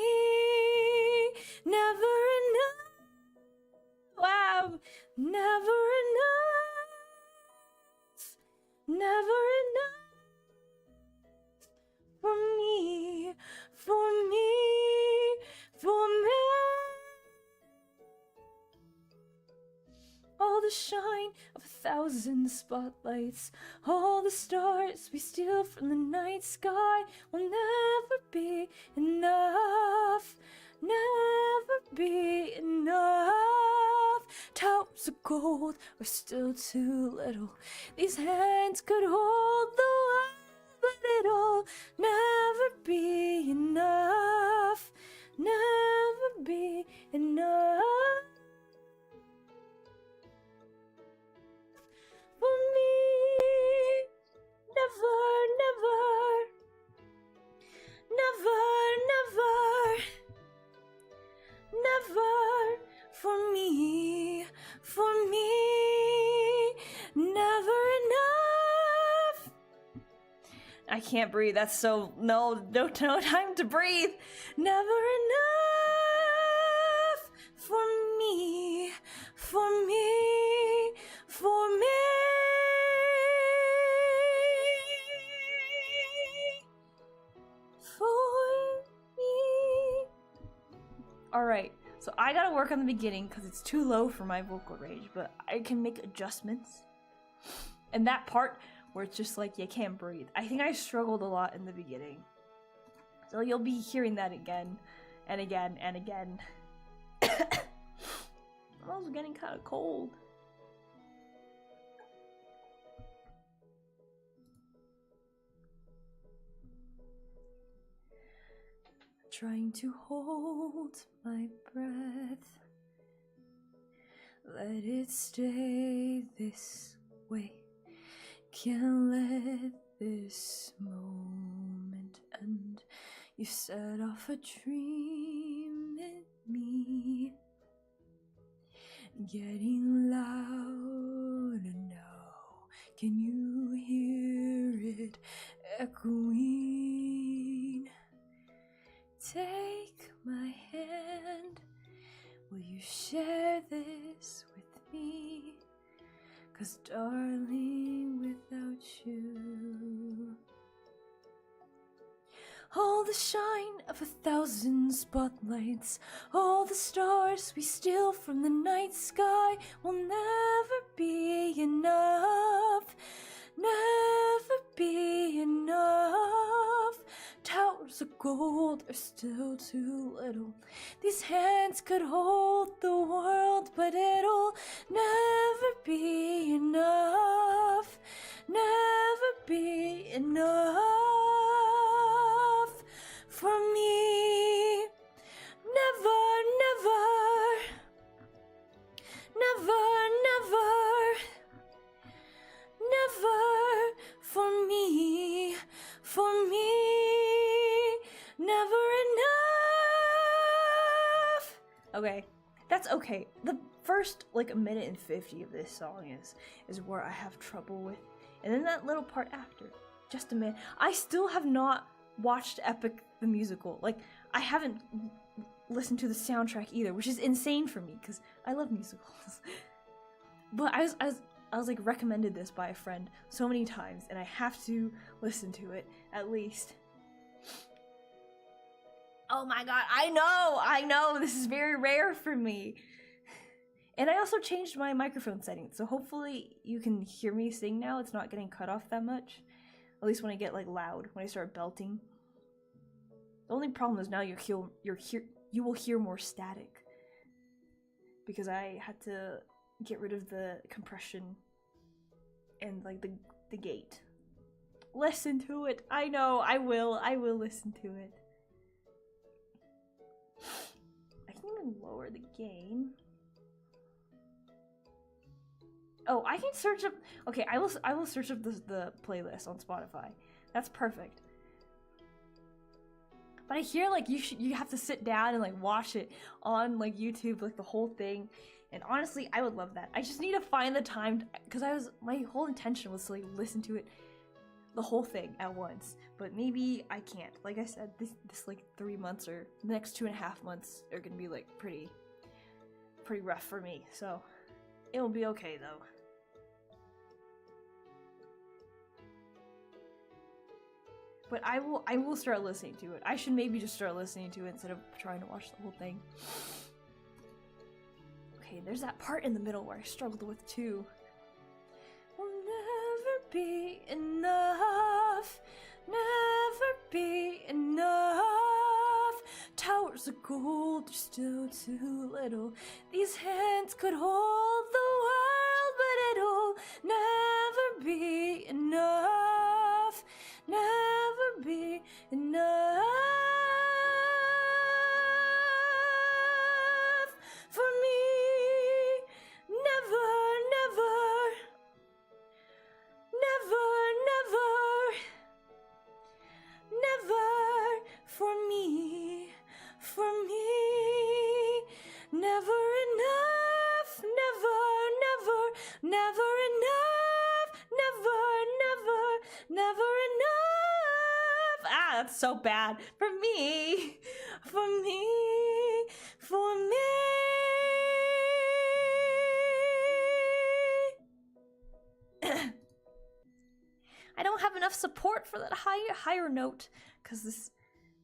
Never enough. Wow. Never enough. Never enough for me, for me, for me. All the shine of 1,000 spotlights, all the stars we steal from the night sky will never be enough, never be enough. Towers of gold are still too little. These hands could hold the world, but it'll never be enough, never be enough. never for me, never enough. I can't breathe. That's so no time to breathe. Never enough for me, for me, for me. Alright, so I gotta work on the beginning because it's too low for my vocal range, but I can make adjustments. And that part where it's just like you can't breathe, I think I struggled a lot in the beginning. So you'll be hearing that again and again and again. I'm also getting kind of cold. Trying to hold my breath, let it stay this way. Can't let this moment end. You set off a dream in me, getting louder now. Can you hear it echoing? Take my hand, will you share this with me? 'Cause darling, without you, all the shine of 1,000 spotlights, all the stars we steal from the night sky will never be enough, never be enough. Towers of gold are still too little. These hands could hold the world, but it'll never be enough, never be enough for me. Never, never, never, never, never for me, never enough. Okay, that's okay. The first like a minute and 50 of this song is where I have trouble with, and then that little part after, just a minute. I still have not watched Epic the musical. Like, I haven't listened to the soundtrack either, which is insane for me because I love musicals. But I was like recommended this by a friend so many times, and I have to listen to it at least. Oh my god, I know, this is very rare for me. And I also changed my microphone settings, so hopefully you can hear me sing now. It's not getting cut off that much. At least when I get like loud, when I start belting. The only problem is now you will hear more static. Because I had to get rid of the compression and like the gate. Listen to it. I know, I will listen to it. I can even lower the gain. Oh, I can search up. Okay, I will search up the playlist on Spotify. That's perfect. But I hear like you have to sit down and like watch it on like YouTube, like the whole thing. And honestly, I would love that. I just need to find the time, because my whole intention was to like listen to it, the whole thing at once. But maybe I can't. Like I said, this like 3 months or the next 2.5 months are gonna be like pretty rough for me. So it'll be okay though. But I will start listening to it. I should maybe just start listening to it instead of trying to watch the whole thing. Okay, there's that part in the middle where I struggled with too. Will never be enough, never be enough. Towers of gold are still too little. These hands could hold the world, but it'll never be enough, never be enough for me. Never, never, never, never, never for me, that's so bad. For me, for me, for me. I don't have enough support for that higher note, because this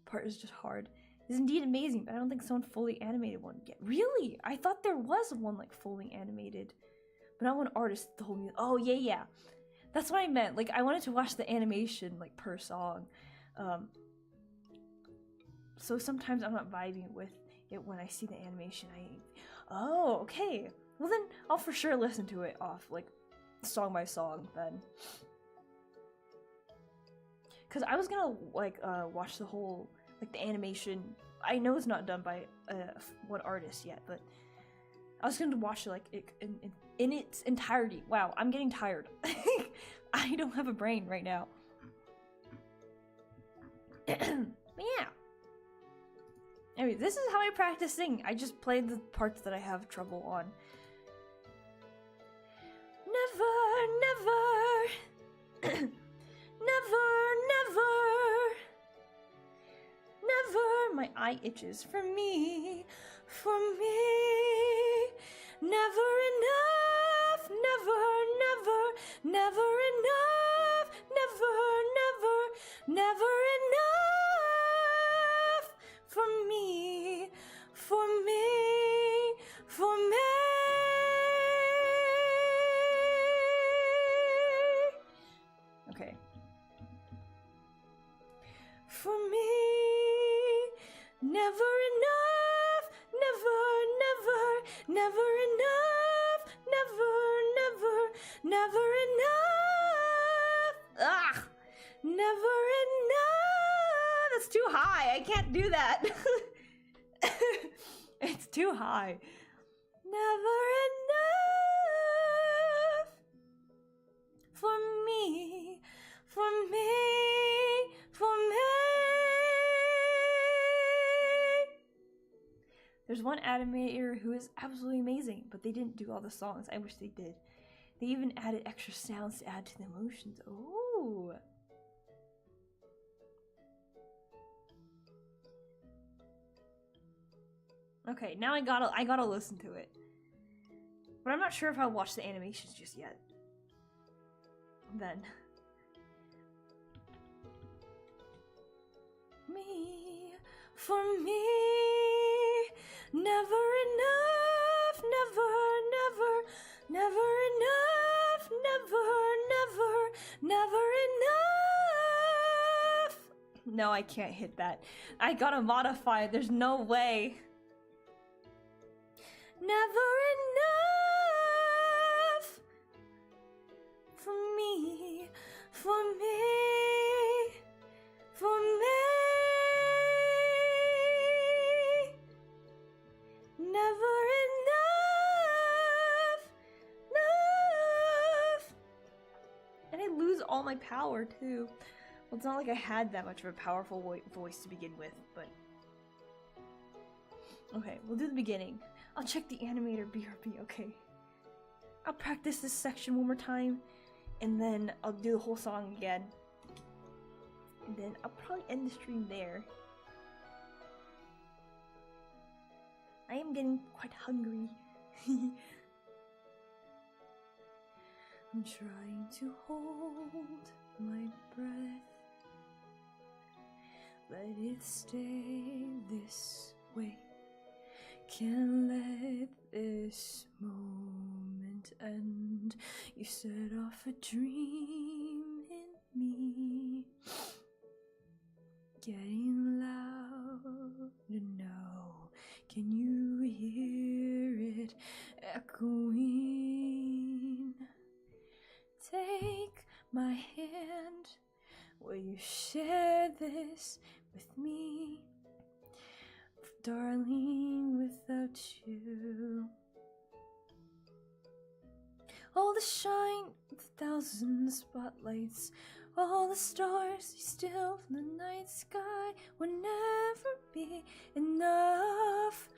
part is just hard. It's indeed amazing, but I don't think someone fully animated one yet. Really? I thought there was one like fully animated, but not one artist told me. Oh yeah. That's what I meant. Like I wanted to watch the animation like per song. So sometimes I'm not vibing with it when I see the animation. Oh, okay. Well then I'll for sure listen to it off like song by song then. Cause I was gonna like watch the whole like the animation. I know it's not done by one artist yet, but I was gonna watch it like in its entirety. Wow, I'm getting tired. I don't have a brain right now. But yeah. Anyway, this is how I practice singing. I just played the parts that I have trouble on. Never, never. Never, my eye itches for me, never enough, never enough, never enough for me. Okay. For me, never enough, never enough, never enough. Ah, never enough. That's too high. I can't do that. It's too high. Never enough for me. There's one animator who is absolutely amazing, but they didn't do all the songs. I wish they did. They even added extra sounds to add to the emotions. Oh. Okay, now I gotta listen to it. But I'm not sure if I'll watch the animations just yet. Then. For me, never enough, never enough, never enough. No, I can't hit that. I gotta modify it. There's no way. Never enough for me, for me. Never enough. And I lose all my power too. Well, it's not like I had that much of a powerful voice to begin with, but okay, we'll do the beginning. I'll check the animator BRB. Okay, I'll practice this section one more time, and then I'll do the whole song again, and then I'll probably end the stream there. I am getting quite hungry. I'm trying to hold my breath. Let it stay this way. Can't let this moment end. You set off a dream in me. Getting louder now. Can you hear it echoing? Take my hand. Will you share this with me? Darling, without you, all the shine of 1,000 spotlights, all the stars still from the night sky will never be enough,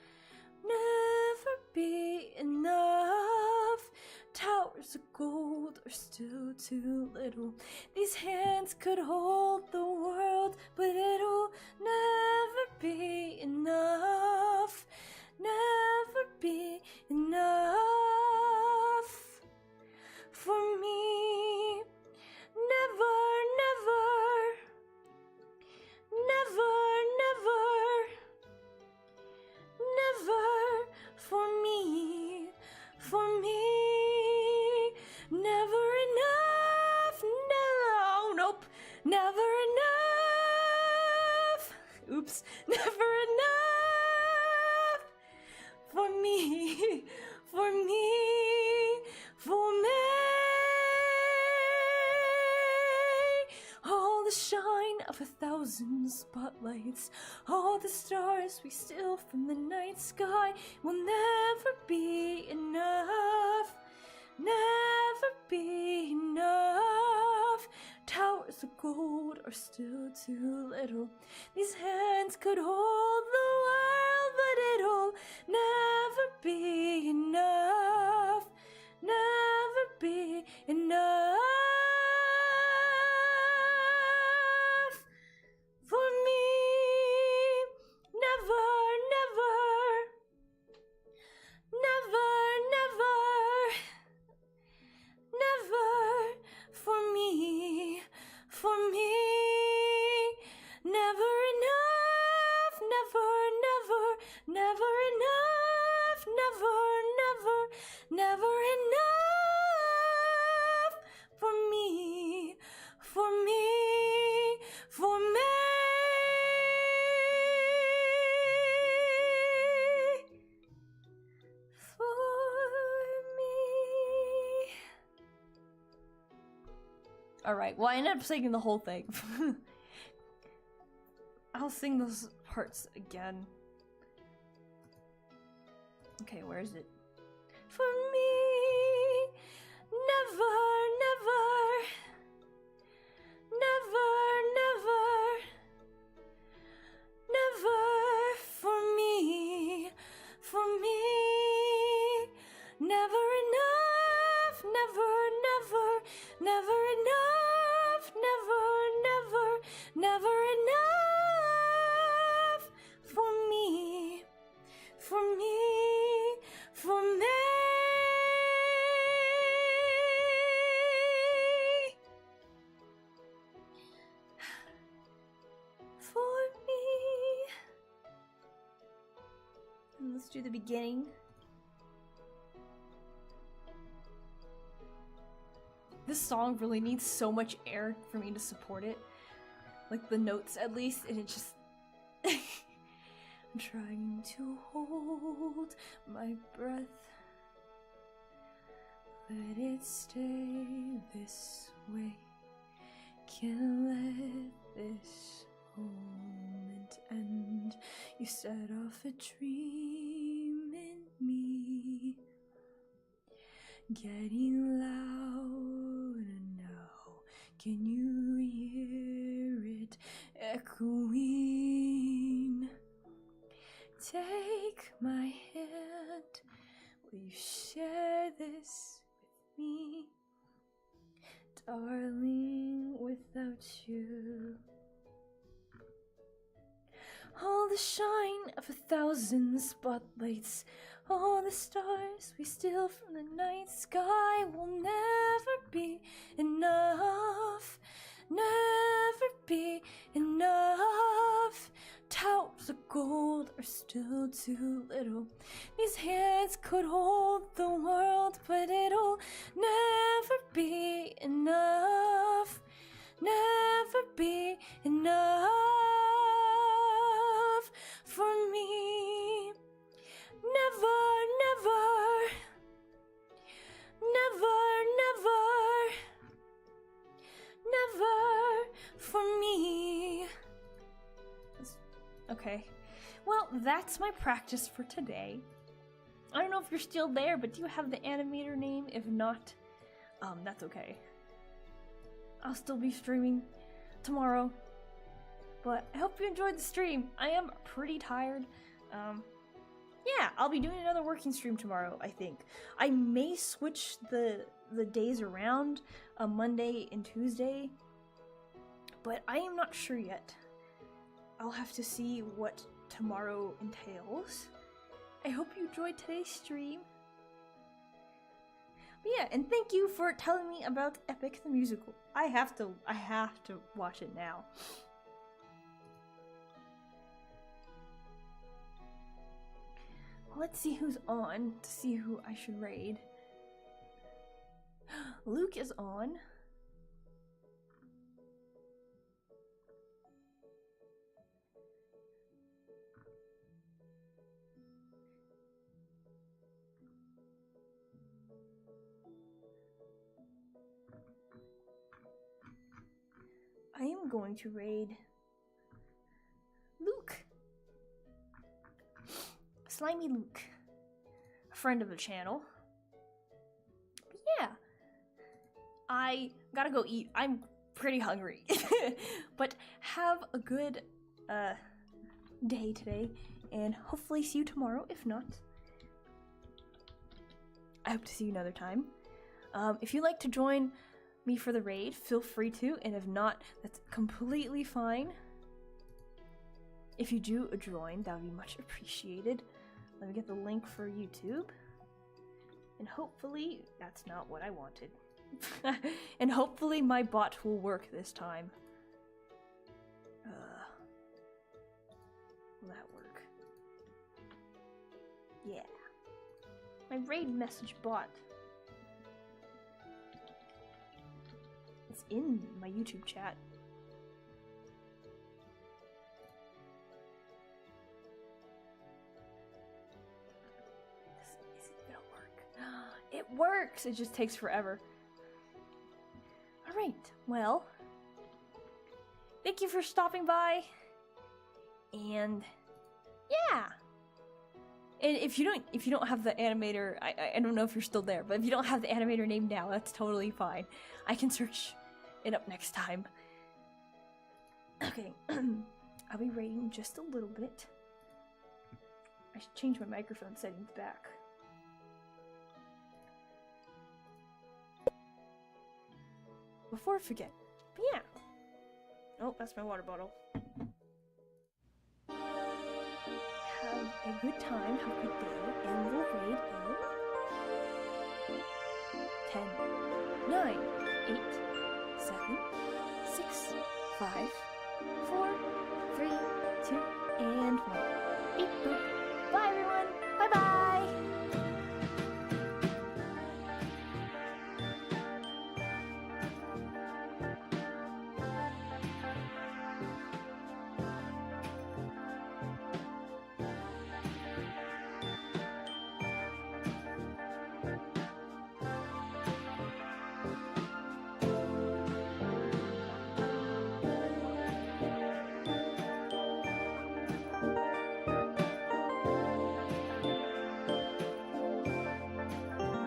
never be enough. Towers of gold are still too little. These hands could hold the world world, but it'll never be enough. Never be enough for me. Never, never, never, never for me, never enough, no, nope, never enough, oops, never enough for me, for me, for me. All the shine of 1,000 spotlights, all the stars we steal from the night sky will never be enough, never be enough. Towers of gold are still too little. These hands could hold the world, but it'll never be enough, never be enough for me. Never, never, never, never, never for me, never enough, never, never, never enough, never, never, never enough for me, for me, for me. Alright, well I ended up singing the whole thing. I'll sing those parts again. Okay, where is it? For me, never, never, never, never, never for me, never enough, never, never, never enough, never, never, never enough for me, for me, for me. For me. And let's do the beginning. This song really needs so much air for me to support it. Like the notes at least, and it just... I'm trying to hold my breath. Let it stay this way. Can't let this moment end. You set off a dream in me, getting louder now. Can you hear it echoing? Take my hand. Will you share this with me? Darling, without you, all the shine of 1,000 spotlights, all the stars we steal from the night sky will never be enough, never be enough. Towers of gold are still too little. These hands could hold the world, but it'll never be enough, never be enough for me. Never, never, never, never, never for me. Okay, well, that's my practice for today. I don't know if you're still there, but do you have the animator name? If not, that's okay. I'll still be streaming tomorrow, but I hope you enjoyed the stream. I am pretty tired. Yeah, I'll be doing another working stream tomorrow, I think. I may switch the days around, Monday and Tuesday, but I am not sure yet. I'll have to see what tomorrow entails. I hope you enjoyed today's stream. But yeah, and thank you for telling me about Epic the Musical. I have to watch it now. Let's see who's on to see who I should raid. Luke is on. I am going to raid Luke. Slimy Luke. A friend of the channel. But yeah. I gotta go eat. I'm pretty hungry. But have a good day today, and hopefully see you tomorrow. If not, I hope to see you another time. If you'd like to join me for the raid, feel free to, and if not, that's completely fine. If you do join, that would be much appreciated. Let me get the link for YouTube, and hopefully that's not what I wanted. And hopefully my bot will work this time. Will that work? Yeah. My raid message bot. It's in my YouTube chat. Is it gonna work? It works! It just takes forever. Alright, well, thank you for stopping by, and yeah. And if you don't have the animator, I don't know if you're still there, but if you don't have the animator name now, that's totally fine. I can search it up next time. Okay, I'll be rating just a little bit. I should change my microphone settings back. Before I forget. But yeah. Oh, that's my water bottle. Have a good time, have a good day, and we'll raid in 10, 9, 8, 7, 6, 5, 4, 3, 2, and 1. Beep boop. Bye everyone. Bye bye.